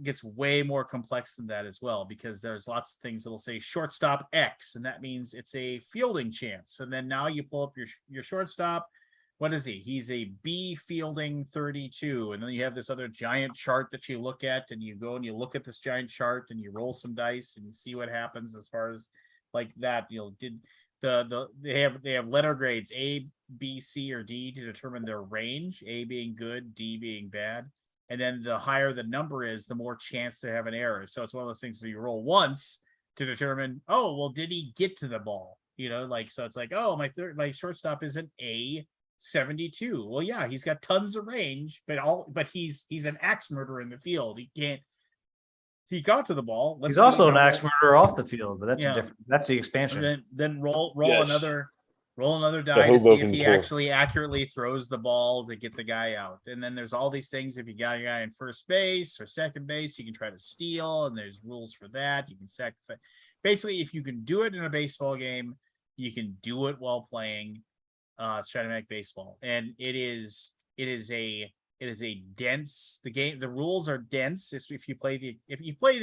gets way more complex than that as well, because there's lots of things that'll say shortstop X, and that means it's a fielding chance. And then now you pull up your shortstop. What is he? He's a B fielding 32. And then you have this other giant chart that you look at, and you go and you look at this giant chart and you roll some dice and you see what happens as far as like that. They have letter grades A, B, C, or D to determine their range, A being good, D being bad. And then the higher the number is, the more chance they have an error. So it's one of those things where you roll once to determine, oh, well, did he get to the ball? So it's like, oh, my shortstop is an A 72. Well, yeah, he's got tons of range, but he's an axe murderer in the field. He got to the ball. He's also an axe murderer off the field, but that's the expansion. And then roll Yes. another die to see if Hoboken he tour. actually accurately throws the ball to get the guy out. And then there's all these things. If you got a guy in first base or second base, you can try to steal, and there's rules for that. You can sacrifice. Basically, if you can do it in a baseball game, you can do it while playing Stratomatic baseball. And it is a It is a dense, the rules are dense. If you play the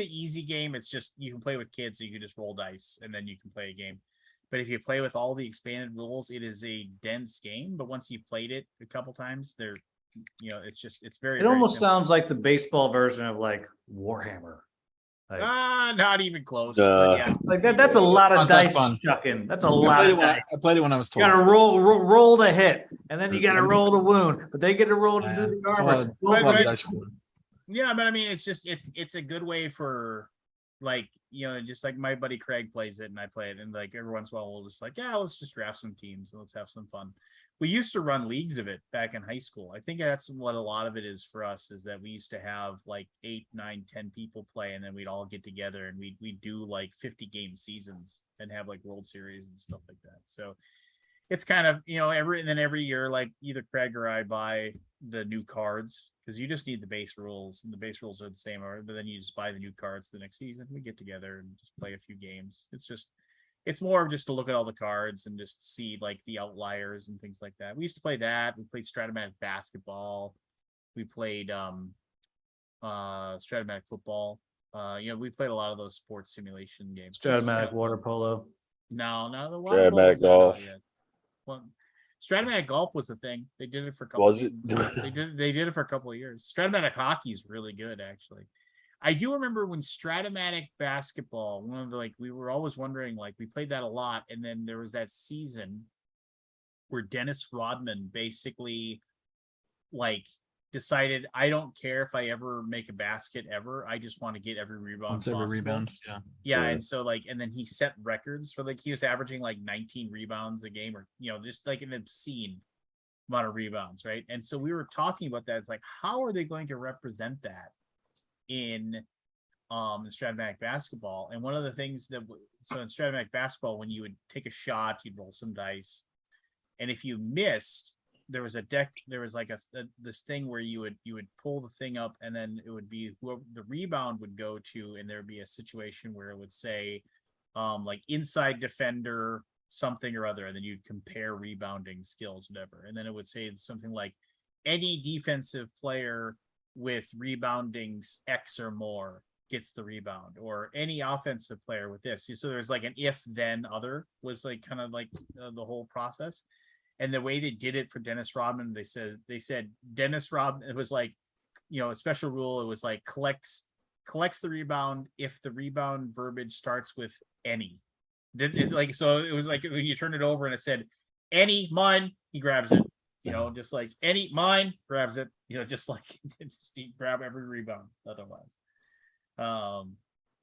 easy game, it's just, you can play with kids, so you can just roll dice and then you can play a game. But if you play with all the expanded rules, it is a dense game. But once you've played it a couple times, it's very, It almost sounds like the baseball version of like Warhammer. Like, not even close. Nah. But yeah. like that's a lot of Not that dice fun. chucking. That's a I lot played, of dice. I played it when I was You gotta 12. roll the hit, and then you gotta roll the wound, but they get to roll to Yeah, do the it's a lot armor. of- it's a lot of Right. dice rolling. Yeah, but I mean, it's a good way for, like, just like my buddy Craig plays it and I play it, and like every once in a while we'll just like, yeah, let's just draft some teams and let's have some fun. We used to run leagues of it back in high school. I think that's what a lot of it is for us, is that we used to have like 8, 9, 10 people play, and then we'd all get together and we'd do like 50 game seasons and have like World Series and stuff like that. So it's kind of, every year, like either Craig or I buy the new cards, because you just need the base rules, and the base rules are the same, but then you just buy the new cards the next season. We get together and just play a few games. It's more of just to look at all the cards and just see like the outliers and things like that. We used to play that. We played Stratomatic basketball. We played Stratomatic football. We played a lot of those sports simulation games. Stratomatic water polo. No, the water Stratomatic polo's not out golf. yet. Well, Stratomatic golf was a thing. They did it for a couple. Was it? They did it for a couple of years. Stratomatic hockey is really good, actually. I do remember when Stratomatic basketball, one of the, we were always wondering, we played that a lot, and then there was that season where Dennis Rodman basically decided, I don't care if I ever make a basket ever, I just want to get every rebound Once every possible. rebound. Yeah. Yeah, Yeah. and so and then he set records for he was averaging 19 rebounds a game, or just an obscene amount of rebounds, right? And so we were talking about that. It's how are they going to represent that in Stratomatic basketball? And one of the things that so in Stratomatic basketball, when you would take a shot, you'd roll some dice, and if you missed, there was this thing where you would pull the thing up, and then it would be whoever the rebound would go to, and there would be a situation where it would say inside defender something or other, and then you'd compare rebounding skills, whatever, and then it would say something like any defensive player with rebounding X or more gets the rebound, or any offensive player with this. So there's an if then other was kind of the whole process. And the way they did it for Dennis Rodman, they said Dennis Rodman, it was a special rule. It was collects the rebound if the rebound verbiage starts with any. So it was when you turn it over and it said any, mine, he grabs it. Just any, mine, grabs it. Just he grab every rebound otherwise.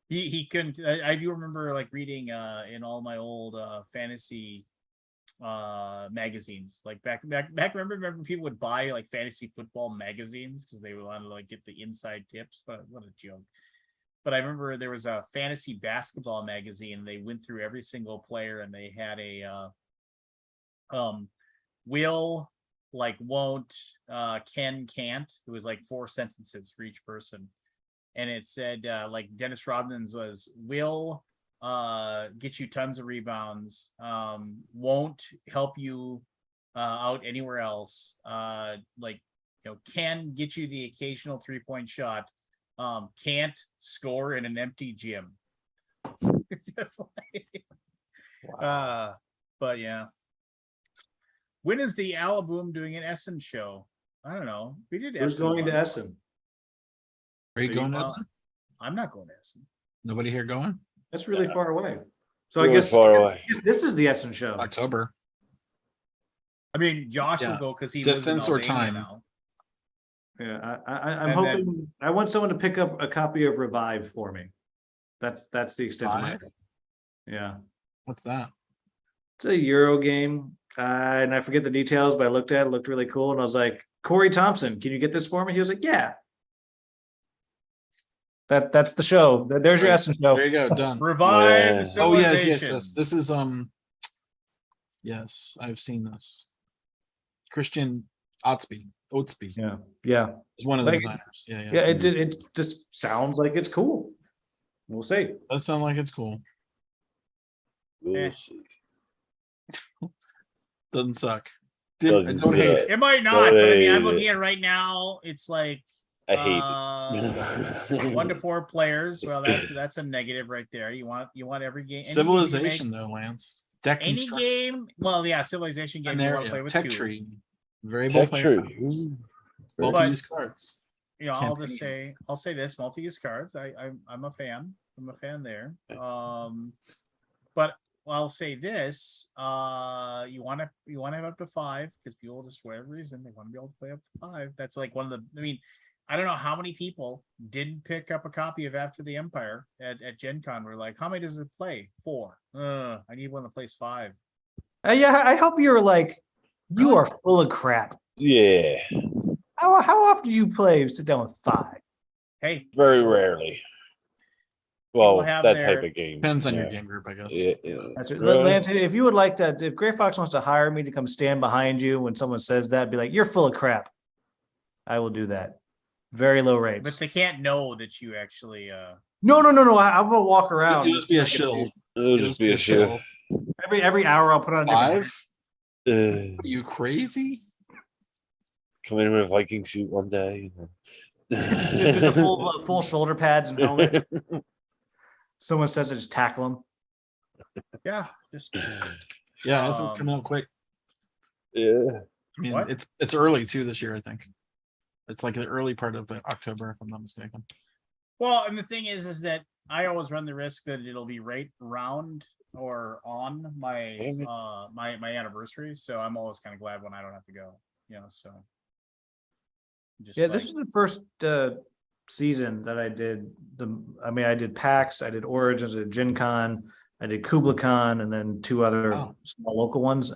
He couldn't. I do remember reading in all my old fantasy magazines, back remember people would buy fantasy football magazines because they would want to get the inside tips, but what a joke. But I remember there was a fantasy basketball magazine. They went through every single player, and they had a will, won't, can, can't. It was 4 sentences for each person, and it said Dennis Rodman's was will get you tons of rebounds, won't help you out anywhere else, can get you the occasional 3-point shot, can't score in an empty gym. Just but yeah. When is the Alaboom doing an Essen show? I don't know. We did Who's Essen going to once. Essen? Are you going to Well, Essen? I'm not going to Essen. Nobody here going? That's really far away. So Really I guess far away. this is the Essen show. October. I mean, Josh will Yeah. go because he lives in Distance or Albania time? now. Yeah, I'm And hoping I want someone to pick up a copy of Revive for me. That's the extent of my. Revive? Yeah, What's that? it's a Euro game, and I forget the details, but I looked at it, looked really cool, and I was like, Corey Thompson, can you get this for me? He was like, yeah. That's the show. There's your Right. Essen show. There you go. Done. Revive Yeah. Oh yes, civilization. yes. This is Yes, I've seen this. Christian Oatsby Yeah. is one of the Like- designers. Yeah. Yeah, it just sounds like it's cool. We'll see. Does sound like it's cool. We'll Eh. see. Doesn't suck. Doesn't don't hate it. It might not, but I mean, I'm hate looking it. at it right now. It's like I hate it. 1 to 4 players. Well, that's a negative right there. You want every game. Any game you Civilization make, though, Lance. Deck any construction game. Well, yeah, civilization game. You want to play scenario. with Tech 2. tree. Variable Tech player. tree. Ooh. Multi-use cards. You know, Campaign. I'll say this: multi-use cards. I'm a fan. I'm a fan there. But I'll say this: you want to have up to 5 because people just for whatever reason they want to be able to play up to 5. That's like one of the. I mean, I don't know how many people didn't pick up a copy of After the Empire at Gen Con. We're like, how many does it play? 4. I need one that plays 5. Yeah, I hope you're like, you are full of crap. Yeah, How often do you sit down with 5? Hey, very rarely. Well, have that their- type of game. Depends on your yeah. game group, I guess. Yeah, yeah. That's it. Right. Lance, if you would like to, if Gray Fox wants to hire me to come stand behind you when someone says that, be like, you're full of crap. I will do that. Very low but rates. they can't know that you actually. No. I'm gonna walk around. You'll just be a shill. It'll just be a show. Every hour I'll put on a different 5? Uh, Are you crazy? come in with a Viking suit one day. Just a full shoulder pads and helmet. Someone says I just tackle them. Yeah, just Yeah, this is Um, coming out quick. Yeah. I mean, What? it's early too this year, I think. It's like the early part of October, if I'm not mistaken. well, and the thing is that I always run the risk that it'll be right around or on my Maybe. my anniversary. So I'm always kind of glad when I don't have to go. You know, so just Yeah, like, this is the first season that I did I did PAX, I did Origins, I did Gen Con, I did Kubla Khan, and then 2 other Oh. small local ones.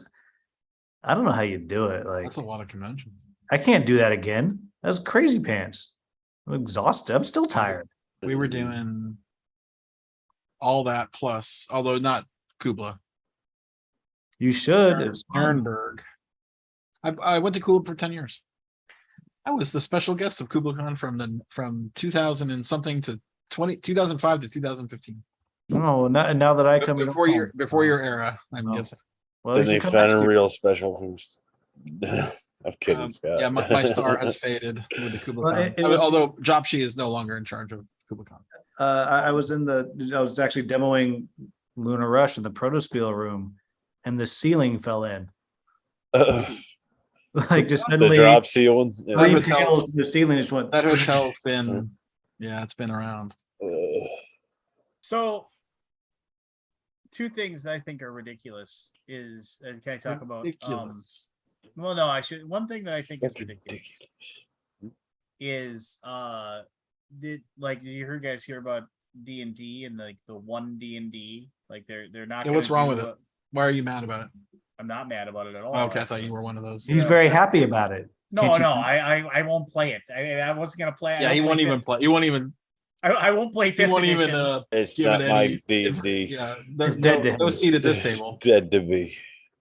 I don't know how you do it. Like, That's a lot of conventions. I can't do that again. That's crazy pants. I'm exhausted. I'm still tired. We were doing all that plus, although not Kubla, You should. It was fun. Ehrenberg. I went to Kubla for 10 years. I was the special guest of Kubla Khan from 2000 and something to 2005 to 2015. No, now that I come you don't Before your come. era, I'm No. guessing. Well, Then you they should come found next a year. real special host. I'm kidding, Scott. Yeah, my star has faded with the Kubla Well, Khan. it was- Although Jopshi is no longer in charge of Kubla Khan. I was actually demoing Lunar Rush in the Protospiel room, and the ceiling fell in. Like just the suddenly, drop ceiling. That 3 hotel's- panels, the ceiling just went. That hotel's been, yeah, it's been around. so 2 things that I think are ridiculous is, and can I talk about? Ridiculous. Well, no, I should. One thing that I think is Fucking ridiculous is did you hear guys hear about D&D and like the one D&D? Like they're not. Yeah, what's gonna wrong do with it? a- Why are you mad about it? I'm not mad about it at all. Oh, okay, I thought you were one of those. He's very happy about it. No, Can't you no, tell? I won't play it. I wasn't gonna play. I Yeah, don't he play won't even fifth- play. He won't even. I won't play He fifth won't even edition. It's give not it my any. D&D. Yeah, It's dead to no him. seat at this table. Dead to me.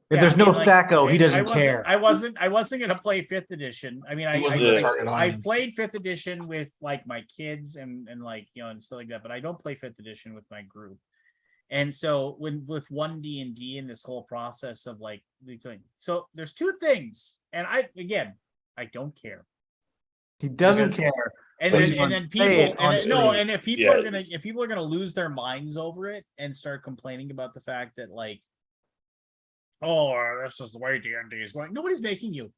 If Yeah, there's I mean, no like, Thaco, he I doesn't wasn't- care. I wasn't gonna play fifth edition. I mean, He wasn't the I target audience. played fifth edition with like my kids and like and stuff like that, but I don't play fifth edition with my group. And so with one D&D and this whole process of like so there's 2 things, and I don't care. He doesn't Because- care. And But then, he's and gonna then say people, it on and no, stage. and if people Yeah. are gonna lose their minds over it and start complaining about the fact that like, oh, this is the way D&D is going. Nobody's making you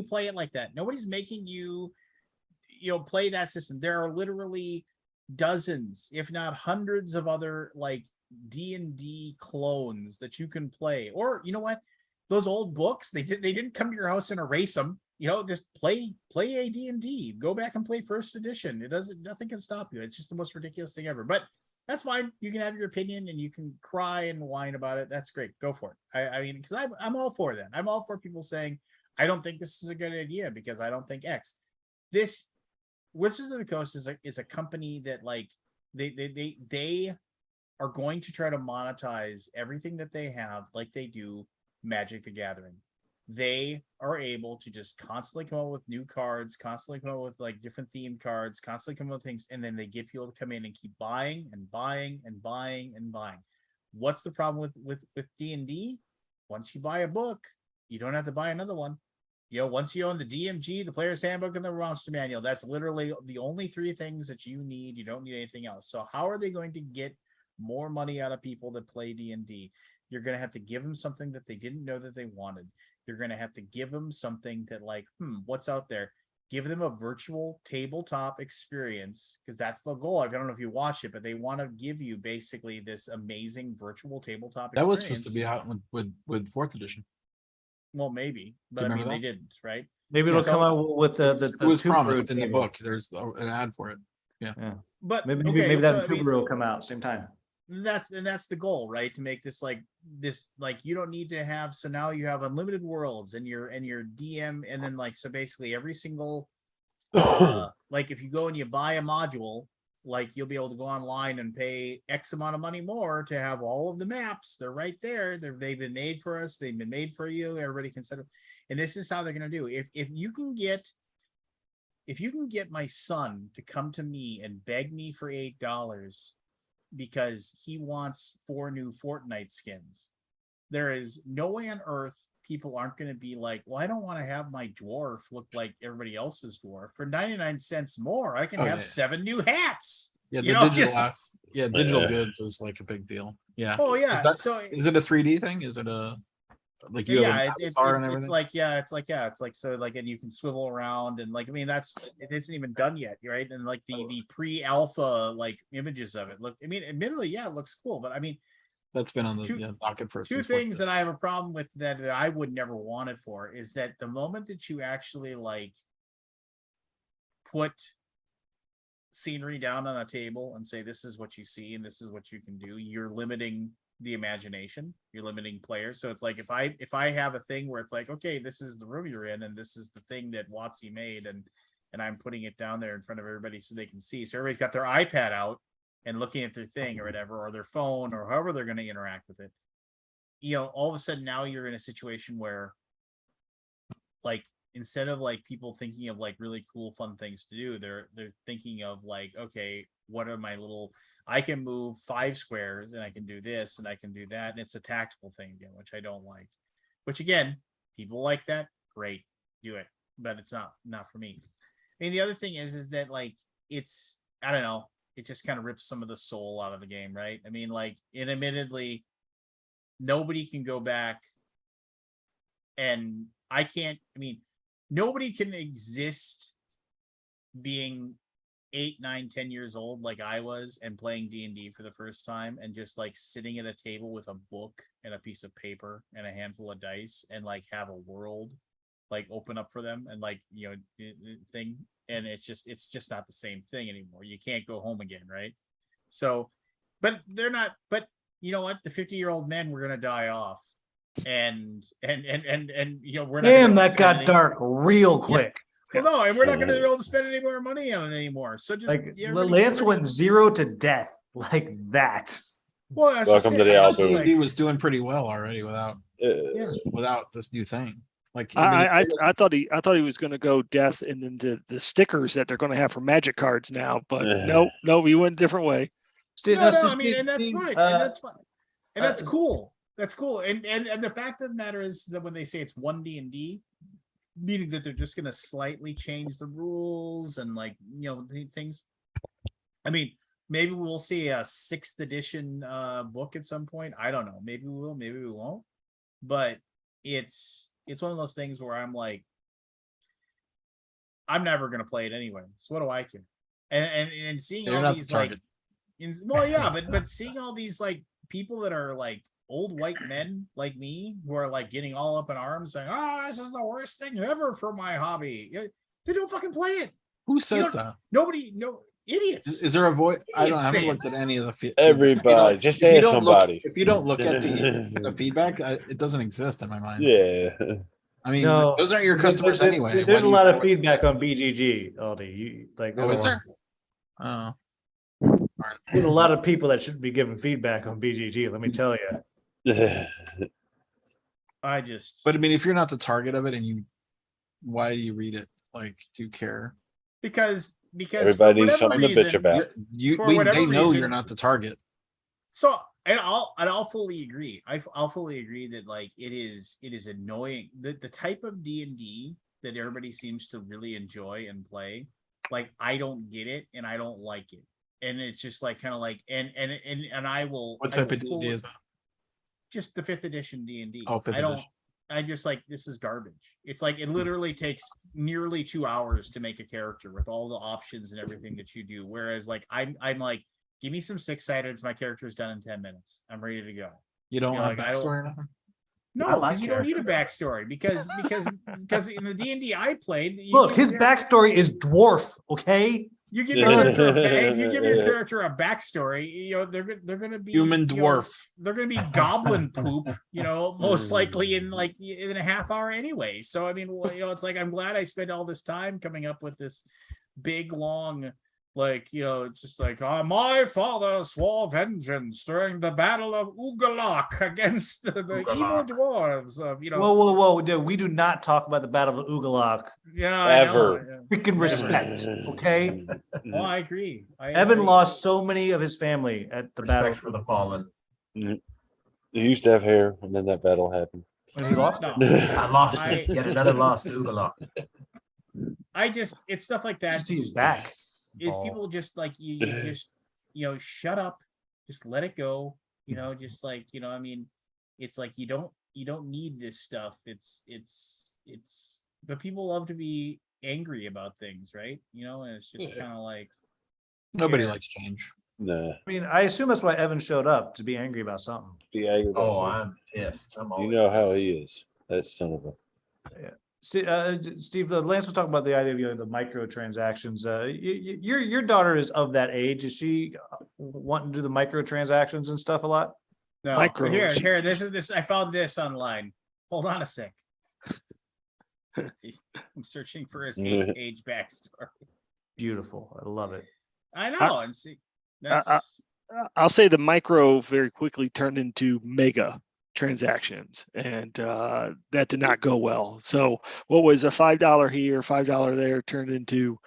play it like that. Nobody's making you, play that system. There are literally dozens, if not hundreds, of other like D&D clones that you can play. Or you know what? Those old books, they didn't come to your house and erase them. Just play a D&D. Go back and play first edition. Nothing can stop you. It's just the most ridiculous thing ever. But that's fine. You can have your opinion and you can cry and whine about it. That's great. Go for it. I mean, because I'm all for that. I'm all for people saying, I don't think this is a good idea because I don't think X. This Wizards of the Coast is a company that like they are going to try to monetize everything that they have like they do Magic the Gathering. They are able to just constantly come up with new cards, constantly come up with like different themed cards, constantly come up with things, and then they get people to come in and keep buying and buying and buying and buying. What's the problem with D&D? Once you buy a book, you don't have to buy another one. You know, once you own the DMG, the player's handbook, and the monster manual, that's literally the only 3 things that you need. You don't need anything else. So how are they going to get more money out of people that play D&D? You're going to have to give them something that they didn't know that they wanted. You're going to have to give them something that like, what's out there? Give them a virtual tabletop experience, because that's the goal. I don't know if you watch it, but they want to give you basically this amazing virtual tabletop That experience. was supposed to be out with 4th edition. Well, maybe, but you I mean, remember they that? didn't, right? Maybe it'll So- come out with the It was Tuberu promised in the table. book. There's an ad for it. Yeah, But maybe okay, maybe so, that I mean, Tuberu will come out same time. that's the goal, right? To make this like you don't need to have, so now you have unlimited worlds and your DM, and then like, so basically every single like if you go and you buy a module, like you'll be able to go online and pay X amount of money more to have all of the maps. They're right there. They've been made for us. They've been made for you. Everybody can set up. And this is how they're going to do. If you can get my son to come to me and beg me for $8 because he wants 4 new Fortnite skins, there is no way on earth people aren't going to be like, well, I don't want to have my dwarf look like everybody else's dwarf. For 99 cents more, I can have 7 new hats. Yeah, You the know, digital just- digital Yeah. goods is like a big deal. Yeah. Oh yeah. Is that- So Is it a 3D thing? Is it a like you have yeah, an it's avatar and it's everything? like it's like so like, and you can swivel around, and like, I mean, it isn't even done yet, right? And like the pre-alpha like images of it look, I mean, admittedly, yeah, it looks cool, but I mean, That's been on the two- docket for 2 things that I have a problem with that I would never want it for is that the moment that you actually like put scenery down on a table and say, this is what you see and this is what you can do, you're limiting the imagination, you're limiting players. So it's like, if I have a thing where it's like, okay, this is the room you're in and this is the thing that Watsy made, and I'm putting it down there in front of everybody so they can see. So everybody's got their iPad out and looking at their thing or whatever, or their phone, or however they're going to interact with it. You know, all of a sudden now you're in a situation where like, instead of like people thinking of like really cool, fun things to do, they're thinking of like, okay, what are my little, I can move 5 squares and I can do this and I can do that. And it's a tactical thing again, which I don't like, which again, people like that. Great, do it. But it's not for me. I mean, the other thing is that like, it's, I don't know, it just kind of rips some of the soul out of the game, right? I mean, like, and admittedly, nobody can go back, and I can't, I mean, nobody can exist being 8, 9, 10 years old like I was and playing D&D for the first time and just like sitting at a table with a book and a piece of paper and a handful of dice and like have a world like open up for them and like, you know, thing. And it's just not the same thing anymore. You can't go home again, right? So, but they're not, but you know what? The 50-year-old men were gonna die off. And you know, we're not Damn, gonna that got spend any- dark real quick. Well, no, and we're not gonna be able to spend any more money on it anymore. So just Like yeah, Lance went 0 to death like that. Well, that's Welcome just to it. the I was just Alaboom. like, D&D was doing pretty well already without this new thing. Like I thought he was going to go death and then the stickers that they're going to have for magic cards now, but no, he went a different way. no, I mean, and that's fine, and that's fine, and that's uh, cool. That's cool. And the fact of the matter is that when they say it's 1 D&D, meaning that they're just gonna slightly change the rules and like, you know, things. I mean, maybe we'll see a 6th edition book at some point. I don't know. Maybe we will, maybe we won't. But it's one of those things where I'm like, I'm never gonna play it anyway. So what do I care? And seeing You're all not these the like, target. well, yeah, but seeing all these like people that are like old white men like me who are like getting all up in arms saying, "Oh, this is the worst thing ever for my hobby." They don't fucking play it. Who says don't- that? Nobody, no idiots. Is there a voice? I Idiots haven't say looked at any of the Everybody, just if you ask don't look- somebody. if you don't look at the feedback, it doesn't exist in my mind. Yeah. I mean, No, those aren't your customers anyway. There's Why a do you lot care of what- feedback on BGG, Aldi. You like Oh, there's is a lot- there? Oh, there's a lot of people that shouldn't be giving feedback on BGG. Let me tell you. I just, but I mean, if you're not the target of it, and why do you read it? Like, do you care? because for Everybody needs whatever something to bitch reason- about. You, For they whatever know reason- you're not the target. So And I'll fully agree. I'll fully agree that like it is annoying. The type of D&D that everybody seems to really enjoy and play, like I don't get it and I don't like it. And it's just like kind of like and I will. What I type will of D&D fully- is that? Just the 5th edition D&D. Oh, 5th I don't. edition. I just like this is garbage. It's like it literally takes nearly 2 hours to make a character with all the options and everything that you do. Whereas like I'm like, give me some 6-sideds. My character is done in 10 minutes. I'm ready to go. You don't Yeah, have like, I don't- backstory or nothing? No, I like because you don't need a character backstory because in the D&D I played, Look, his backstory is dwarf. Okay. You give your character if you give your character a backstory, you know they're gonna be Human you know, dwarf. they're gonna be goblin poop, you know, most likely in a half hour anyway. So I mean, well, you know, it's like I'm glad I spent all this time coming up with this big long, like you know, just like my father swore vengeance during the Battle of Ugalok against the evil Ugalok. dwarves of you know. Whoa. No, we do not talk about the Battle of Ugalok. Yeah, I know, Ever. yeah. Freaking respect. Okay. Oh, I agree. Evan agree. lost so many of his family at the battle. Respect for the fallen. He used to have hair, and then that battle happened. When he lost it. No. I lost I- it. Yet another loss to Ugalok. I just it's stuff like that. Just he's back. Is Ball. people just like you just you know shut up, just let it go. You know, just like you know. I mean, it's like you don't need this stuff. It's but people love to be angry about things, right? You know, and it's just kind of like Nobody Yeah. likes change. Nah, I mean, I assume that's why Evan showed up to be angry about something. the angry about Oh, something. I'm pissed. I'm You always know how pissed. he is. That son of a. Steve, Lance was talking about the idea of the microtransactions. Your daughter is of that age. Is she wanting to do the microtransactions and stuff a lot? no. Micro- Here. This. I found this online. Hold on a sec. I'm searching for his age backstory. Beautiful. I love it. I know, and see, that's I'll say the micro very quickly turned into mega transactions, and that did not go well. So what was a $5 here, $5 there turned into,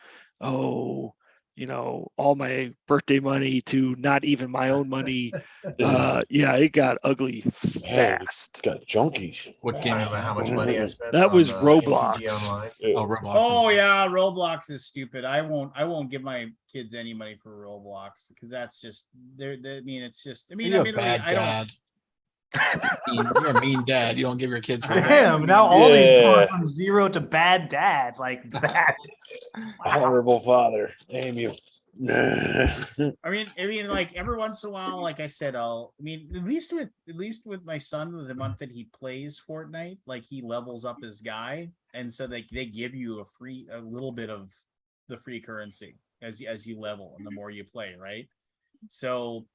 all my birthday money to not even my own money. Yeah, it got ugly fast. Got junkies. What I game don't is know that? how much money I spent. That on, was MTG Roblox. Online. Oh, Roblox. Oh is- yeah, Roblox is stupid. I won't give my kids any money for Roblox because that's just I mean, it's just. I mean, You're a admittedly, bad I don't. dad. You're a mean dad. You don't give your kids. I Roblox. Damn, now all these Yeah. gone from zero to bad dad like that. Horrible father. Damn you. I mean, like every once in a while, like I said, at least with my son, the month that he plays Fortnite, like he levels up his guy, and so they give you a little bit of the free currency as you level and the more you play, right? So,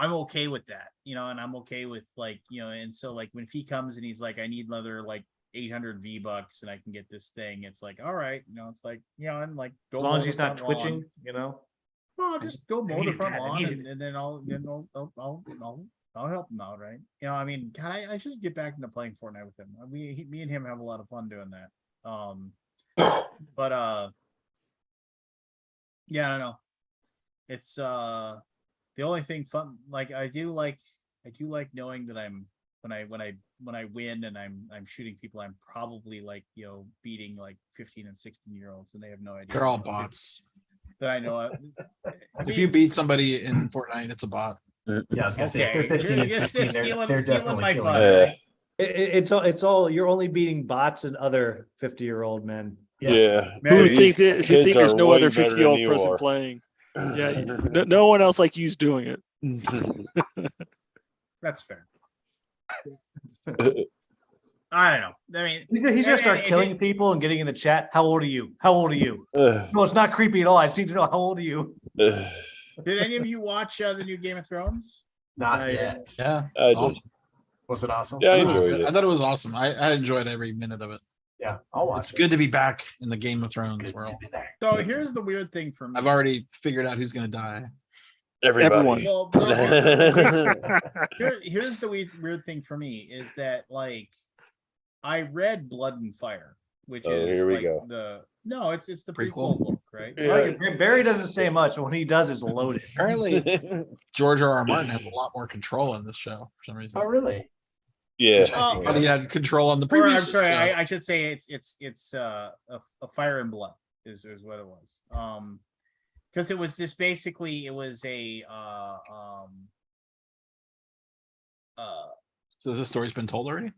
I'm okay with that, and I'm okay with and so like when he comes and he's like, I need another like 800 V-bucks and I can get this thing. It's like, all right, it's like, and like go As long mow as the he's not front twitching, lawn. Well, I'll just go I mow need the it, front Dad, I lawn need and then I'll help him out, right? I mean, God, I should get back into playing Fortnite with him. Me and him have a lot of fun doing that. But yeah, I don't know. It's the only thing fun. Like I do like knowing that when I win and I'm shooting people, I'm probably beating like 15 and 16-year-olds and they have no idea. They're all bots. That I know. If you beat somebody in Fortnite, it's a bot. Yeah, I was gonna say if Okay, they're 15 and you're just 16, they're stealing definitely my killing fun, it. right? It's all you're only beating bots and other 50-year-old men. Yeah. Man, Who Who think These that kids there's are no way other better than 50-year-old you person are. playing? Yeah, no one else like you's doing it. That's fair. I don't know. I mean, He's gonna start killing people and getting in the chat. How old are you? How old are you? No, it's not creepy at all. I just need to know how old are you. did any of you watch the new Game of Thrones? Not yet. Yeah, I it's did. awesome. Was it awesome? Yeah, I I thought it was enjoyed good. I it. thought it was awesome. I enjoyed every minute of it. Yeah, I'll watch It's it. good to be back in the Game of It's Thrones good to world. be back. So here's the weird thing for me. I've already figured out who's gonna die. Everybody. Well, no, here's the weird thing for me is that like I read Blood and Fire, which Oh, is here we like go. it's the Prequel? prequel book. right? I like it. Barry doesn't say much, but when he does, it's loaded. Apparently, George R. R. Martin has a lot more control in this show for some reason. Oh, really? Yeah. Which I thought he had control on the Or previous. I'm sorry, show. I should say it's a Fire and Blood is what it was. Because it was just basically it was a So this story's been told already?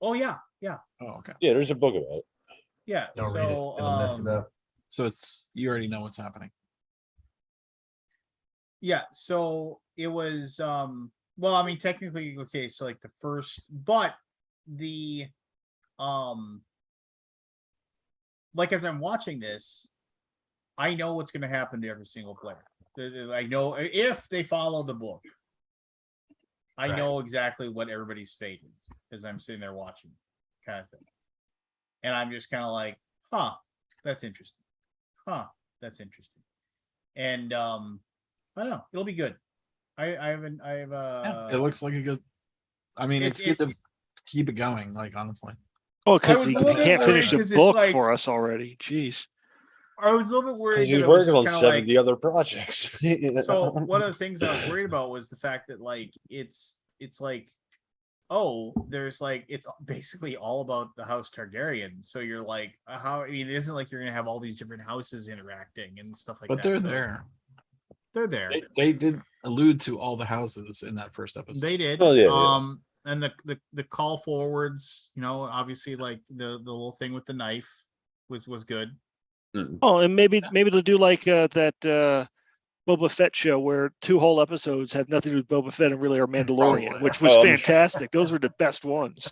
oh yeah Oh, okay. Yeah, there's a book about it. yeah. Don't read it. So It'll mess it up. So it's you already know what's happening. yeah, so it was well, I mean technically okay, so like the first, but the like as I'm watching this, I know what's going to happen to every single player. I know if they follow the book. I Right. know exactly what everybody's fate is as I'm sitting there watching, kind of thing. And I'm just kind of like, huh, that's interesting. Huh, that's interesting. And I don't know, it'll be good. It looks like a good. I mean, it's good to keep it going. Like honestly, Oh, I because was he a little bit can't finish worried the 'cause it's book like- for us already. Jeez. I was a little bit worried. Because he's that it was working on just kinda 70 other projects. So one of the things I was worried about was the fact that like it's like, oh, there's like it's basically all about the House Targaryen. So you're like, how? I mean, it isn't like you're gonna have all these different houses interacting and stuff like but that. they're So there. They're there. They did allude to all the houses in that first episode. They did. Oh, yeah. And the call forwards, you know, obviously like the little thing with the knife was good. Oh, and maybe they'll do like that Boba Fett show where 2 whole episodes have nothing to do with Boba Fett and really are Mandalorian, Probably. which was Oh, fantastic. Those were the best ones.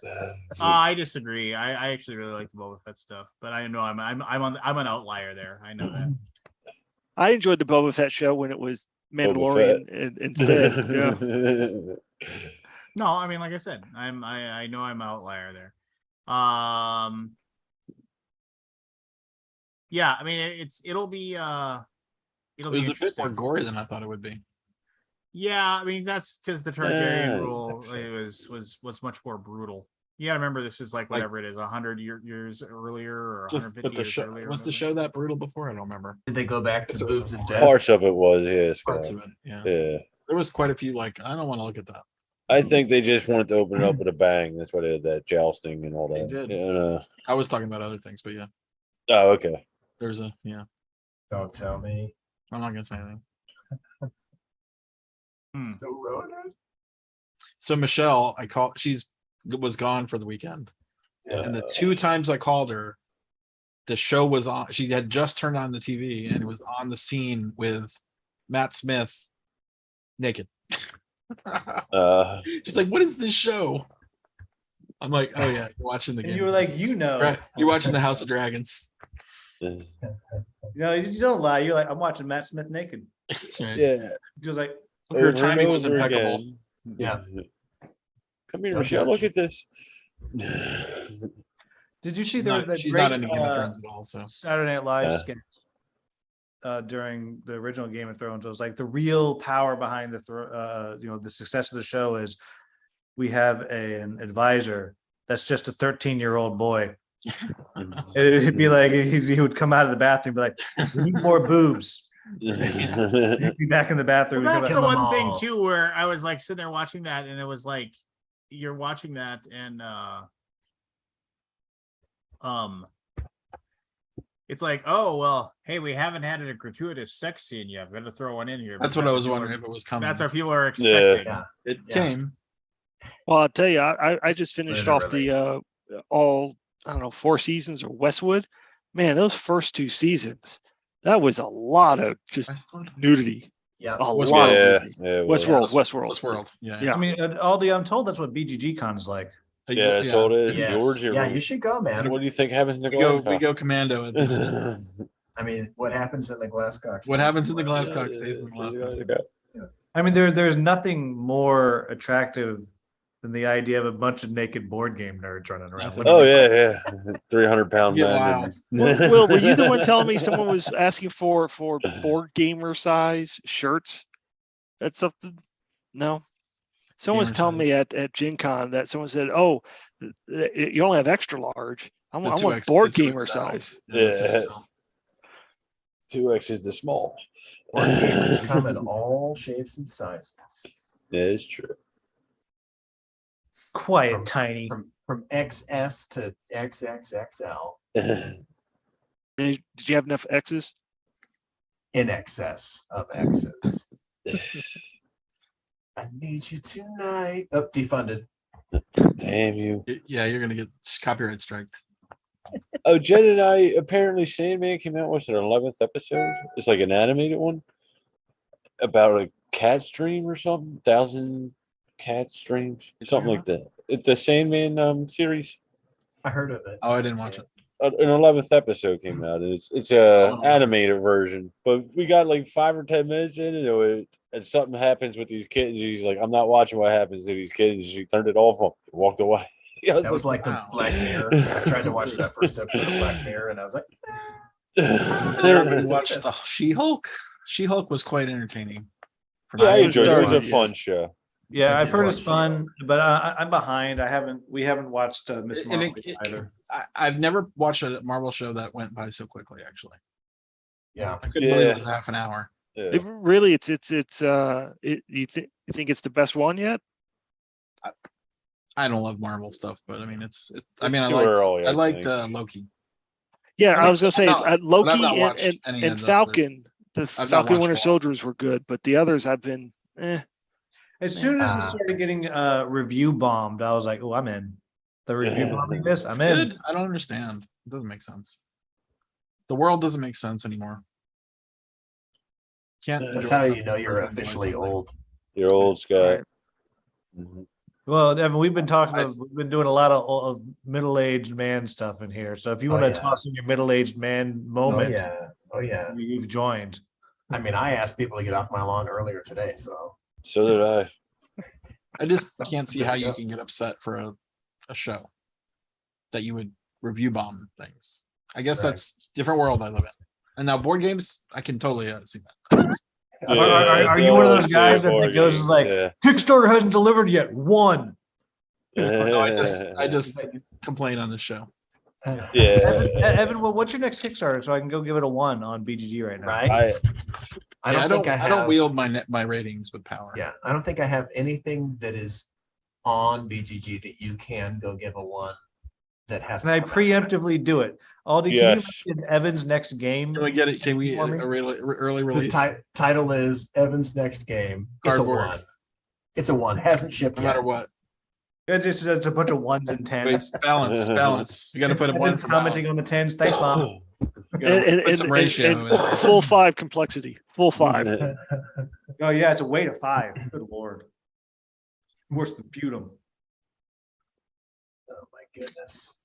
I disagree. I actually really like the Boba Fett stuff, but I know I'm an outlier there. I know that. I enjoyed the Boba Fett show when it was Mandalorian instead. Yeah. No, I mean, like I said, I know I'm an outlier there. Yeah, I mean it'll be It was a bit more gory than I thought it would be. Yeah, I mean that's because the I Targaryen don't rule think so. was much more brutal. You gotta remember this is like Like- whatever it is, 100 years earlier or Just 150 but the years show earlier. was the whatever. show that brutal before? I don't remember. Did they go back to So it was boobs and more death? Parts of it was, yeah, Parts Scott. of it, yeah. Yeah. There was quite a few. Like I don't want to look at that. I think they just wanted to open it up with a bang. That's why they had that jousting and all They that. did. Yeah. I was talking about other things, but yeah, Oh, okay. there's a yeah. Don't tell me. I'm not gonna say anything. Don't ruin it. So Michelle, was gone for the weekend, and the 2 times I called her, the show was on. She had just turned on the TV and it was on the scene with Matt Smith naked. She's like, "What is this show?" I'm like, "Oh yeah, you're watching the And game. you were like, Right, you're watching the House of Dragons." no, you don't lie. You're like, I'm watching Matt Smith naked. Right. Yeah. He was like, Her timing was over impeccable. again. Yeah. Come here, Don't Michelle. judge. Look at this. did you see She's there not, was a she's great, not into Game of Thrones at all. So Saturday Night Live Yeah. sketch during the original Game of Thrones? It was like the real power behind the success of the show is we have an advisor that's just a 13-year-old boy. It'd be like he would come out of the bathroom, be like, "We need more boobs." He'd be back in the bathroom. Well, he'd that's come the out, one thing all. too, where I was like sitting there watching that, and it was like you're watching that, and it's like, oh well, hey, we haven't had a gratuitous sex scene yet. We're gonna throw one in here. that's because what I was people wondering are- if it was coming. That's what people are expecting. Yeah. It Yeah. came. Well, I'll tell you, I just finished off Literally. the all, I don't know, 4 seasons of Westwood. Man, those first 2 seasons, that was a lot of just nudity. Yeah. A Westworld. lot Yeah. of nudity. Yeah. it was. Westworld. Westworld. Yeah. Yeah. I mean, all the I'm told that's what BGG Con is like. Yeah, that's all it is. Yes. George, Yeah, you should go, man. What do you think happens in the We go commando. At the, I mean, what happens in the Glasscock? what happens in the Glasscock stays in the Glasscock. I mean, there's nothing more attractive than the idea of a bunch of naked board game nerds running around. Nothing. Oh yeah, yeah. 300-pound Get man. wild. Will, were you the one telling me someone was asking for board gamer size shirts? That's something. No, someone was Gamer telling me size. at Gen Con that someone said, "Oh, you only have extra large. I The want 2X board the 2XL. gamer size." Yeah. 2X is the small. Board gamers come in all shapes and sizes. That is true. Quiet, tiny. From XS to XXXL Did you have enough X's? in excess of X's. I need you tonight. Oh, defunded. Damn you. Yeah, you're gonna get copyright striked. Oh, Jen and I, apparently Sandman came out, was it 11th episode? It's like an animated one about a cat's dream or something. 1,000 cats dreams, something like that. It's the Sandman series. I heard of it. Oh, I didn't watch it. An 11th episode came out. And it's a animated version, but we got like 5 or 10 minutes in, and something happens with these kittens. He's like, I'm not watching what happens to these kittens. She turned it off and walked away. That was like the wow. Black Mirror. I tried to watch that first episode of Black Mirror, and I was like, I watched the She-Hulk. She-Hulk was quite entertaining. Yeah, I It enjoyed it. It was a yeah. fun show. Yeah, I I've did heard it's watch fun, but I'm behind. We haven't watched Miss And Marvel it- either. I've never watched a Marvel show that went by so quickly. Actually, yeah. I couldn't believe Yeah. it was half an hour. Yeah. It really, you think it's the best one yet? I don't love Marvel stuff, but I mean, I It's mean, too early, I liked think. Loki. Yeah, I mean, I was gonna say no, but Loki I've not watched any and of the Falcon. The not Falcon watched Winter all. Soldiers were good, but the others have been. As soon as we Ah. started getting review bombed, I was like, "Oh, I'm in." The review bombing this, It's I'm in. good. I don't understand. It doesn't make sense. The world doesn't make sense anymore. Can't. That's enjoy how something you know you're or enjoy officially something. old. You're old, Scott. Right. Mhm. Well, Evan, we've been doing a lot of middle-aged man stuff in here. So if you Oh, want to yeah. toss in your middle-aged man Oh moment, yeah. Oh yeah. you've joined. I mean, I asked people to get off my lawn earlier today, so So did I. I just can't see Good how to you go. can get upset for a show that you would review bomb things. I guess Right. that's different world I live in. And now board games, I can totally see that. Are you one of those guys that goes like, Yeah. Kickstarter hasn't delivered yet? One. No, I just complain on this show. Evan, what's your next Kickstarter so I can go give it a 1 on BGG right now? right. I Yeah, don't think I I don't have. wield my ratings with power. Yeah, I don't think I have anything that is on BGG that you can go give a 1 that has. Can I preemptively do it? Aldi, Yes. can you imagine Evan's next game? Can we get it? Can we For me? early The release? title is Evan's next game. It's Cardboard. a 1. It's a 1. Hasn't shipped No yet. matter what. It's a bunch of 1s and 10s. Wait, balance. You got to put a one Evan's for commenting on the 10s. Thanks, Mom. balance. You gotta put some ratio in there. full 5 complexity. Full 5. Oh yeah, it's a weight of 5. Good lord. Worse than Feudum. Oh my goodness.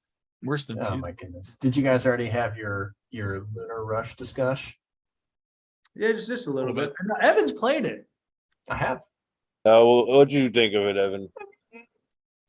Worse than Oh feud. my goodness. Did you guys already have your Lunar Rush discussion? Yeah, just a little bit. Evan's played it. I have. What'd you think of it, Evan?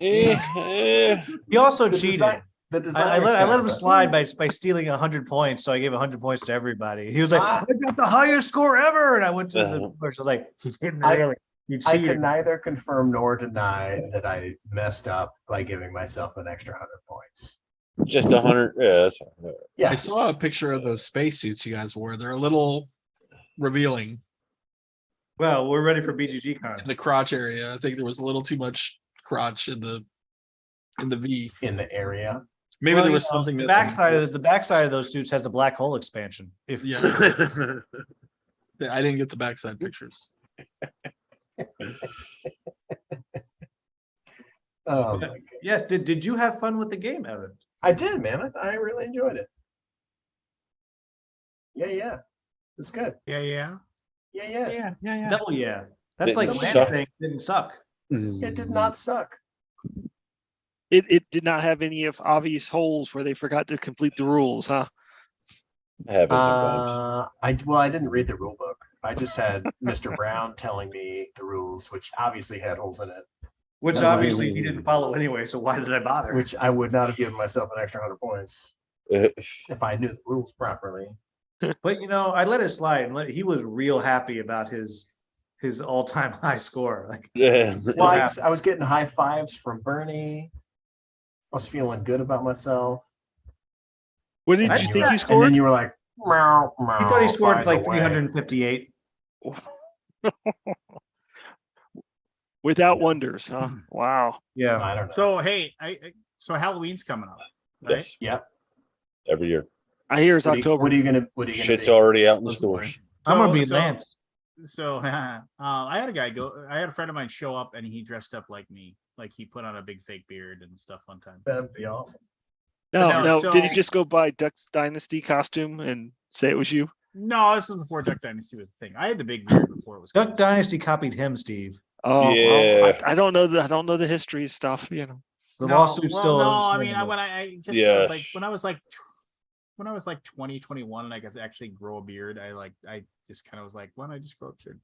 Eh. He also The cheated. design- the design I was let kinda him rough. slide by stealing 100 points, so I gave 100 points to everybody. He was like, Ah. "I got the highest score ever," and I went to the first. I was like, "He's getting I- early. You I cheated." can neither confirm nor deny that I messed up by giving myself an extra 100 points. Just 100. Yeah, that's all right. Yeah. I saw a picture of those spacesuits you guys wore. They're a little revealing Well, we're ready for BGG con. in the crotch area. I think there was a little too much crotch in the V. In the area. Maybe Well, there you was know, something The missing. backside of those suits has the black hole expansion. If Yeah. I didn't get the backside pictures. Oh my goodness. yes, did you have fun with the game, Evan? I did, man. I really enjoyed it. Yeah. It's good. Yeah. Yeah. Double yeah. That's Didn't like suck. land thing didn't suck. It did not suck. It did not have any of obvious holes where they forgot to complete the rules, huh? Happens sometimes. I didn't read the rule book. I just had Mr. Brown telling me the rules, which obviously had holes in it, Which That obviously was- he didn't follow anyway, so why did I bother? which I would not have given myself an extra 100 points if I knew the rules properly. But I let it slide, and he was real happy about his all-time high score. Like, Yeah. Well, I was getting high fives from Bernie. I was feeling good about myself. What did And you then think were- you scored? And then you were like, He thought he scored like 358. Without wonders, huh? Wow. Yeah. I don't know. So hey, so Halloween's coming up, right? Yes, Yep. every year. I hear it's What are you October. gonna Shit's be? already out in the What's the plan? stores. I'm gonna be So- Lance. So I had a guy go. I had a friend of mine show up, and he dressed up like me. Like he put on a big fake beard and stuff one time. That'd be awesome. No, no, no. Did he so- just go buy Duck's Dynasty costume and say it was you? No, this was before Duck Dynasty was a thing. I had the big beard before it was. Duck cool. Dynasty copied him, Steve. Oh, well, Yeah. I don't know the history stuff. You know. The No, lawsuit's well, still. no. I mean, when I just I was like Yes. when I was like 20, 21, and I got to actually grow a beard. I just kind of was like, why don't I just grow a beard?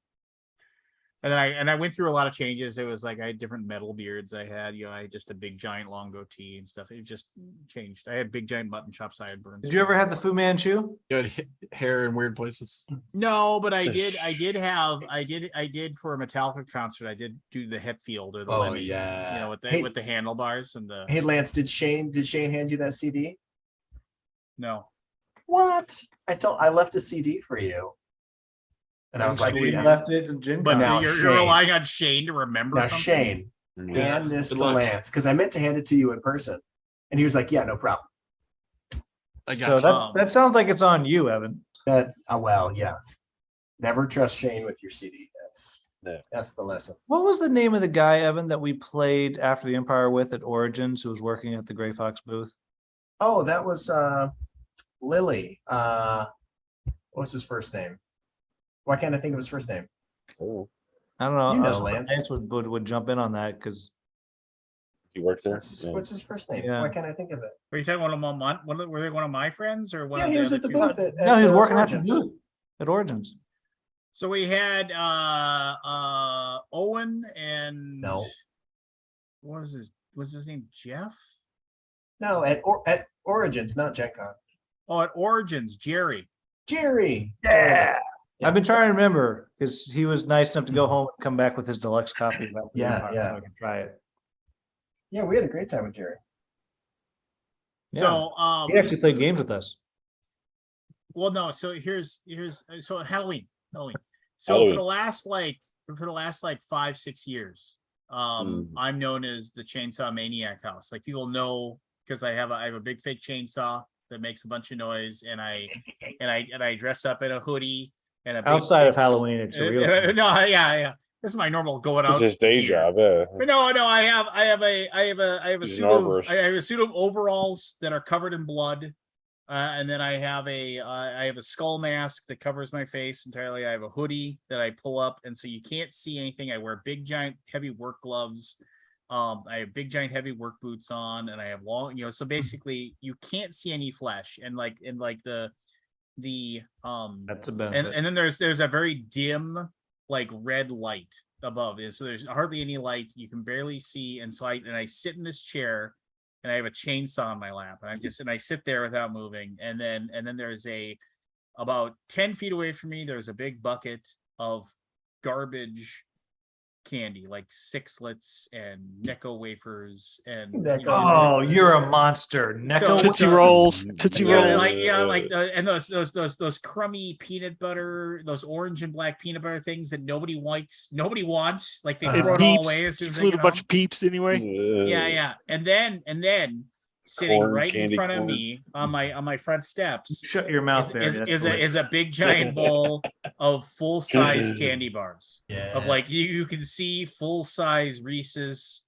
And then I went through a lot of changes. It was like I had different metal beards. I had, I had just a big giant long goatee and stuff. It just changed. I had big giant mutton chop sideburns. Did you ever have the Fu Manchu? You had hair in weird places. No, but I did for a Metallica concert. I did do the Hetfield or the Oh, Lemmy, yeah. with the Hey- with the handlebars and the Hey Lance, did Shane hand you that CD? no. What? I left a CD for you. And I was like, Shane yeah. left it in Gin But Con. now you're Shane- relying on Shane to remember Now something. Shane, Yeah. hand this Good to luck. Lance because I meant to hand it to you in person, and he was like, "Yeah, no problem." I got So you. that's that sounds like it's on you, Evan. Well, yeah. Never trust Shane with your CD. Yeah. That's the lesson. What was the name of the guy, Evan, that we played After the Empire with at Origins, who was working at the Gray Fox booth? Oh, that was Lily. What's his first name? Why can't I think of his first name? Oh, I don't know. You I know, was hoping Lance. Lance would jump in on that because he works there. What's his, Yeah. what's his first name? Yeah. Were can't I think of it? Were you talking were they one of my friends or one Yeah, of he the was other at the two? booth. no, he was working at the Origins. booth at Origins. So we had Owen and No. what was his name? Jeff? No, at Origins, not Gen Con. Oh, at Origins, Jerry. Jerry. Yeah. Yeah. I've been trying to remember because he was nice enough to go home and come back with his deluxe copy of After the Yeah, Empire, yeah. so I can try it. Yeah, we had a great time with Jerry. Yeah. So He actually played games with us. well no, so here's so Halloween. So Halloween. for the last like 5-6 years, I'm known as the Chainsaw Maniac House. Like people know because I have a big fake chainsaw that makes a bunch of noise, and I dress up in a hoodie and a big Outside of fake- Halloween, it's a real thing. No, yeah. This is my normal going out. It's his day gear. job. Yeah. But no, I have a He's suit an of arborist. I have a suit of overalls that are covered in blood. And then I have a skull mask that covers my face entirely. I have a hoodie that I pull up, and so you can't see anything. I wear big giant heavy work gloves. I have big giant heavy work boots on, and I have long, so basically you can't see any flesh, and like the That's a benefit. and then there's a very dim like red light above it. So there's hardly any light. You can barely see. And so I sit in this chair and I have a chainsaw in my lap, and I sit there without moving. And then there's about 10 feet away from me, there's a big bucket of garbage candy, like Sixlets and Necco wafers and Necco. Oh, you're a monster. Necco. So- Tootsie Rolls. Tootsie yeah, Rolls. and those crummy peanut butter, those orange and black peanut butter things that nobody wants. Like they Uh-huh. throw And it all peeps. away as soon as they Include a get bunch home. of peeps anyway. Yeah. And then sitting Corn, right in candy front of corn. me on my front steps Shut your mouth, Barry. That's is delicious. a big giant bowl of full size candy bars. Yeah. Of like you can see full size Reese's,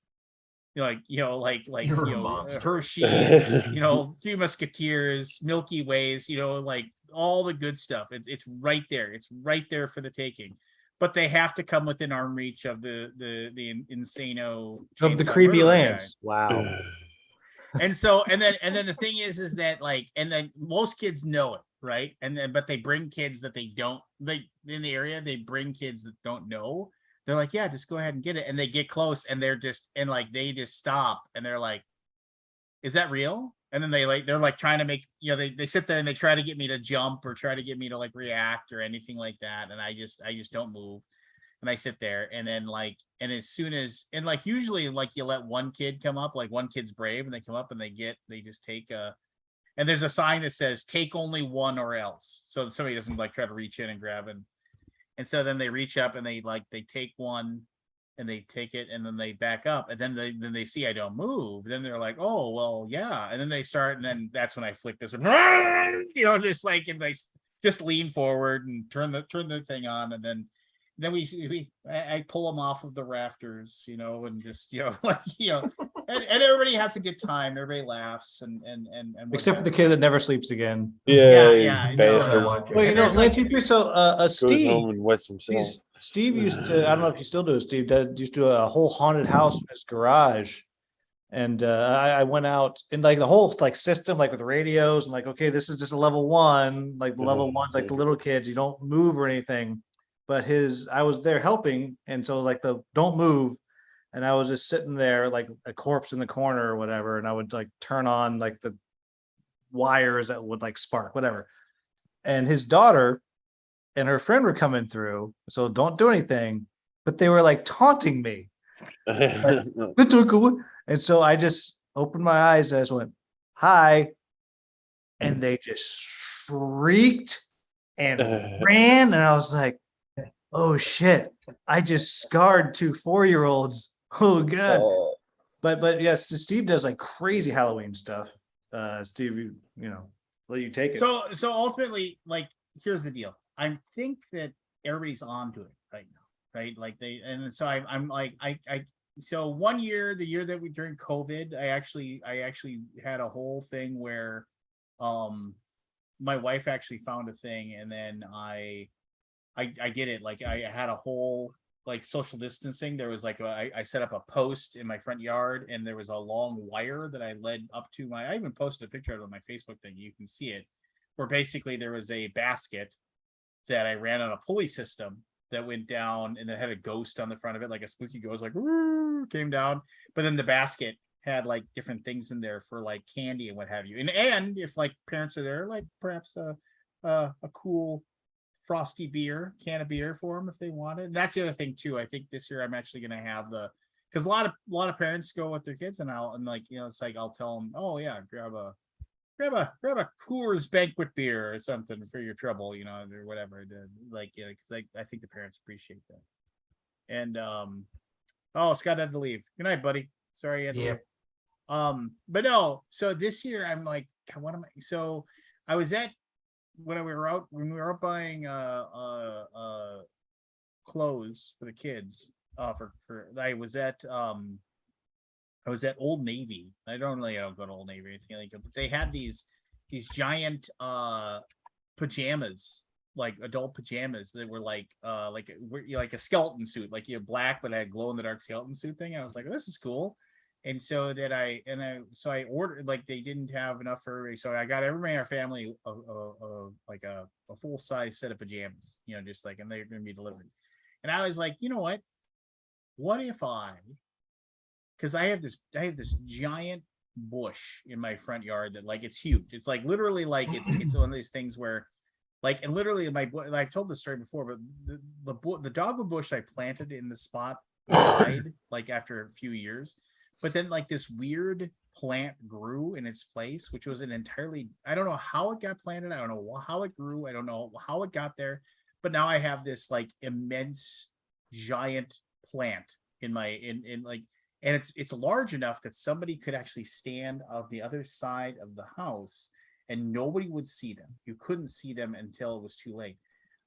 like You're a monster. Hershey's, Three Musketeers, Milky Ways, like all the good stuff. It's right there. It's right there for the taking. But they have to come within arm reach of the Insano Of the chainsaw creepy murderer guy. Lance. Wow. And then the thing is that like, and then most kids know it, right? But they bring kids that they don't, in the area, they bring kids that don't know. They're like, yeah, just go ahead and get it. And they get close and they just stop and they're like, is that real? And then they're like trying to make, they sit there and they try to get me to jump or try to get me to like react or anything like that. And I just don't move. And I sit there and then and as soon as, usually you let one kid come up, like one kid's brave and they come up and they just take and there's a sign that says take only one or else, so somebody doesn't like try to reach in and grab it. And so then they reach up and they take one and they take it and then they back up, and then they see I don't move. Then they're like, oh well, yeah. And then they start, and then that's when I flick this one, just like, and they just lean forward and turn the thing on, and then I pull them off of the rafters, and just like and everybody has a good time. Everybody laughs and Except for the kid that never sleeps again. Yeah, bastard. no. Well, And there's Lance, Goes Steve. home and wets himself. Steve used to, I don't know if you still do, Steve used to do a whole haunted house in his garage. And I went out and like the whole like system, like with radios and like, okay, this is just a level one, like level one's like the little kids, you don't move or anything. But I was there helping. And so like the don't move. And I was just sitting there like a corpse in the corner or whatever. And I would like turn on like the wires that would like spark, whatever. And his daughter and her friend were coming through. So don't do anything. But they were like taunting me. And so I just opened my eyes and I just went, hi. And they just shrieked and ran. And I was like, oh shit. I just scarred 2 4-year-olds. Oh god. But yes, Steve does like crazy Halloween stuff. Steve, let you take it. So ultimately, like, here's the deal. I think that everybody's onto it right now, right? Like so I'm like, so one year, the year that during COVID, I actually had a whole thing where, my wife actually found a thing, and then I did it. Like I had a whole like social distancing. There was like I set up a post in my front yard, and there was a long wire that I led up to I even posted a picture of it on my Facebook thing. You can see it, where basically there was a basket that I ran on a pulley system that went down, and it had a ghost on the front of it, like a spooky ghost, like came down. But then the basket had like different things in there for like candy and what have you. And if like parents are there, like perhaps a cool frosty can of beer for them if they want it. And that's the other thing too. I think this year I'm actually going to have because a lot of parents go with their kids, and it's like I'll tell them, oh yeah, grab a Coors banquet beer or something for your trouble, or whatever. Like, because I think the parents appreciate that. And Scott had to leave. Good night, buddy. Sorry you had to leave. But no, so this year I'm like, what am I? So I was at when we were out buying clothes for the kids. I was at Old Navy. I don't go to Old Navy or anything like that, but they had these giant pajamas, like adult pajamas that were like a skeleton suit, like you have black but I had glow in the dark skeleton suit thing. I was like, oh, this is cool. And so that I ordered, like they didn't have enough for everybody, so I got everybody in our family like a full size set of pajamas, just like, and they're going to be delivered. And I was like, you know what if because I have this giant bush in my front yard that like it's huge. It's like literally like it's one of these things where like, and literally I've told this story before, but the dogwood bush I planted in the spot died like after a few years. But then like this weird plant grew in its place, which was I don't know how it got planted. I don't know how it grew. I don't know how it got there. But now I have this like immense giant plant in and it's large enough that somebody could actually stand on the other side of the house and nobody would see them. You couldn't see them until it was too late.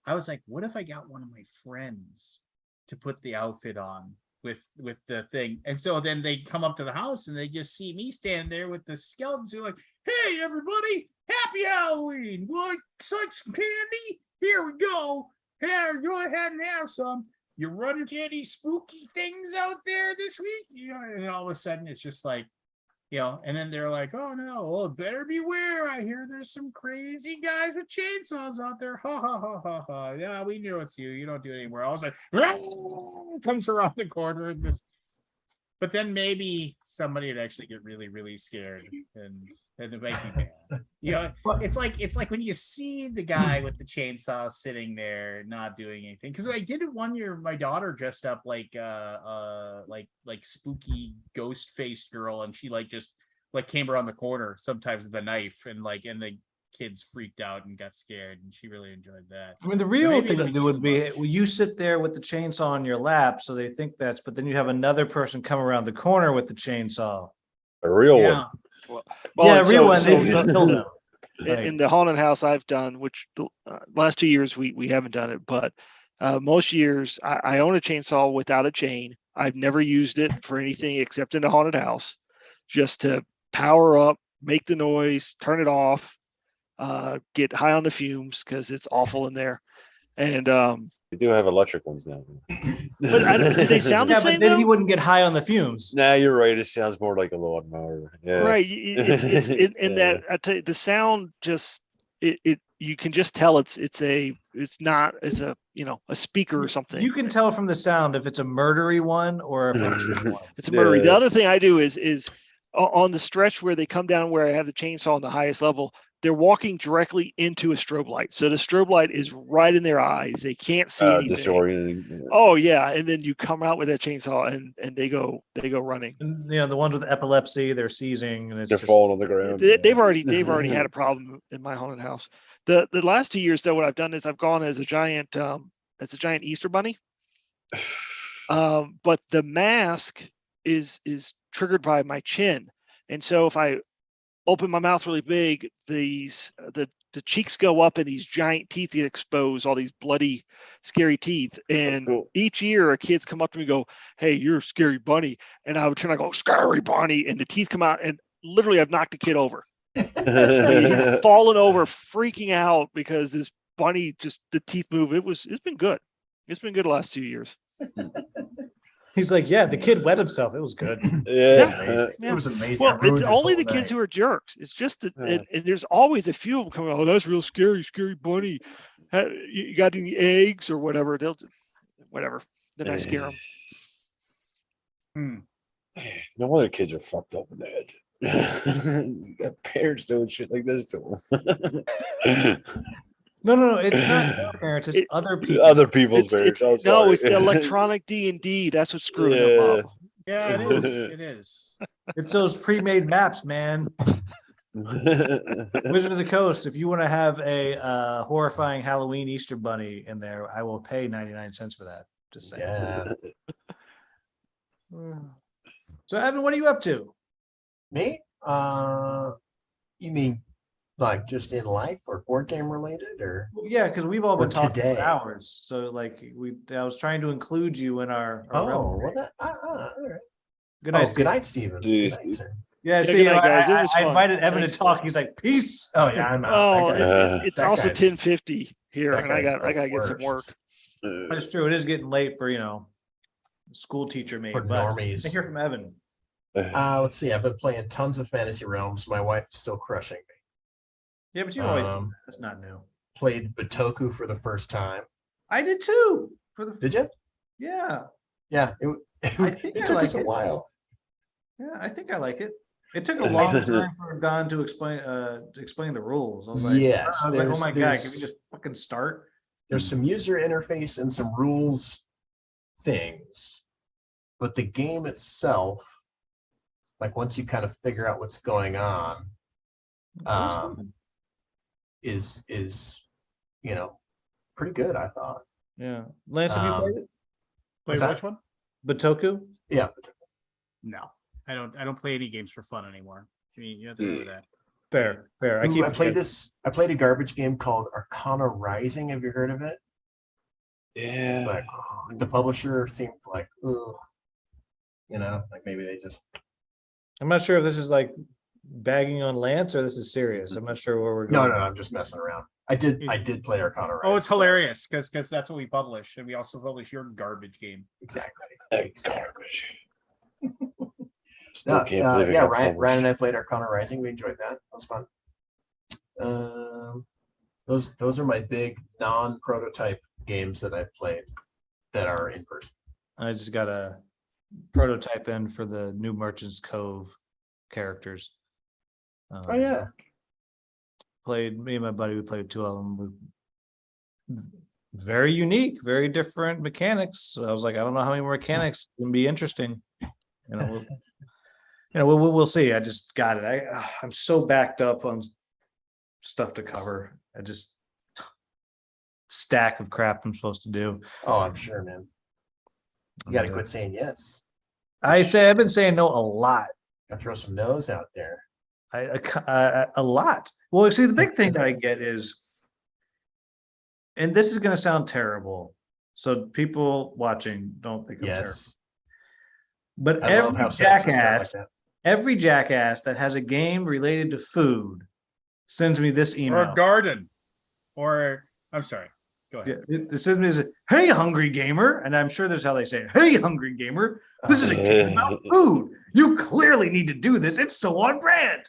I was like, what if I got one of my friends to put the outfit on with the thing? And so then they come up to the house and they just see me standing there with the skeletons. They're like, hey everybody, happy Halloween. Want some candy? Here we go. Here, go ahead and have some. You run into any spooky things out there this week? And all of a sudden it's just like, and then they're like, oh no, well, better beware. I hear there's some crazy guys with chainsaws out there. Ha ha ha ha ha. Yeah, we knew it's you. You don't do it anymore. I was like, comes around the corner and just, but then maybe somebody would actually get really, really scared and it make me mad. It's like when you see the guy with the chainsaw sitting there not doing anything. Because I did it one year, my daughter dressed up like spooky ghost faced girl, and she like just like came around the corner sometimes with a knife, and the kids freaked out and got scared, and she really enjoyed that. I mean, the real maybe thing to not do too would be much. you sit there with the chainsaw on your lap, so they think that's, but then you have another person come around the corner with the chainsaw. A real Yeah. one. Well, Yeah, and real one. so They kill them. in the haunted house I've done, which last 2 years we haven't done it, but most years I own a chainsaw without a chain. I've never used it for anything except in the haunted house, just to power up, make the noise, turn it off, get high on the fumes because it's awful in there. And We do have electric ones now. but do they sound the Yeah, same but then though? he wouldn't get high on the fumes. Nah, you're right. It sounds more like a lawnmower. Yeah. Right. It's in Yeah. that I tell you, the sound just it you can just tell it's a speaker or something. You can tell from the sound if it's a murdery one or if it's It's a murdery. The Yeah. other thing I do is on the stretch where they come down where I have the chainsaw on the highest level, they're walking directly into a strobe light. So the strobe light is right in their eyes. They can't see anything. Disorienting. Yeah. Oh yeah. And then you come out with that chainsaw and they go running. And, the ones with epilepsy, they're seizing, and it's They're just falling on the ground. They've already had a problem in my haunted house. The last 2 years though, what I've done is I've gone as a giant Easter bunny. But the mask is triggered by my chin, and so if I open my mouth really big, the cheeks go up and these giant teeth get exposed, all these bloody, scary teeth. And cool. each year, a kids come up to me and go, "Hey, you're a scary bunny," and I would turn and go, "Scary bunny," and the teeth come out, and literally I've knocked a kid over. Falling over, freaking out because this bunny just the teeth move. It's been good. It's been good the last 2 years. he's like, yeah, the kid wet himself. It was good. Yeah. It was amazing. Well, I ruined it's his only whole the kids night. who are jerks. It's just that, Yeah. and there's always a few of them coming. Oh, that's real scary bunny. You got any eggs or whatever? Whatever. Then I scare them. No wonder kids are fucked up in the head. You got parents doing shit like this to them. No, it's not their parents. It's other people. Other people's parents. I'm No, sorry. it's the electronic D&D. That's what's screwing them up. Yeah, it is. It is. It's those pre-made maps, man. Wizard of the Coast. If you want to have a horrifying Halloween Easter bunny in there, I will pay 99 cents for that. Just saying. Yeah. So, Evan, what are you up to? Me? You mean like just in life or board game related or? Well, yeah, because we've all been Or talking today. for hours. So, like, I was trying to include you in our Oh, revelry. well that, all right. Good Oh, night. good Steve. night, Stephen. Jeez, Good night, sir. Yeah, Yeah, see, good night, guys. It I was fun. invited Evan Thanks. to talk. He's like, peace. Oh yeah, I'm out. Oh, That guy's- it's that also guy's- 10:50 here, that and I guy's gotta the get some work. worst. That's true. It is getting late for school teacher me. For But normies. I hear from Evan. Let's see. I've been playing tons of Fantasy Realms. My wife is still crushing me. Yeah, but you always do. Um, That. That's not new. Played Batoku for the first time. I did too. For the Did you? Yeah, Yeah. I think I took like us a it. while. yeah. I think I like it. It took a long time for Don to explain the rules. I was like, Yes, oh my god, can we there's- just fucking start? There's some user interface and some rules things, but the game itself, like once you kind of figure out what's going on, is pretty good, I thought. Yeah, Lance, have you Um, played it? Wait, What's that? which one? Batoku? Yeah. No, I don't play any games for fun anymore. I mean, you have to remember that. Fair. I Ooh, keep I played forgetting. this. I played a garbage game called Arcana Rising. Have you heard of it? Yeah. It's like the publisher seemed like, ugh, like maybe they just. I'm not sure if this is like bagging on Lance or this is serious. I'm not sure where we're No, going. I'm just messing around. I did play Arcana Rising. Oh, it's hilarious because that's what we publish, and we also publish your garbage game. Exactly. Garbage. Still No, can't believe it. yeah, got Ryan published. and I played Arcana Rising. We enjoyed that. That was fun. Those are my big non-prototype games that I've played that are in person. I just got a prototype in for the new Merchant's Cove characters. Oh yeah. Played me and my buddy. We played two of them. Very unique, very different mechanics. So I was like, I don't know how many more mechanics can be interesting. you know, we'll see. I just got it. I'm so backed up on stuff to cover. I just stack of crap I'm supposed to do. Oh, I'm sure, man. You got to And, quit saying yes. I've been saying no a lot. Gotta throw some no's out there. A lot. Well, see, the big thing that I get is, and this is going to sound terrible, so people watching don't think I'm terrible. Yes. But I love how sentences start like that. every jackass that has a game related to food sends me this Or email. a garden. Or I'm sorry. Go ahead. Yeah, it sends me this, "Hey, hungry gamer," and I'm sure that's how they say it. "Hey, hungry gamer, this is a game about food. You clearly need to do this. It's so on brand."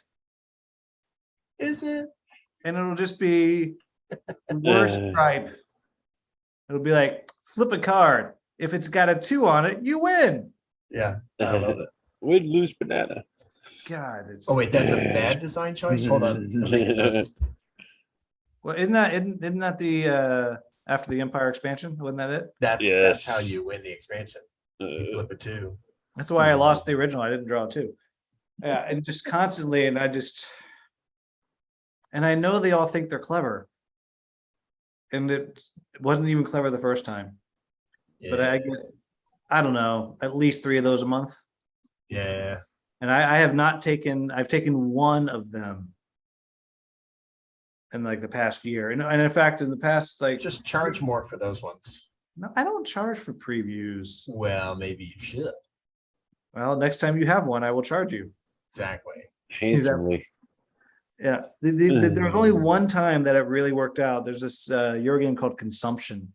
Is it? And it'll just be the worst tripe. It'll be like, flip a card. If it's got a 2 on it, you win. Yeah. I love it. We'd lose banana. God, it's Oh wait, that's a bad design choice. Hold on. I'm making notes. well, isn't that the after the Empire expansion? Wasn't that it? That's how Yes. you win the expansion. You flip a 2. That's why I lost the original. I didn't draw 2. Yeah, and just constantly, and I know they all think they're clever. And it wasn't even clever the first time. But I get, I don't know, at least 3 of those a month. Yeah. And I've taken 1 of them in like the past year. And in fact, in the past, like, Just charge more for those ones. no, I don't charge for previews. Well, maybe you should. Well, next time you have one, I will charge you. Exactly. Handsomely. Yeah. There was only one time that it really worked out. There's this Euro called Consumption,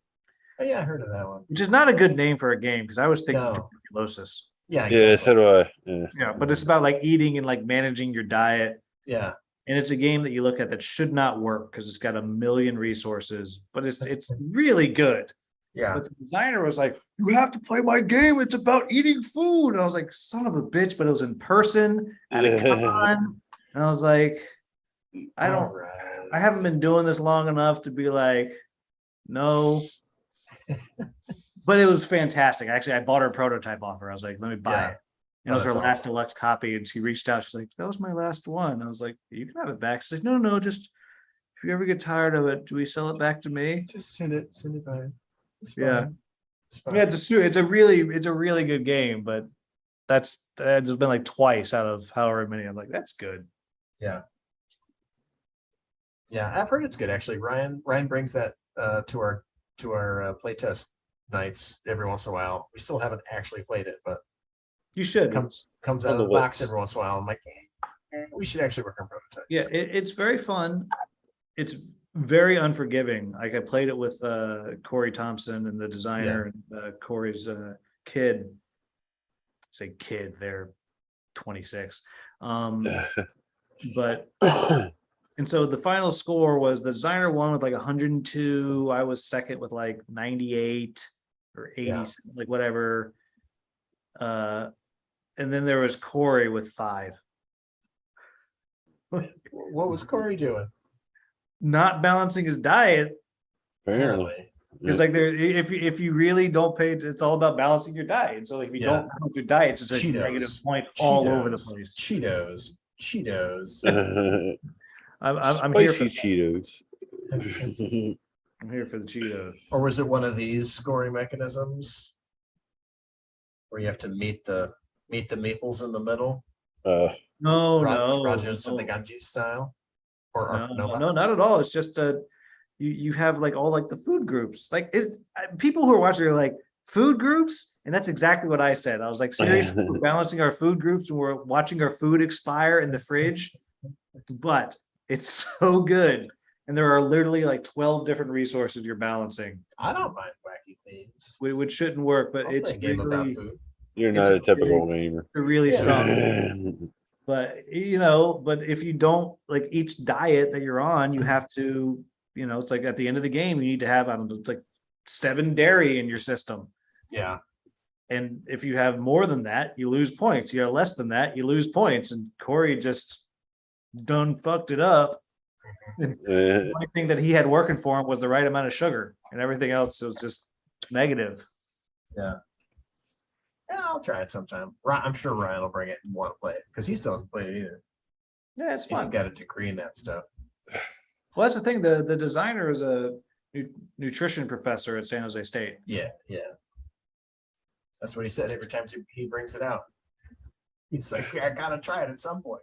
Oh yeah, I heard of that one. which is not a good name for a game because I was thinking No. tuberculosis. Yeah. Yeah, Exactly. so do I. Yeah. Yeah, but it's about like eating and like managing your diet. Yeah. And it's a game that you look at that should not work because it's got a million resources, but it's really good. Yeah. But the designer was like, "You have to play my game. It's about eating food." And I was like, "Son of a bitch!" But it was in person at a con, and I was like, "I don't. All right. I haven't been doing this long enough to be like, no." But it was fantastic. Actually, I bought her a prototype off her. I was like, "Let me buy Yeah. it." And it was Oh, her that's last awesome. deluxe copy, and she reached out. She's like, "That was my last one." I was like, "You can have it back." She's like, "No, just if you ever get tired of it, do we sell it back to me?" Just send it by. It's Yeah. fine. It's fine. Yeah, it's a really good game, but that's there's been like twice out of however many. I'm like, that's good. Yeah. Yeah, I've heard it's good actually. Ryan brings that to our playtest nights every once in a while. We still haven't actually played it, but You should. comes out On of the the box list. every once in a while. I'm like, we should actually work on prototypes. Yeah, it's very fun. It's very unforgiving. Like I played it with Corey Thompson and the designer, and Corey's kid. I say kid, they're 26. But and so the final score was the designer won with like 102. I was second with like 98 or 80, Yeah. like whatever. And then there was Corey with 5. What was Corey doing? Not balancing his diet. Apparently. It's like there, if you really don't pay, it's all about balancing your diet. And so if you Yeah. don't balance your diet, it's just a Cheetos. negative point all over the place. Cheetos. I'm here for Spicy Cheetos. I'm here for the Cheetos. Or was it one of these scoring mechanisms where you have to meet the maples in the middle? No, Rogers and the Ganges style? Or no, not at all. It's just you have like all like the food groups. Like is people who are watching are like food groups, and that's exactly what I said. I was like, seriously, we're balancing our food groups and we're watching our food expire in the fridge, but it's so good. And there are literally like 12 different resources you're balancing, I don't mind wacky themes. which shouldn't work, but I'll it's play a game about really, food. You're It's not a a typical gamer. really Yeah. strong. But but if you don't like each diet that you're on, you have to, it's like at the end of the game, you need to have, I don't know, it's like 7 dairy in your system. Yeah. And if you have more than that, you lose points. You have less than that, you lose points. And Corey just done fucked it up. The only thing that he had working for him was the right amount of sugar, and everything else was just negative. Yeah. Yeah, I'll try it sometime. I'm sure Ryan will bring it and want to play it because he still hasn't played it either. Yeah, it's He's fun. got a degree in that stuff. Well, that's the thing. The designer is a nutrition professor at San Jose State. Yeah, yeah. That's what he said every time he brings it out. He's like, yeah, I gotta try it at some point.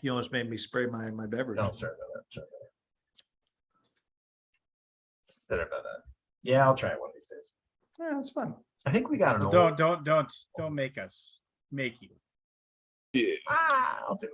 He almost made me spray my beverage. No, sorry about that. Sorry about that. Sorry about that. Yeah, I'll try it one of these days. Yeah, it's fun. I think we got an Well, old. don't make us make you. Yeah. I'll do it.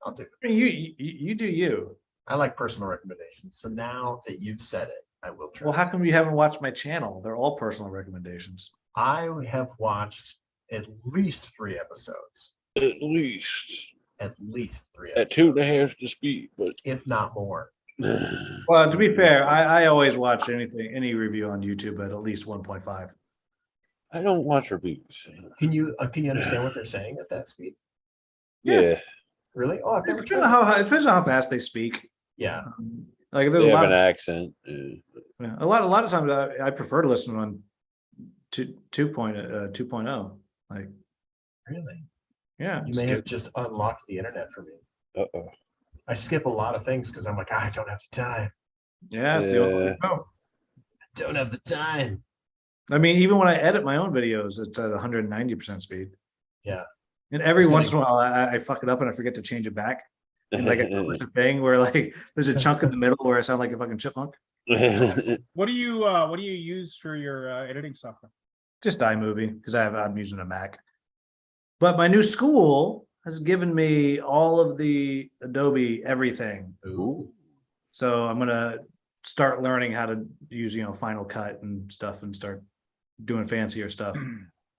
I'll do it. I mean, you do you. I like personal recommendations. So now that you've said it, I will try. Well, how come you haven't watched my channel? They're all personal recommendations. I have watched at least 3 episodes. At least At least 3 at episodes, 2.5 to speed, but if not more. Well, to be fair, I always watch any review on YouTube at least 1.5. I don't watch reviews. Can you understand what they're saying at that speed? Yeah, Really? Oh, I've It never depends tried. on it depends on how fast they speak. Yeah. Like there's they a have lot an of accent. yeah, a lot of times I prefer to listen on 2.0. Like Really? yeah, You may have just unlocked the internet for me. Uh-oh. I skip a lot of things because I'm like, I don't have the time. yeah, it's the only way to Yeah. go. I don't have the time. I mean, even when I edit my own videos, it's at 190% speed. Yeah. And every It's once in gonna- a while, I fuck it up and I forget to change it back. And like a thing where like there's a chunk in the middle where I sound like a fucking chipmunk. What do you use for your editing software? Just iMovie because I'm using a Mac. But my new school has given me all of the Adobe everything. Ooh. So I'm gonna start learning how to use Final Cut and stuff and start doing fancier stuff.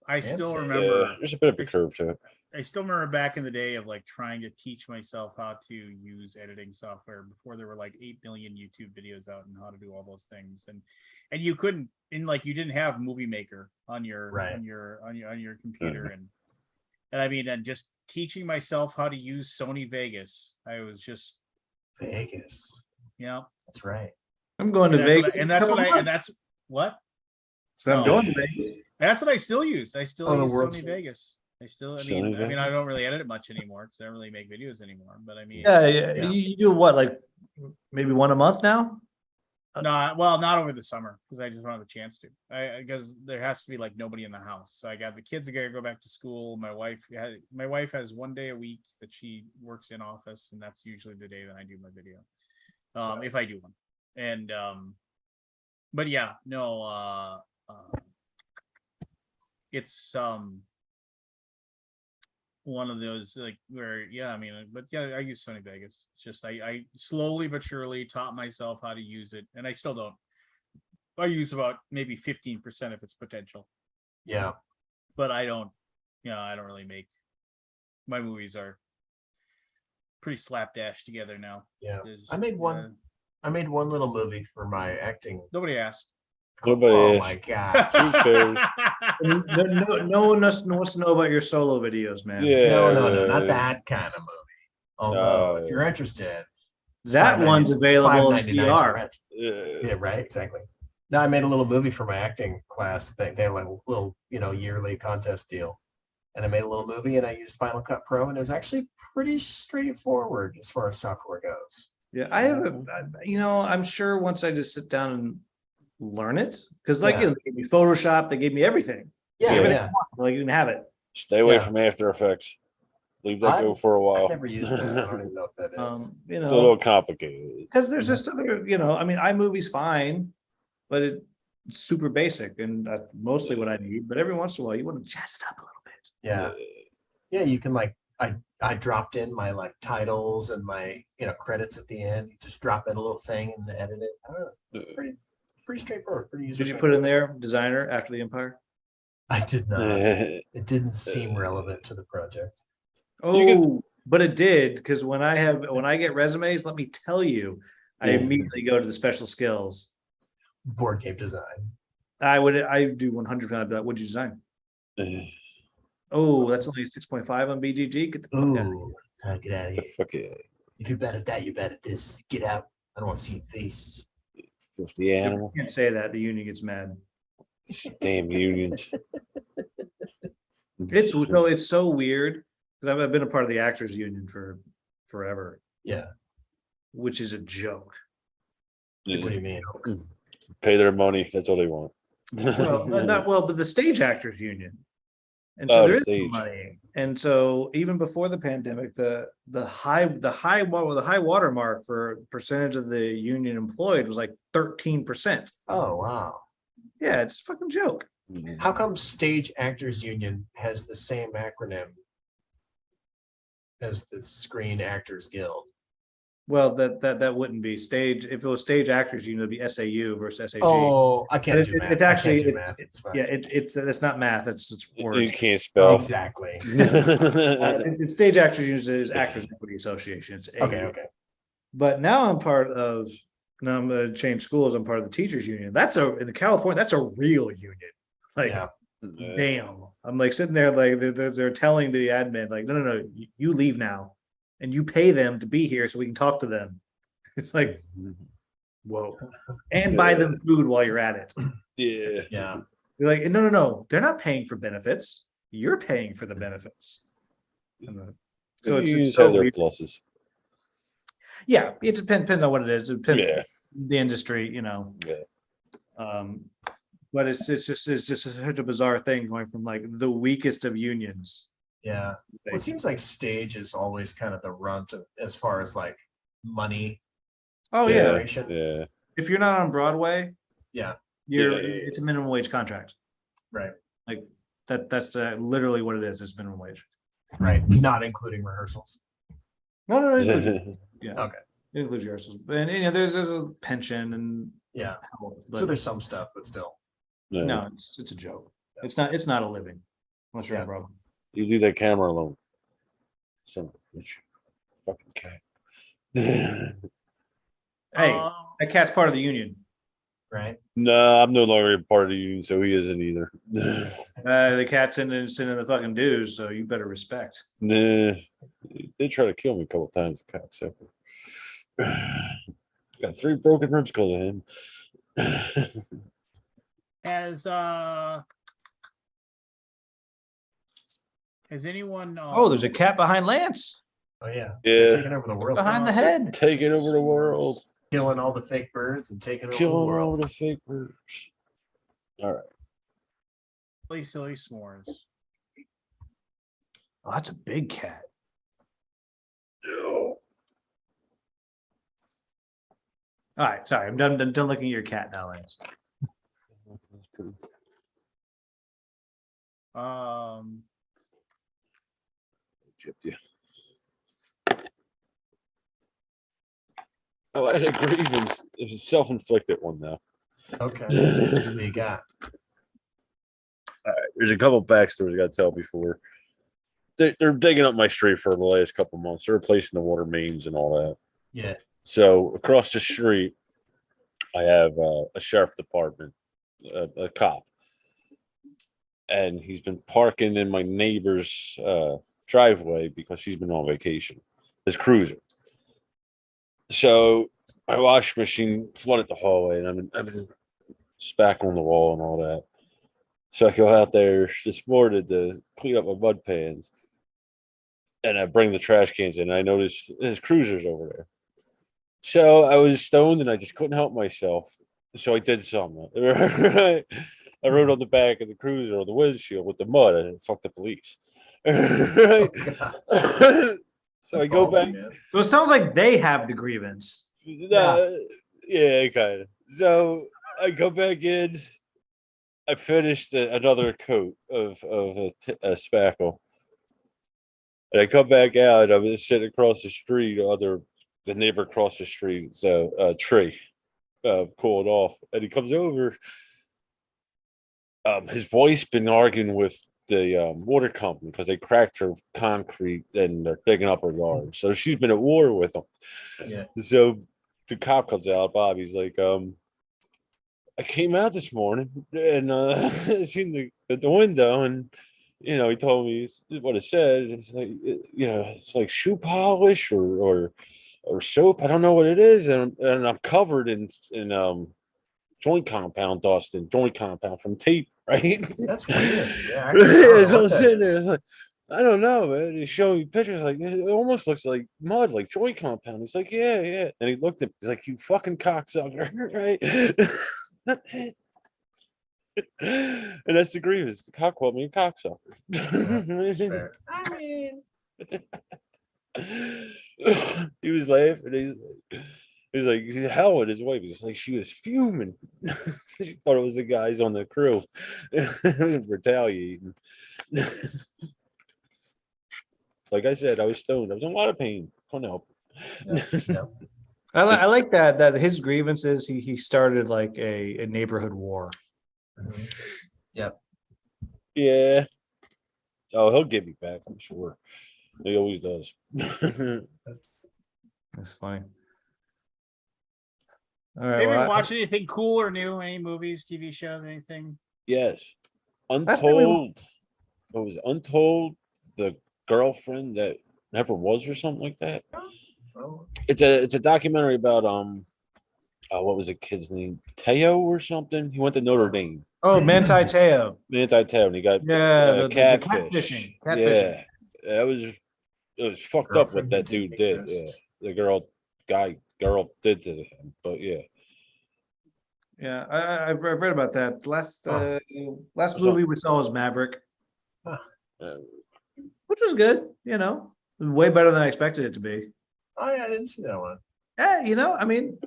I still Fancy. remember. Yeah, there's a bit of a It's- curve to it. I still remember back in the day of like trying to teach myself how to use editing software before there were like 8 million YouTube videos out and how to do all those things. And you couldn't you didn't have Movie Maker on your Right. on your computer and I mean and just teaching myself how to use Sony Vegas. I was just Vegas. That's right. I'm going to Vegas. and in a that's couple what I and months. that's what So I'm Oh. going to Vegas. that's what I still use. I still Oh, the use World Sony Series. Vegas. I still, I Sony mean, I Vegas? don't really edit it much anymore because I don't really make videos anymore. But I mean, Yeah, Yeah. you do what, like maybe one a month now? not over the summer because I just don't have a chance to. Because there has to be like nobody in the house. So I got the kids that gotta go back to school. My wife has 1 day a week that she works in office, and that's usually the day that I do my video. If I do one. And but yeah, no, it's one of those like where I mean, but yeah, I use Sony Vegas. It's just I slowly but surely taught myself how to use it, and I still don't. I use about maybe 15% of its potential, Yeah. but I don't. I don't really make. My movies are pretty slapdash together now. Yeah. There's- I made one. I made one little movie for my acting. Nobody asked. Nobody Oh asked. my god. Who cares? No one wants to know about your solo videos, man. Yeah. No, not that kind of movie. Although, if No. you're interested, That $5.99 one's available in $5.99 to VR. rent. Yeah. Yeah, right. Exactly. No, I made a little movie for my acting class. They had like a little, yearly contest deal, and I made a little movie, and I used Final Cut Pro, and it's actually pretty straightforward as far as software goes. Yeah, I have I'm sure once I just sit down and learn it, because Yeah. they gave me Photoshop, they gave me everything. Yeah, Everything yeah. like you can have it. Stay away Yeah. from After Effects. Leave that I've- go for a while. I've never used it. I don't even know what that is. It's a little complicated. Because there's just other, I mean, iMovie's fine, but it's super basic, and that's mostly what I need. But every once in a while, you want to jazz it up a little bit. Yeah. Yeah, you can I dropped in my titles and my credits at the end. You just drop in a little thing and edit it. I don't know. Pretty straightforward. Pretty user. Did you put in there designer after the Empire? I did not. It didn't seem relevant to the project. Oh, but it did, because when I get resumes, let me tell you, I Yeah. immediately go to the special skills. Board game design. I do 100% of that. What'd you design? Oh, that's only 6.5 on BGG. Get the fuck out of here. Ooh, get out of here. Fuck yeah. If you're bad at that, you're bad at this. Get out. I don't want to see your face. 50 animal. You can't say that. The union gets mad. Damn unions. It's so weird because I've been a part of the actors union for forever, Yeah. which is a joke. Yeah. What do you mean? Pay their money. That's all they want. Well, not well, but the stage actors union. And Oh, so the there is stage. money. And so even before the pandemic, the high water mark for percentage of the union employed was like 13%. Oh, wow. Yeah, it's a fucking joke. How come Stage Actors Union has the same acronym as the Screen Actors Guild? Well, that wouldn't be stage. If it was stage actors union, it'd be SAU versus SAG. Oh, I can't But do math. it's actually I can't do math. It's fine. yeah, it's not math. It's You words. can't spell. Exactly. It's stage actors union is Actors Equity Association. It's Okay, AU. okay. But now I'm going to change schools. I'm part of the teachers union. In California, that's a real union. Like, Yeah. damn. I'm like sitting there, like they're telling the admin, like, no, you leave now, and you pay them to be here so we can talk to them. It's like, whoa, and buy them food while you're at it. Yeah. Yeah. They're like, no, they're not paying for benefits. You're paying for the benefits. So it's so their weird. pluses. Yeah, it depends on what it is. It depends Yeah. the industry, you know. Yeah. But it's just such a bizarre thing going from like the weakest of unions. Yeah. Well, it seems like stage is always kind of the runt of, as far as like money Oh yeah. generation. Yeah. If you're not on Broadway, Yeah. it's a minimum wage contract. Right. Like that's literally what it is. It's minimum wage. Right. Not including rehearsals. No, it includes, yeah. Okay. It includes rehearsals. And you know, there's a pension and Yeah. health, So but there's some stuff, but still. no, it's a joke. It's not a living unless you're on Broadway. You leave that camera alone. Son of a bitch. Fucking cat. Hey, that cat's part of the union. Right. No, I'm no longer a part of the union, so he isn't either. The cat's sending the fucking dues, so you better respect. Nah, they tried to kill me a couple times. Cocksucker. Got 3 broken ribs because of him. Has anyone? Oh, there's a cat behind Lance. Oh yeah. Yeah. Taking over the world. Behind the head. Taking over the world. Killing all the fake birds and taking over the Killing all world. the fake birds. All right. silly s'mores. Oh, that's a big cat. All right, sorry, I'm done looking at your cat now, Lance. Chipped you. Oh, I had a grievance. It was a self-inflicted one though. Okay. What do you got? There's a couple backstories I got to tell before. They're digging up my street for the last couple months. They're replacing the water mains and all that. Yeah. So across the street, I have a sheriff department, a cop, and he's been parking in my neighbor's driveway because she's been on vacation. His cruiser. So my washing machine flooded the hallway, and I've been spackling on the wall and all that. So I go out there this morning to clean up my mud pans, and I bring the trash cans in. And I notice his cruiser's over there. So I was stoned, and I just couldn't help myself. So I did something. Right? I wrote on the back of the cruiser on the windshield with the mud, and fuck the police. Right? So I go back. So it sounds like they have the grievance. Yeah, kind of. So I go back in. I finished another coat of a spackle, and I come back out. And I'm just sitting across the street. The neighbor across the street, a tree, cooled off, and he comes over. His wife's been arguing with the water company because they cracked her concrete and they're digging up her yard. So she's been at war with them. Yeah. So the cop comes out. Bobby's like, I came out this morning and seen the window, and he told me what it said. It's like it's like shoe polish or soap. I don't know what it is, and I'm covered in joint compound dust and joint compound from tape, right? That's weird. Yeah, actually, I don't know So I'm what that sitting there, is. it's like, I don't know, man. He's showing me pictures like it almost looks like mud, like joint compound. He's like, yeah, yeah. And he looked at me, he's like, you fucking cocksucker, right? And that's the grievance. The cock called me a cocksucker. That's fair. I mean, He was laughing. He's like, hell with his wife. He's like, she was fuming. She thought it was the guys on the crew retaliating. Like I said, I was stoned. I was in a lot of pain. Couldn't help. yeah. I like that his grievance is he started like a neighborhood war. Mhm. Yep. Yeah. Oh, he'll get me back, I'm sure. He always does. That's funny. All right. Maybe Well, watch anything cool or new? Any movies, TV shows, anything? Yes. Last time we- Untold. What was it? Untold, the girlfriend that never was, or something like that. Well, It's a documentary about what was the kid's name? Teo or something? He went to Notre Dame. oh, Manti Teo. Anti-Teo, and he got Yeah, the catfish. catfishing. Yeah, it was fucked up what Girlfriend that that dude didn't did. exist. Yeah, the girl did to him. But yeah, Yeah, I've read about that. Last Huh. last So- movie we saw was Maverick, uh, which was good. You know, way better than I expected it to be. oh yeah, I didn't see that one. Yeah, you know, I mean,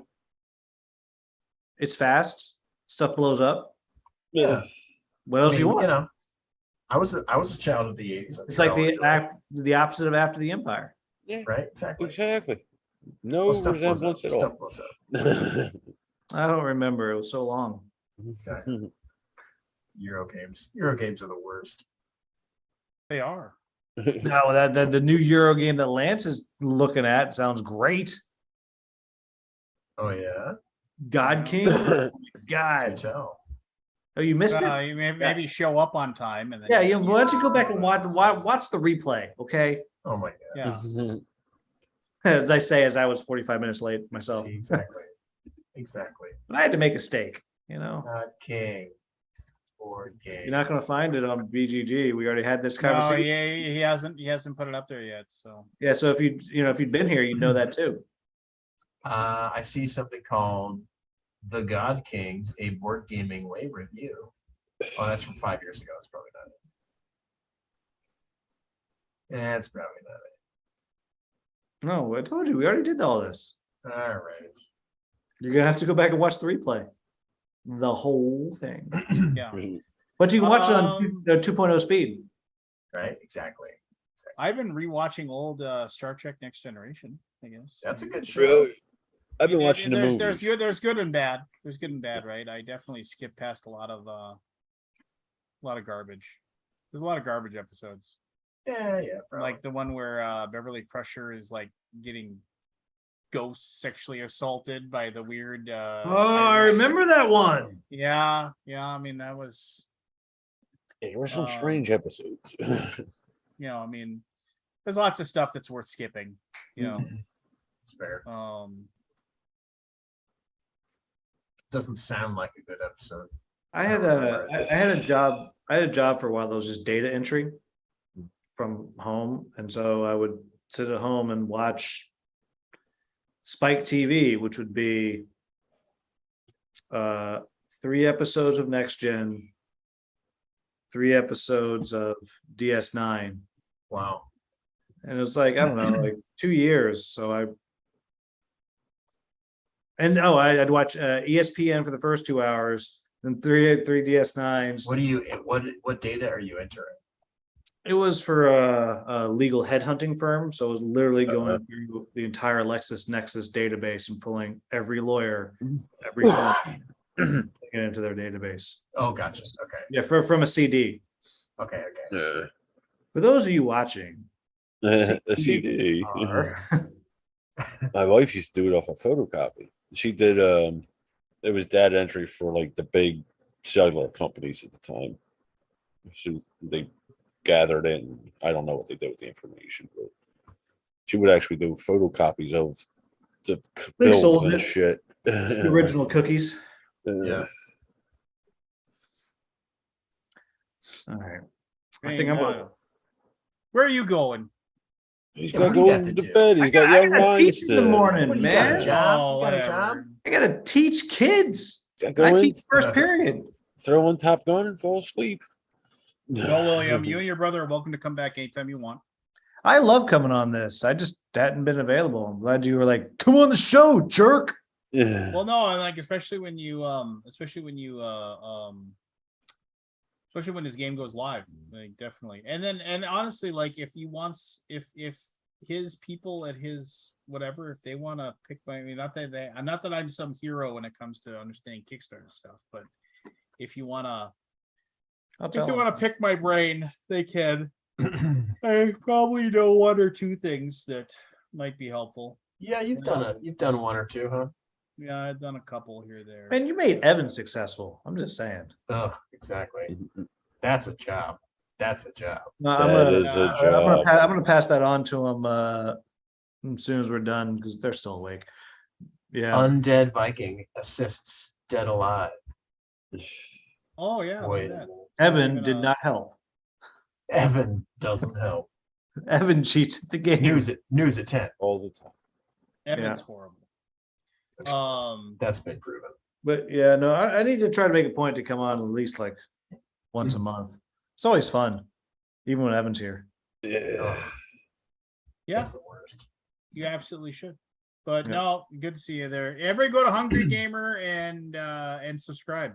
it's fast. Stuff blows up. yeah. What else I you mean, want? know, I was a child of the 80s. I'm It's sure like I'll enjoy it. the opposite of After the Empire. Right? Exactly. Exactly. No Well, stuff blows up. resemblance at Stuff all. blows up. I don't remember. It was so long. Euro games. Euro games are the worst. They are. No, that the new Euro game that Lance is looking at sounds great. Oh yeah. God King. Good God. tell. Oh, you missed it? You maybe show up on time and then. Yeah, you why don't you go back and watch the replay, okay? Oh my god. Yeah. As I say, as I was 45 minutes late myself. See, exactly. Exactly. But I had to make a steak, you know. Not king. Board game. You're not gonna find it on BGG. We already had this No, conversation. yeah, he hasn't put it up there yet. So Yeah, so if you'd been here, you'd know that too. I see something called The God Kings, a board gaming way review. Oh, that's from 5 years ago. It's probably not it. Yeah, it's probably not No, I told you, we already did all this. it. All right. You're gonna have to go back and watch the replay. The whole thing. yeah, But you can watch it on Um, the 2.0 speed. Right? Exactly. I've been rewatching old Star Trek Next Generation. I guess That's a good show. Really? I've been Yeah, watching the movies. There's good and bad. There's good and bad, right? I definitely skipped past a lot of garbage. There's a lot of garbage episodes, Yeah, yeah. Probably. like the one where Beverly Crusher is like getting ghost sexually assaulted by the weird. I Irish- remember that one. Yeah, yeah. I mean, that was, Yeah, there were some um, strange episodes. I mean, there's lots of stuff that's worth skipping. It's fair. Doesn't sound like a good episode. I had a job. I had a job for a while that was just data entry from home, and so I would sit at home and watch Spike TV, which would be 3 episodes of Next Gen, 3 episodes of DS9, Wow. and it was like, I don't know, like 2 years. So I'd watch ESPN for the first 2 hours, then three DS9s. What data are you entering? It was for a legal headhunting firm, so it was literally going through the entire LexisNexis database and pulling every lawyer, every firm, taking it into their database. Oh, gotcha. Okay. Yeah, from a CD. Okay. For those of you watching, The CD. are- My wife used to do it off a photocopy. She did. It was data entry for like the big cellular companies at the time. They gathered in. I don't know what they did with the information, but she would actually do photocopies of the bills sold and it. shit. the original cookies. Yeah. All right. I Hey, think I'm where are you going? He's Yeah, got what to do you go got to to do? bed. He's got I young gotta minds teach in the to. morning, What, you got a man. job? Oh, You got a whatever. job? I gotta teach kids. Gotta go I in, teach first period. throw on Top Gun, and fall asleep. No, William, you and your brother are welcome to come back anytime you want. I love coming on this. I just hadn't been available. I'm glad you were like, come on the show, jerk. Yeah. Well, no, and like especially when especially when this game goes live, like definitely. And honestly, like if he wants, if his people at his whatever, if they want to pick my, I mean, not that I'm some hero when it comes to understanding Kickstarter stuff, but if you wanna, I'll if tell they him. want to pick my brain, they can. I probably know one or two things that might be helpful. Yeah, you've done one or two, huh? Yeah, I've done a couple here or there. Man, you made Evan successful. I'm just saying. Oh, exactly. That's a job. That's a job. No, That is a job. I'm gonna pass that on to him as soon as we're done because they're still awake. Yeah. Undead Viking assists Dead Alive. Oh yeah, look Wait, at that. Evan even, did not help. Evan doesn't help. Evan cheats at the game. News at 10. All the time. Evan's horrible. That's been proven. But yeah, no, I need to try to make a point to come on at least like once a month. It's always fun, even when Evan's here. Yeah. Yeah, That's the worst. you absolutely should. But Yeah. no, good to see you there. Everybody go to Hungry Gamer and subscribe.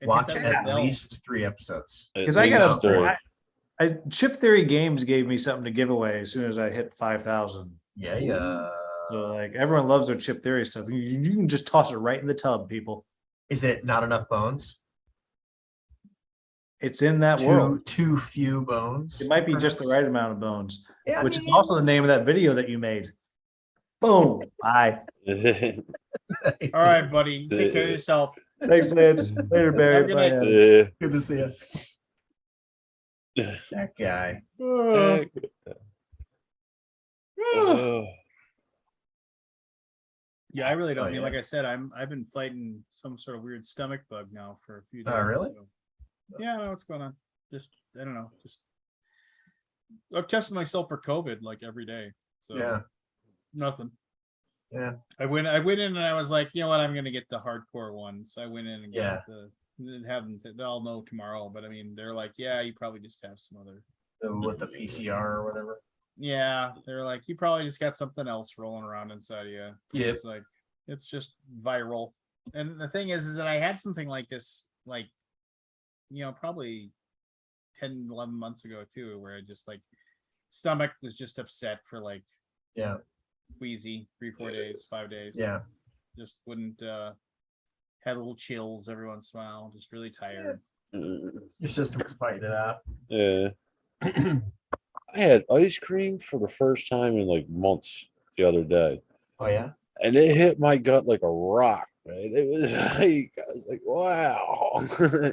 And hit Watch that at bell. least 3 episodes. Because At I least got three. Chip Theory Games gave me something to give away as soon as I hit 5,000. Yeah. So like everyone loves their Chip Theory stuff. You can just toss it right in the tub, people. Is it not enough bones? It's in that world. Too few bones. It might be just the perhaps? right amount of bones, Yeah, I which is mean, also the name of that video that you made. Boom. Bye. All right, buddy. Take care of yourself. Thanks, Lance. Later, Have a Barry. good Bye, night. Adam. Yeah. Good to see you. That guy. Oh. Yeah, I really don't. Oh, I mean, yeah. like I said, I've been fighting some sort of weird stomach bug now for a few days. Oh, really? so- Yeah, I don't know what's going on. Just I don't know. Just I've tested myself for COVID like every day. So Yeah. nothing. Yeah. I went in and I was like, you know what, I'm gonna get the hardcore one. So I went in and Yeah. got have them. They'll know tomorrow. But I mean, they're like, yeah, you probably just have some other. With the PCR or whatever. Yeah, they're like, you probably just got something else rolling around inside of you. Yep. It's like, it's just viral. And the thing is that I had something like this, like, probably 10, 11 months ago too, where I just like, stomach was just upset for like, Yeah. wheezy, 3-4 days, 5 days. Yeah. Just wouldn't, had little chills every once in a while, just really tired. Your system was fighting it out. Yeah. I had ice cream for the first time in like months the other day, Oh yeah. and it hit my gut like a rock, man. It was like I was like, wow.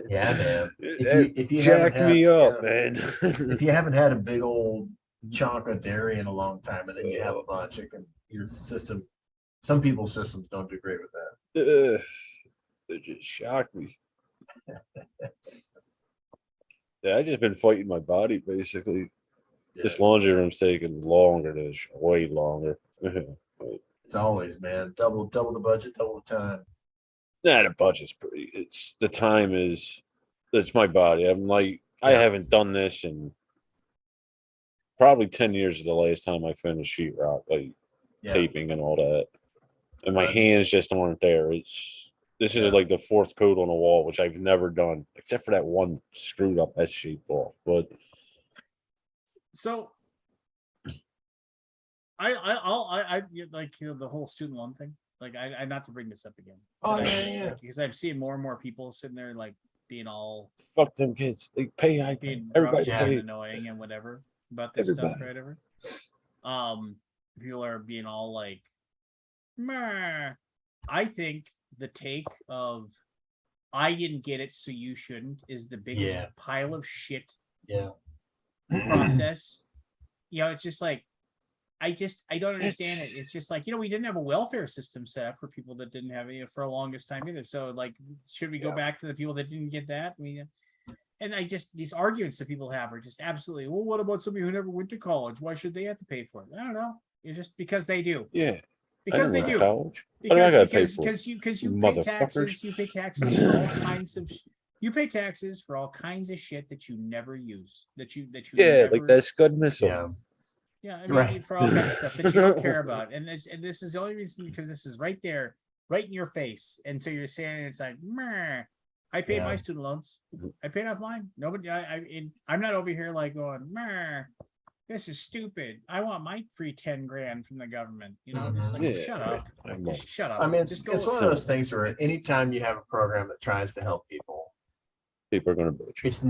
Yeah, man. It If you haven't jacked me had- up, yeah. man. If you haven't had a big old chunk of dairy in a long time, and then you have a bunch, your system. Some people's systems don't do great with that. It just shocked me. Yeah, I just been fighting my body basically. This laundry room's taking longer than it's way longer. It's always, man. Double the budget, double the time. Nah, the budget's pretty. It's the time is. It's my body. I'm like I Yeah. haven't done this in probably 10 years. Is the last time I finished sheetrock, like Yeah. taping and all that, and my Right. hands just aren't there. This Yeah. is like the fourth coat on the wall, which I've never done except for that one screwed up S shape ball. But So like the whole student loan thing. Like I not to bring this up again. Oh, but I yeah, just, yeah. like, because I've seen more and more people sitting there like being all fuck them kids. They pay. I pay. being Everybody grumpy and pay. annoying and whatever about this stuff, Everybody. right? People are being all like, meh. I think the take of I didn't get it, so you shouldn't is the biggest Yeah. pile of shit Yeah. process. It's just like I don't understand it. It's- It's just like, we didn't have a welfare system set up for people that didn't have it for the longest time either. So like, should we go Yeah. back to the people that didn't get that? And these arguments that people have are just absolutely, well, what about somebody who never went to college? Why should they have to pay for it? I don't know. It's just because they do. Yeah. Because I they never went do. to college. What do I gotta pay for? Because you pay Motherfuckers. taxes, you pay taxes for all kinds of you pay taxes for all kinds of shit that you never use. That you Yeah, never, like that Scud missile. Yeah. yeah, I mean, Right. for all kinds of stuff that you don't care about. And this is the only reason, because this is right there, right in your face. And so you're saying, it's like, meh, I paid Yeah. my student loans. I paid off mine. Nobody, I'm not over here like going, meh, this is stupid. I want my free 10 grand from the government. Just like, Yeah. shut up. I Just shut up. I mean, it's Just go- one of those things where anytime you have a program that tries to help people, People are gonna bitch. it's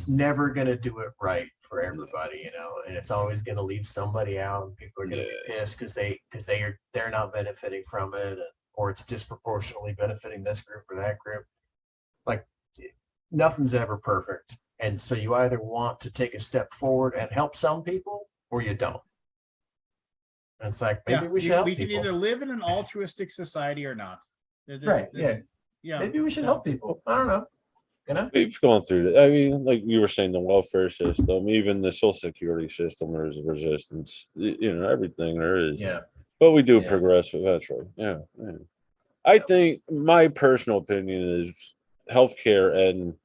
never gonna do it right for everybody, and it's always gonna leave somebody out, and people are gonna be pissed because they're not benefiting from it, or it's disproportionately benefiting this group or that group. Like, nothing's ever perfect, and so you either want to take a step forward and help some people, or you don't. And it's like, maybe we should help we can people. either live in an altruistic society or not. Right, yeah. Maybe we should help people. I don't know. We've gone through that. I mean, like you were saying, the welfare system, even the social security system, there's resistance. Everything there is. Yeah. But we do Yeah. progress eventually. Yeah. I think my personal opinion is healthcare and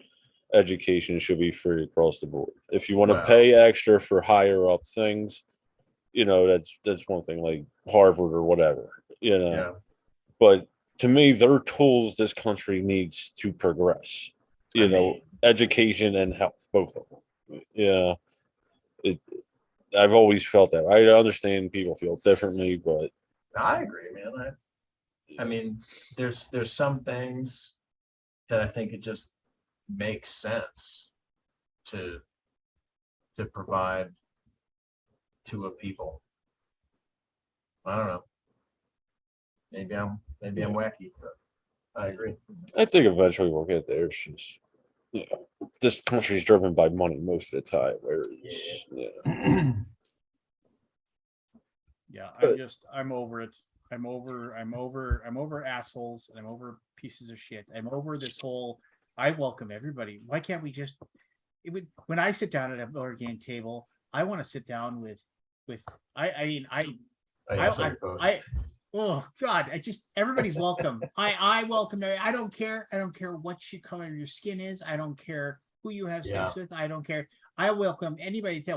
education should be free across the board. If you want to Wow. pay extra for higher up things, that's one thing, like Harvard or whatever. Yeah. But to me, they're tools this country needs to progress. Education and health, both of them. Yeah. I've always felt that. I understand people feel differently, but I agree, man. I mean, there's some things that I think it just makes sense to provide to a people. I don't know. Maybe I'm wacky, but I agree. I think eventually we'll get there. It's just, this country's driven by money most of the time. Yeah, But- I'm over it. I'm over assholes, and I'm over pieces of shit. I'm over this whole, I welcome everybody. Why can't we just, when I sit down at a board game table, I want to sit down with, oh God, everybody's welcome. I welcome, I don't care what color your skin is. I don't care who you have sex with. I don't care. I welcome anybody to the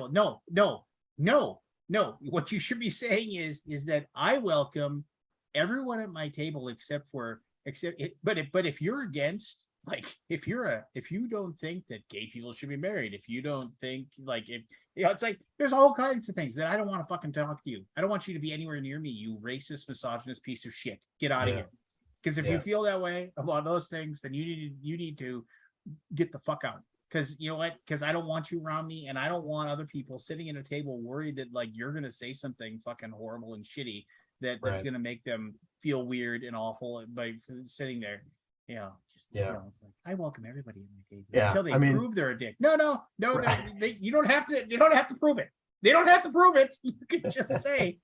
table. No, what you should be saying is that I welcome everyone at my table except it. But if you're against, like, if you don't think that gay people should be married, if you don't think, like, it's like, there's all kinds of things that I don't want to fucking talk to you. I don't want you to be anywhere near me, you racist, misogynist piece of shit. Get out of here. Because if you feel that way about those things, then you need to get the fuck out. Because you know what? Because I don't want you around me, and I don't want other people sitting at a table worried that, like, you're gonna say something fucking horrible and shitty that's gonna make them feel weird and awful by sitting there. It's like, I welcome everybody in my table until they prove they're a dick. No, you don't have to. They don't have to prove it. They don't have to prove it. You can just say.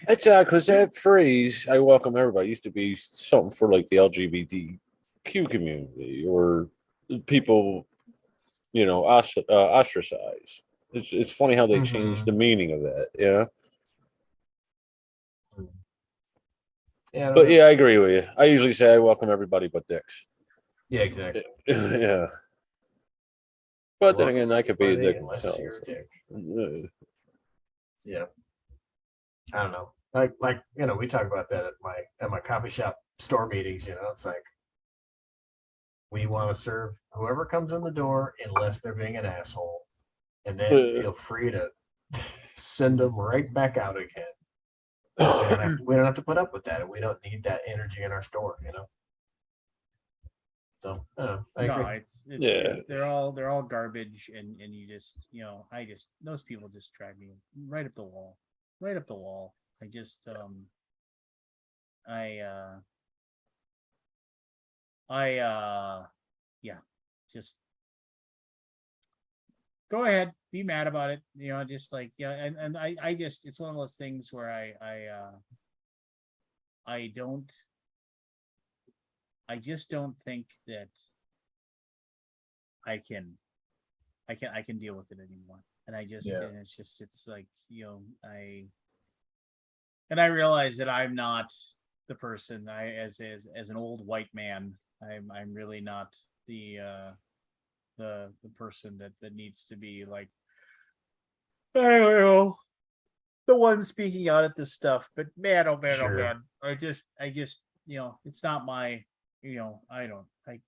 That's because that phrase, I welcome everybody, used to be something for like the LGBTQ community or people, ostracized. It's funny how they changed the meaning of that. Yeah. But I agree with you. I usually say I welcome everybody but dicks. Yeah, exactly. Yeah. But then again, I could be a dick Unless myself. you're a dick. Yeah. I don't know. Like we talk about that at my coffee shop store meetings. It's like, we want to serve whoever comes in the door unless they're being an asshole, and then feel free to send them right back out again. We don't have to put up with that, and we don't need that energy in our store. So I agree. They're all garbage, and you just, those people just drive me right up the wall. I just just go ahead, be mad about it, you know, just like, yeah. And I just, it's one of those things where I just don't think that I can deal with it anymore. And I just, Yeah. and it's like, you know, and I realize that I'm not the person as an old white man, I'm really not the person that needs to be like, I don't know, the one speaking out at this stuff. But man, oh man, Sure. oh man, I just, you know, it's not my, you know,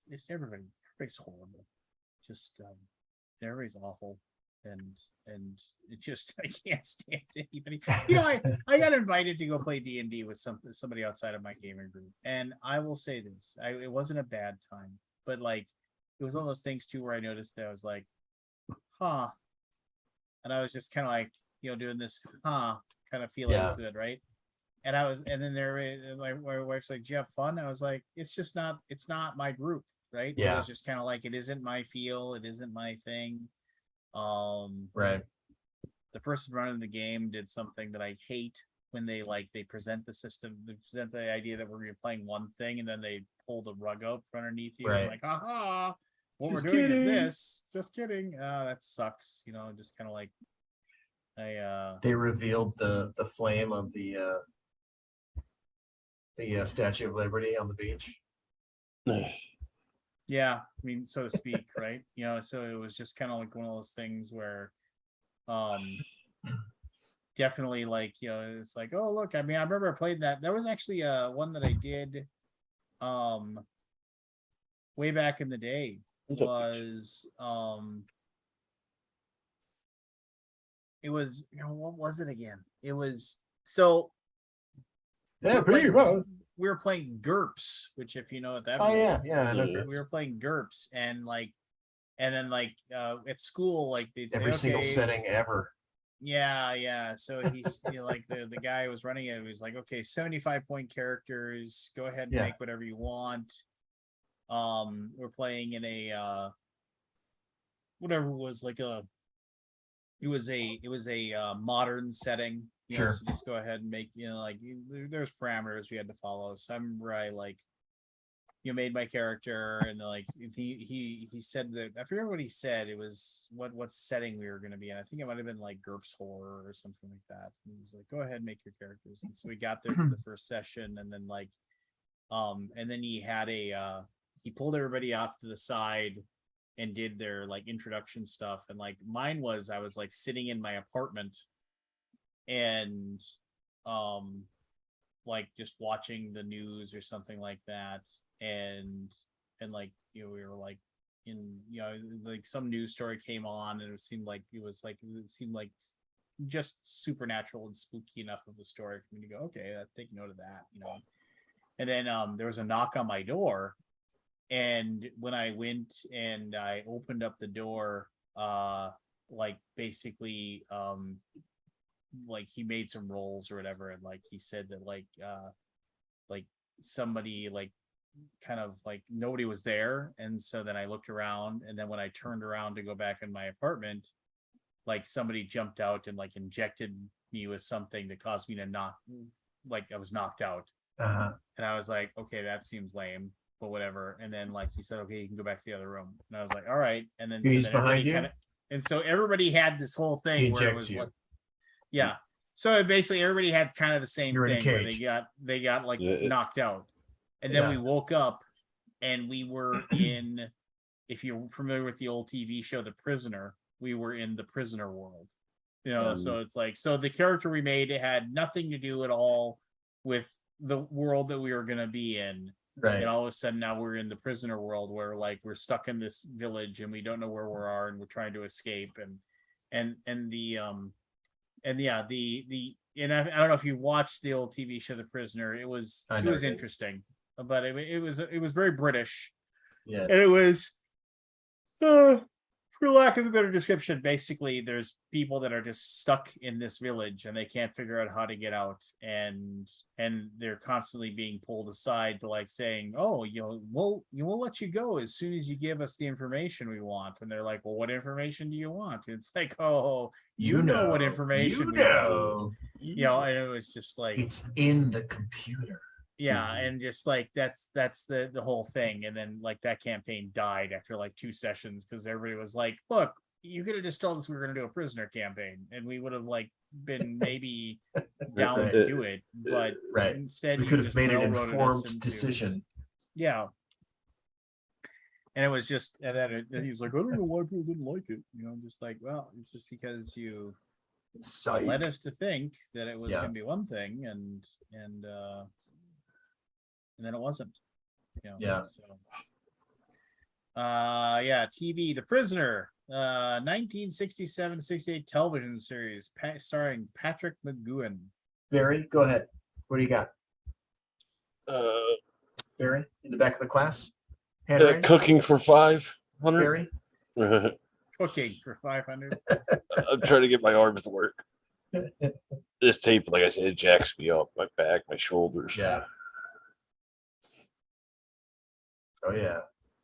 it's everybody's horrible. Just everybody's awful. And it just, I can't stand anybody. You know, I got invited to go play D&D with somebody outside of my gaming group, and I will say this: it wasn't a bad time, but like it was one of those things too where I noticed that I was like, huh, and I was just kind of like, you know, doing this kind of feeling Yeah. to it, right? And then my wife's like, "Do you have fun?" I was like, it's not my group, right? It Yeah. was just kind of like, it isn't my feel, it isn't my thing. Right. The person running the game did something that I hate when they present the system, they present the idea that we're playing one thing and then they pull the rug up from underneath you. Right. I'm like, haha, what Just we're doing is kidding. this. Just kidding. That sucks. You know, just kind of like They revealed the flame of the Statue of Liberty on the beach. yeah, I mean, so to speak, right? You know, so it was just kind of like one of those things where definitely, like, you know, it's like, oh look, I mean, I remember I played that. There was actually one that I did way back in the day. Was it was, you know, what was it again? It was, so Yeah, we well. were playing GURPS, which, if you know what that Oh means, yeah, I know. Yeah. we were playing GURPS, and then at school, like they'd say, Every single okay, setting ever. yeah. So he's, you know, like the guy who was running it was like, okay, 75-point characters, go ahead and Yeah. make whatever you want. We're playing in a whatever it was, like it was a modern setting, you know, Sure. so just go ahead and make, you know, like there's parameters we had to follow. So I remember I made my character, and like he said that, I forget what he said. It was what setting we were going to be in. I think it might have been like GURPS horror or something like that. And he was like, go ahead and make your characters. And so we got there for the first session, and then and then he had he pulled everybody off to the side and did their like introduction stuff. And like mine was, I was like sitting in my apartment and like just watching the news or something like that, and like, you know, we were like in, you know, like some news story came on, and it seemed like just supernatural and spooky enough of the story for me to go, okay, take note of that, you know. And then there was a knock on my door, and when I went and I opened up the door, like basically like he made some rolls or whatever, and like he said that like somebody, like, kind of like nobody was there. And so then I looked around, and then when I turned around to go back in my apartment, like somebody jumped out and like injected me with something that caused me to like I was knocked out. Uh-huh. And I was like, okay, that seems lame, but whatever. And then like he said, okay, you can go back to the other room. And I was like, all right. And then, He's then behind you? and so everybody had this whole He thing where it injects was you. like, yeah. So basically everybody had kind of the same You're in a thing where cage. they got like Yeah. knocked out. And then Yeah. we woke up, and we were in, if you're familiar with the old TV show, The Prisoner, we were in the prisoner world. You know, so it's like, so the character we made, it had nothing to do at all with the world that we were going to be in. Right. And all of a sudden now we're in the prisoner world, where like we're stuck in this village and we don't know where we are, and we're trying to escape. And I don't know if you watched the old TV show The Prisoner. It was interesting, but it was very British. Yeah. And it was for for lack of a better description, basically there's people that are just stuck in this village and they can't figure out how to get out, and they're constantly being pulled aside to like saying, oh, we'll let you go as soon as you give us the information we want. And they're like, well, what information do you want? It's like, oh, you know what information we want. And it was just like, It's in the computer. yeah, and just like that's the whole thing. And then like that campaign died after like 2 sessions because everybody was like, look, you could have just told us we were going to do a prisoner campaign and we would have like been maybe down to do it, but Right. instead We you could have just made an railroaded us informed into- decision. Yeah. And it was just, and then he was like, I don't know why people didn't like it. I'm just like, well, it's just because you led us to think that it was Yeah. going to be one thing, and then it wasn't. Yeah. So. Yeah, TV, The Prisoner, 1967-68 television series starring Patrick McGoohan. Barry, go ahead. What do you got? Barry, in the back of the class? Hand raised? Cooking for 500. Barry? Cooking for 500. I'm trying to get my arms to work. This tape, like I said, it jacks me up, my back, my shoulders. Yeah. Oh yeah.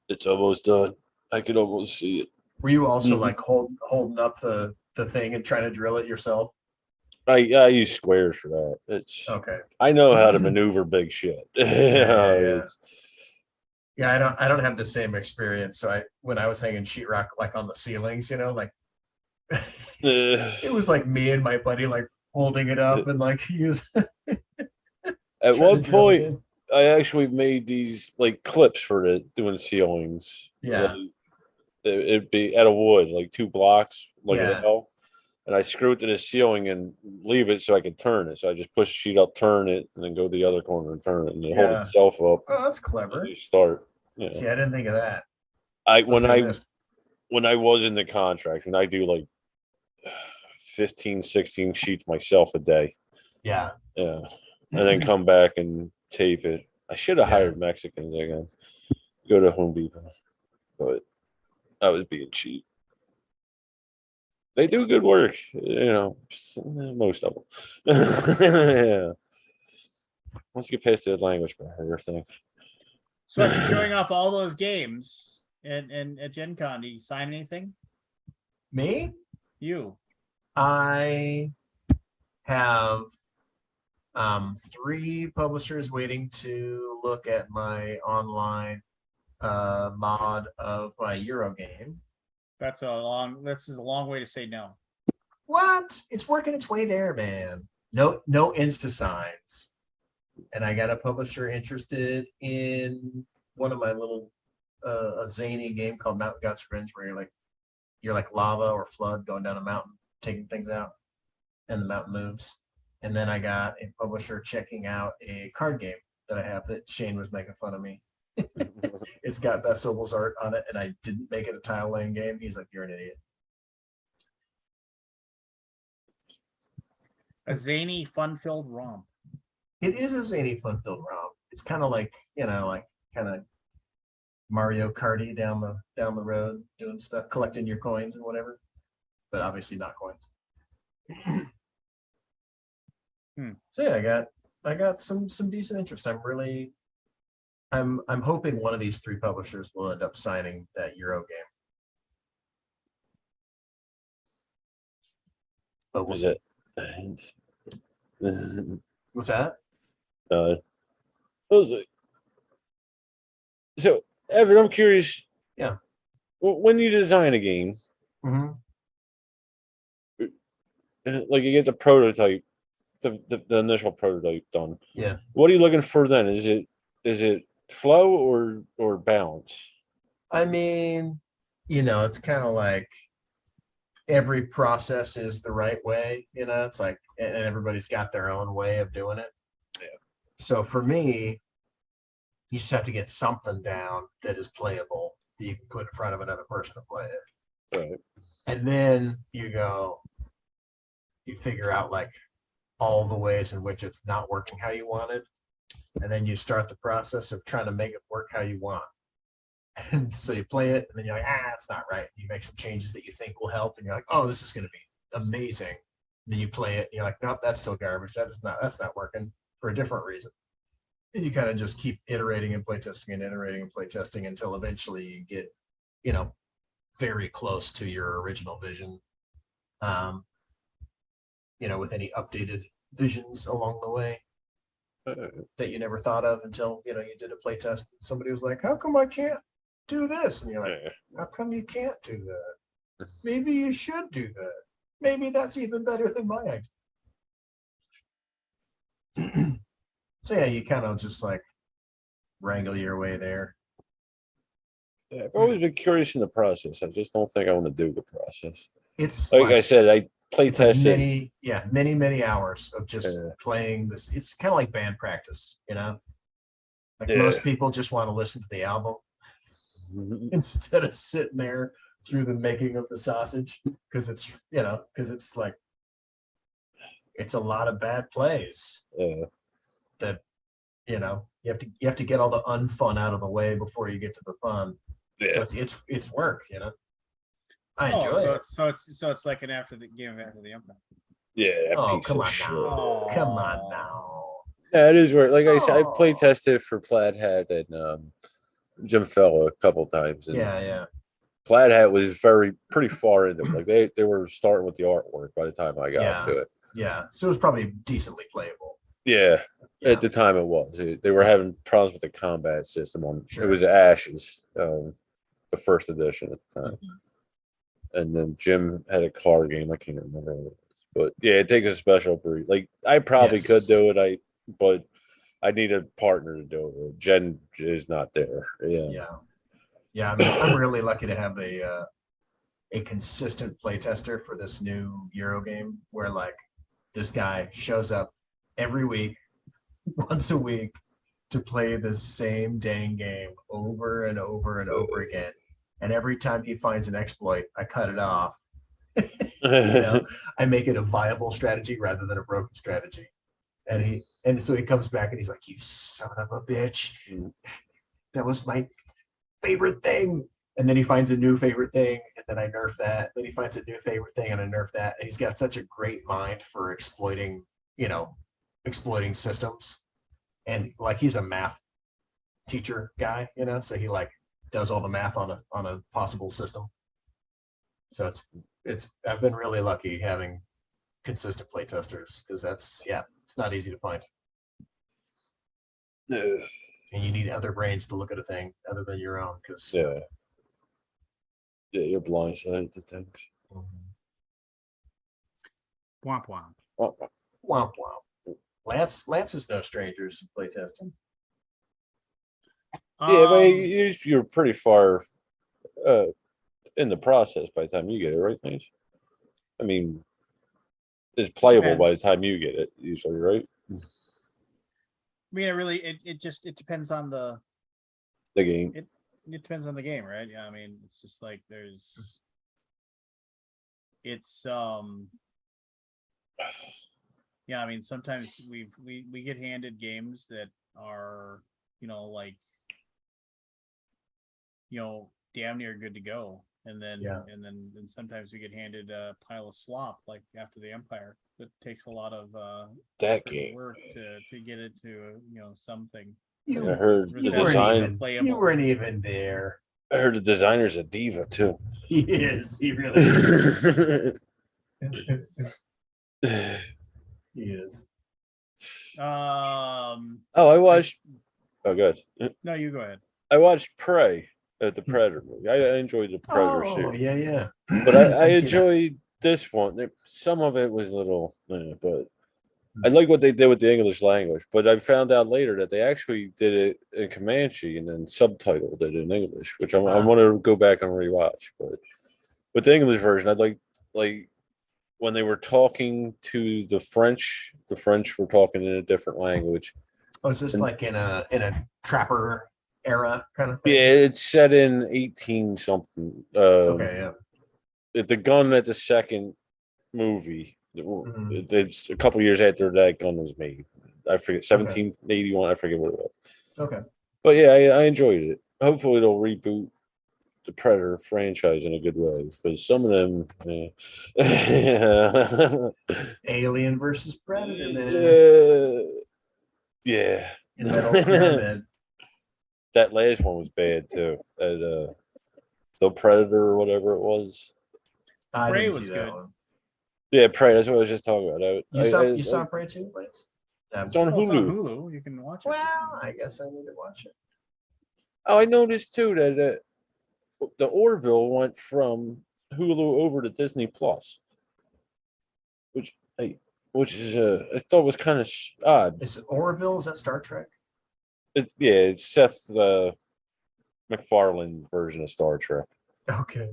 It's almost done. I can almost see it. Were you also Mhm. like holding up the thing and trying to drill it yourself? I use squares for that. It's Okay. I know how to maneuver big shit. Yeah. Yeah, I don't have the same experience. So when I was hanging sheetrock like on the ceilings, like it was like me and my buddy like holding it up and like he was At one point, I actually made these like clips for doing ceilings. Yeah. Like, it'd be out of wood, like 2 blocks, like Yeah. an L. And I screw it to the ceiling and leave it so I could turn it. So I just push the sheet up, turn it, and then go to the other corner and turn it, and it hold Yeah. itself up. Oh, that's And clever. you start. Yeah. See, I didn't think of that. When Let's I was in the contract, and I do like 15, 16 sheets myself a day. Yeah. Yeah. And then come back and tape it. I should have Yeah. hired Mexicans, I guess. Go to Home Depot. But I was being cheap. They do good work, most of them. Yeah. Once you get past the language barrier thing. So after showing off all those games and at Gen Con, do you sign anything? Me? You. I have 3 publishers waiting to look at my online mod of my Euro game. This is a long way to say no. What? It's working its way there, man. No Insta signs. And I got a publisher interested in one of my little a zany game called Mountain God's Revenge, where you're like lava or flood going down a mountain, taking things out, and the mountain moves. And then I got a publisher checking out a card game that I have that Shane was making fun of me. It's got Beth Sobel's art on it, and I didn't make it a tile laying game. He's like, "You're an idiot." A zany, fun-filled romp. It is a zany, fun-filled romp. It's kind of like kind of Mario Karty down the road, doing stuff, collecting your coins and whatever, but obviously not coins. So yeah, I got some decent interest. I'm hoping one of these 3 publishers will end up signing that Euro game. But we'll Was see. it? What's that? I was like, so, Evan, I'm curious. Yeah. When you design a game, Mm-hmm. like you get the prototype, the initial prototype done. Yeah. What are you looking for then? Is it flow or balance? I mean, it's kind of like every process is the right way, it's like, and everybody's got their own way of doing it. Yeah. So for me, you just have to get something down that is playable that you can put in front of another person to play it. Right. And then you figure out like all the ways in which it's not working how you wanted. And then you start the process of trying to make it work how you want. And so you play it and then you're like, that's not right. You make some changes that you think will help, and you're like, oh, this is going to be amazing. And then you play it, and you're like, nope, that's still garbage. That's not working for a different reason. And you kind of just keep iterating and playtesting and iterating and playtesting until eventually you get, very close to your original vision. With any updated visions along the way that you never thought of until you did a playtest. Somebody was like, how come I can't do this? And you're like, how come you can't do that? Maybe you should do that. Maybe that's even better than my idea. So yeah, you kind of just like wrangle your way there. Yeah, I've always been curious in the process. I just don't think I want to do the process. It's Like I said, I play it's like tested. many hours of just Yeah. playing this. It's kind of like band practice, Like Yeah. most people just want to listen to the album instead of sitting there through the making of the sausage, because it's like it's a lot of bad plays Yeah. that you have to get all the unfun out of the way before you get to the fun. Yeah. So it's work, I Oh, enjoy it. so it's like an after the game after the Empire. Yeah. Oh, Piece come of on shit. now. Come on now. Yeah, it is weird. Like I said, I play Oh. tested for Plaid Hat and Jim Fella a couple times. And Yeah. Plaid Hat was pretty far into it. Like they were starting with the artwork by the time I got to it. Yeah. So it was probably decently playable. Yeah. Yeah. At the time it was. They were having problems with the combat system on Sure. it was Ashes, the first edition at the time. Mm-hmm. And then Jim had a card game. I can't remember what it was. But yeah, it takes a special breed. Like I probably Yes. could do it, but I need a partner to do it. Jen is not there. Yeah. Yeah. I mean, I'm really lucky to have a consistent playtester for this new Euro game, where like this guy shows up every week, once a week, to play the same dang game over and over and over again. And every time he finds an exploit, I cut it off. I make it a viable strategy rather than a broken strategy. And so he comes back and he's like, "You son of a bitch. That was my favorite thing." And then he finds a new favorite thing, and then I nerf that. Then he finds a new favorite thing, and I nerf that. And he's got such a great mind for exploiting systems. And like he's a math teacher guy, so he like does all the math on a possible system. So I've been really lucky having consistent play testers, because it's not easy to find. Yeah. And you need other brains to look at a thing other than your own, because Yeah, you're blindsided to things. Womp womp. Oh, womp womp. Lance is no strangers to play testing. yeah, but Um, you're pretty far in the process by the time you get it, right, Lance? I mean, it's playable by the Depends. time you get it, usually, right? I mean, it depends on the The game. it depends on the game, right? Yeah, I mean, it's just like it's yeah, I mean, sometimes we get handed games that are, like, damn near good to go. And then, Yeah. and then sometimes we get handed a pile of slop, like after the Empire, that takes a lot of That effort and game. work to get it to, something. I You, heard the you weren't design. even Playable. you weren't even there. I heard the designer's a diva too. He is. He really is. He is. Oh, I watched. Oh, good. No, you go ahead. I watched Prey at the Predator movie. I enjoyed the Predator Oh, series, yeah. but I I've seen that. enjoyed this one. Some of it was a little, but I like what they did with the English language. But I found out later that they actually did it in Comanche and then subtitled it in English, which I want to go back and rewatch. But with the English version, I'd like when they were talking to the French were talking in a different language. Oh, is this like in a trapper era kind of thing? Yeah, it's set in 18 something. Okay, yeah. The gun at the second movie, Mhm. it's a couple years after that gun was made. I forget, 1781. I forget what it was. Okay. But yeah, I enjoyed it. Hopefully, they'll reboot the Predator franchise in a good way because some of them, yeah, Alien versus Predator, man. Yeah. In Metal Pyramid. That last one was bad too. That the Predator or whatever it was. I Prey didn't was see good. that one. Yeah, Prey. That's what I was just talking about. You saw Prey too, Lance? It's on Well, it's on Hulu. Hulu. You can watch it. Well, I guess I need to watch it. Oh, I noticed too that the Orville went from Hulu over to Disney Plus, which is I thought was kind of odd. Is it Orville? Is that Star Trek? It's Seth MacFarlane version of Star Trek. Okay.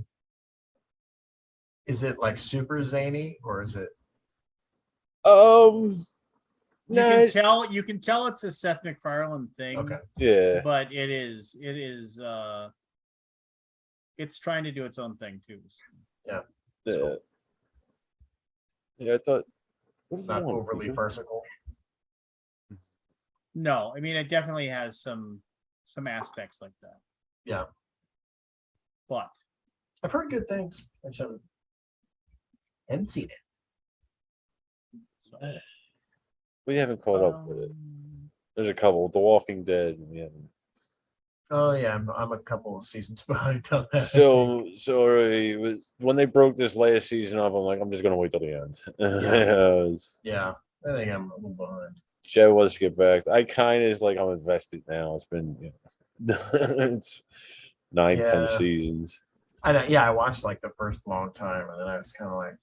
Is it like super zany or is it? No, You can tell it's a Seth MacFarlane thing. Okay. yeah, But it's trying to do its own thing too. yeah, yeah. I thought Not overly farcical. No, I mean it definitely has some aspects like that. Yeah. But I've heard good things. I just haven't seen it. so, we haven't caught up with it. There's a couple. The Walking Dead. We haven't. Oh yeah, I'm a couple of seasons behind on that. So it was when they broke this last season up. I'm like, I'm just gonna wait till the end. Yeah, I think I'm a little behind. Joe wants to get back. I kind of is like I'm invested now. It's been it's 9, 10 Yeah. seasons. I know. Yeah, I watched like the first long time, and then I was kind of like,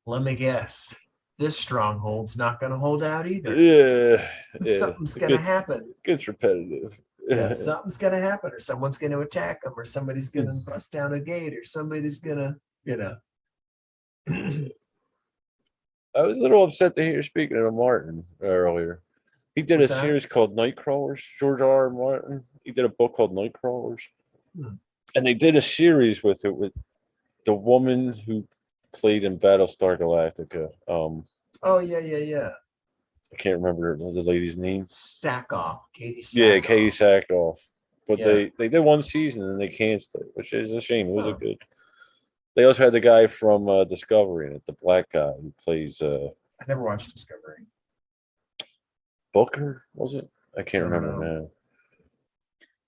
let me guess, this stronghold's not going to hold out either. Yeah, Something's going to happen. Gets repetitive. Yeah, something's going to happen, or someone's going to attack them, or somebody's going to bust down a gate, or somebody's going to, I was a little upset to hear speaking of Martin earlier. He did What's a that? series called Nightcrawlers. George R. Martin. He did a book called Nightcrawlers, and they did a series with it with the woman who played in Battlestar Galactica. Oh yeah. I can't remember the lady's name. Sackoff, Katie. Yeah, Sackhoff. Katie Sackhoff. But Yeah. they did one season and they canceled it, which is a shame. It was a good. They also had the guy from Discovery in it, the black guy who plays I never watched Discovery. Booker, was it? I can't I don't remember know. now.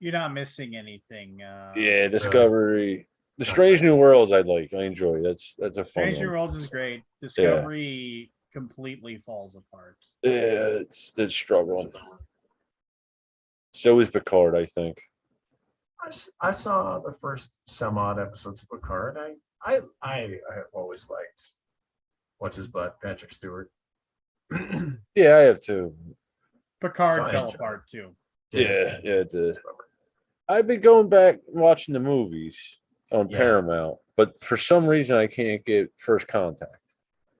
you're not missing anything. Yeah, Discovery. The Strange New Worlds I like. I enjoy. That's a fun Strange New one. Worlds is great. Discovery completely falls apart. Yeah, it's struggling. So is Picard, I think. I saw the first some odd episodes of Picard. I have always liked what's his butt, Patrick Stewart. Yeah, I have too. Picard So I fell enjoy apart too. Yeah, it did. I've been going back and watching the movies on Yeah. Paramount, but for some reason I can't get First Contact.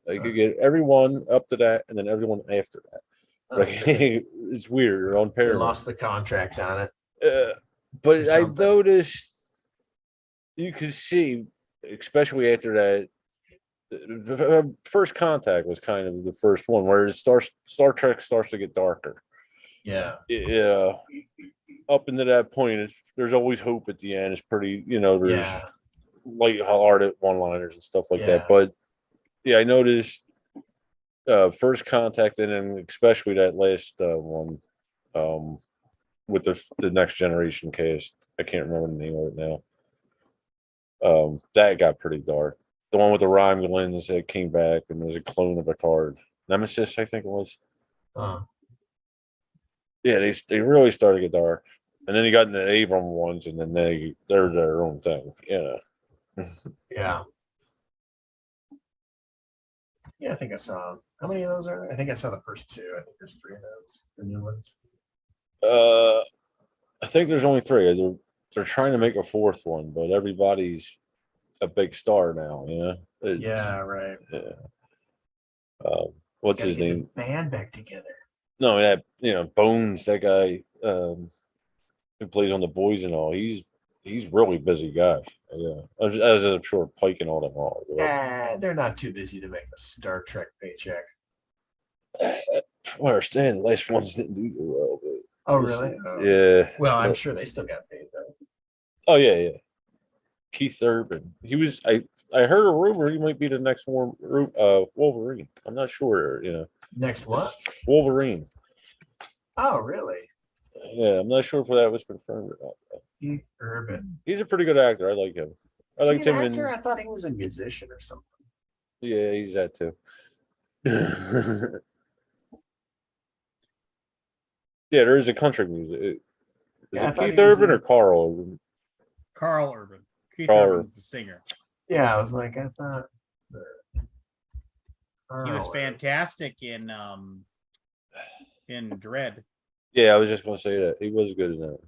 I could get everyone up to that and then everyone after that. But I can't, it's weird on They Paramount. lost the contract on it. But or I something. noticed you could see, especially after that, the First Contact was kind of the first one where Star Trek starts to get darker. Yeah. Yeah, up into that point, there's always hope at the end. It's pretty, there's Yeah. light-hearted one-liners and stuff like Yeah. that. But yeah, I noticed First Contact, and then especially that last one with the Next Generation cast. I can't remember the name of it now. That got pretty dark. The one with the rhyme lens that came back, and there was a clone of a card. Nemesis, I think it was. Yeah, they really started to get dark, and then you got into the Abram ones, and then they're their own thing. Yeah. Yeah. Yeah, I think I saw. How many of those are there? I think I saw the first two. I think there's 3 of those. The new ones. I think there's only 3. They're trying to make a 4th one, but everybody's a big star now. Yeah, right. Yeah. What's his name? The band back together. No, that Bones, that guy who plays on The Boys and all. He's really busy guy. Yeah, as I'm sure Pike and all them are. They're not too busy to make a Star Trek paycheck. From what I understand, the last ones didn't do so well. But Oh, really? yeah. Well, I'm sure they still got paid though. Oh yeah. Keith Urban. He was. I heard a rumor he might be the next Wolverine. I'm not sure. Next what? Wolverine. Oh, really? Yeah, I'm not sure if that was confirmed or not. Keith Urban. He's a pretty good actor. I like him. I Is he liked an him actor? in. I thought he was a musician or something. Yeah, he's that too. Yeah, there is a country music. Is Yeah, I it thought Keith he was Urban in- or Carl Urban? Carl Urban. Keith Carl Urban's the singer. Yeah, I was like, I thought. He was Oh, fantastic in Dread. Yeah, I was just gonna say that he was good in that.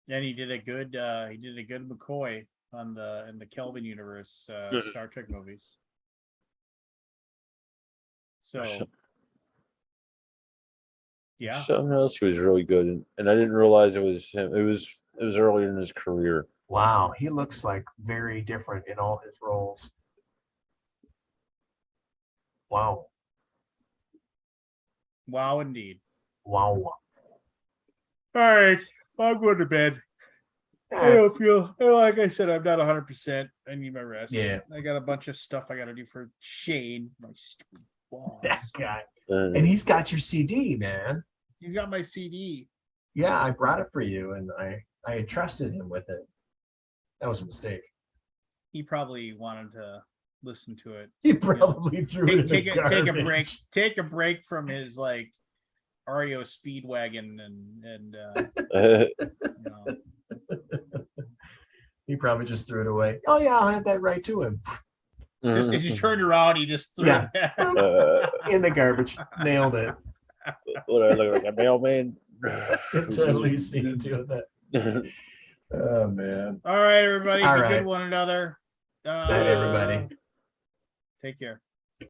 And he did a good McCoy in the Kelvin universe Star Trek movies. So yeah, Something else he was really good in, and I didn't realize it was him. It was earlier in his career. wow, he looks like very different in all his roles. Wow. wow, indeed. Wow. All right, I'm going to bed. I Eh, don't feel like I said I'm not 100%. I need my rest. Yeah. I got a bunch of stuff I got to do for Shane, my stupid boss. that guy. And And he's got your CD, man. He's got my CD. Yeah, I brought it for you, and I trusted him with it. That was a mistake. He probably wanted to listen to it. He probably threw it in Take the a break. garbage. Take a break from his like REO Speedwagon and you know. He probably just threw it away. Oh yeah, I'll have that right to him. Just as you turned around, he just threw Yeah. it. In the garbage. Nailed it. what I look like a mailman. Totally seen him doing that. Oh man. All right, everybody. All Be right. good one another. Night, everybody. Take care.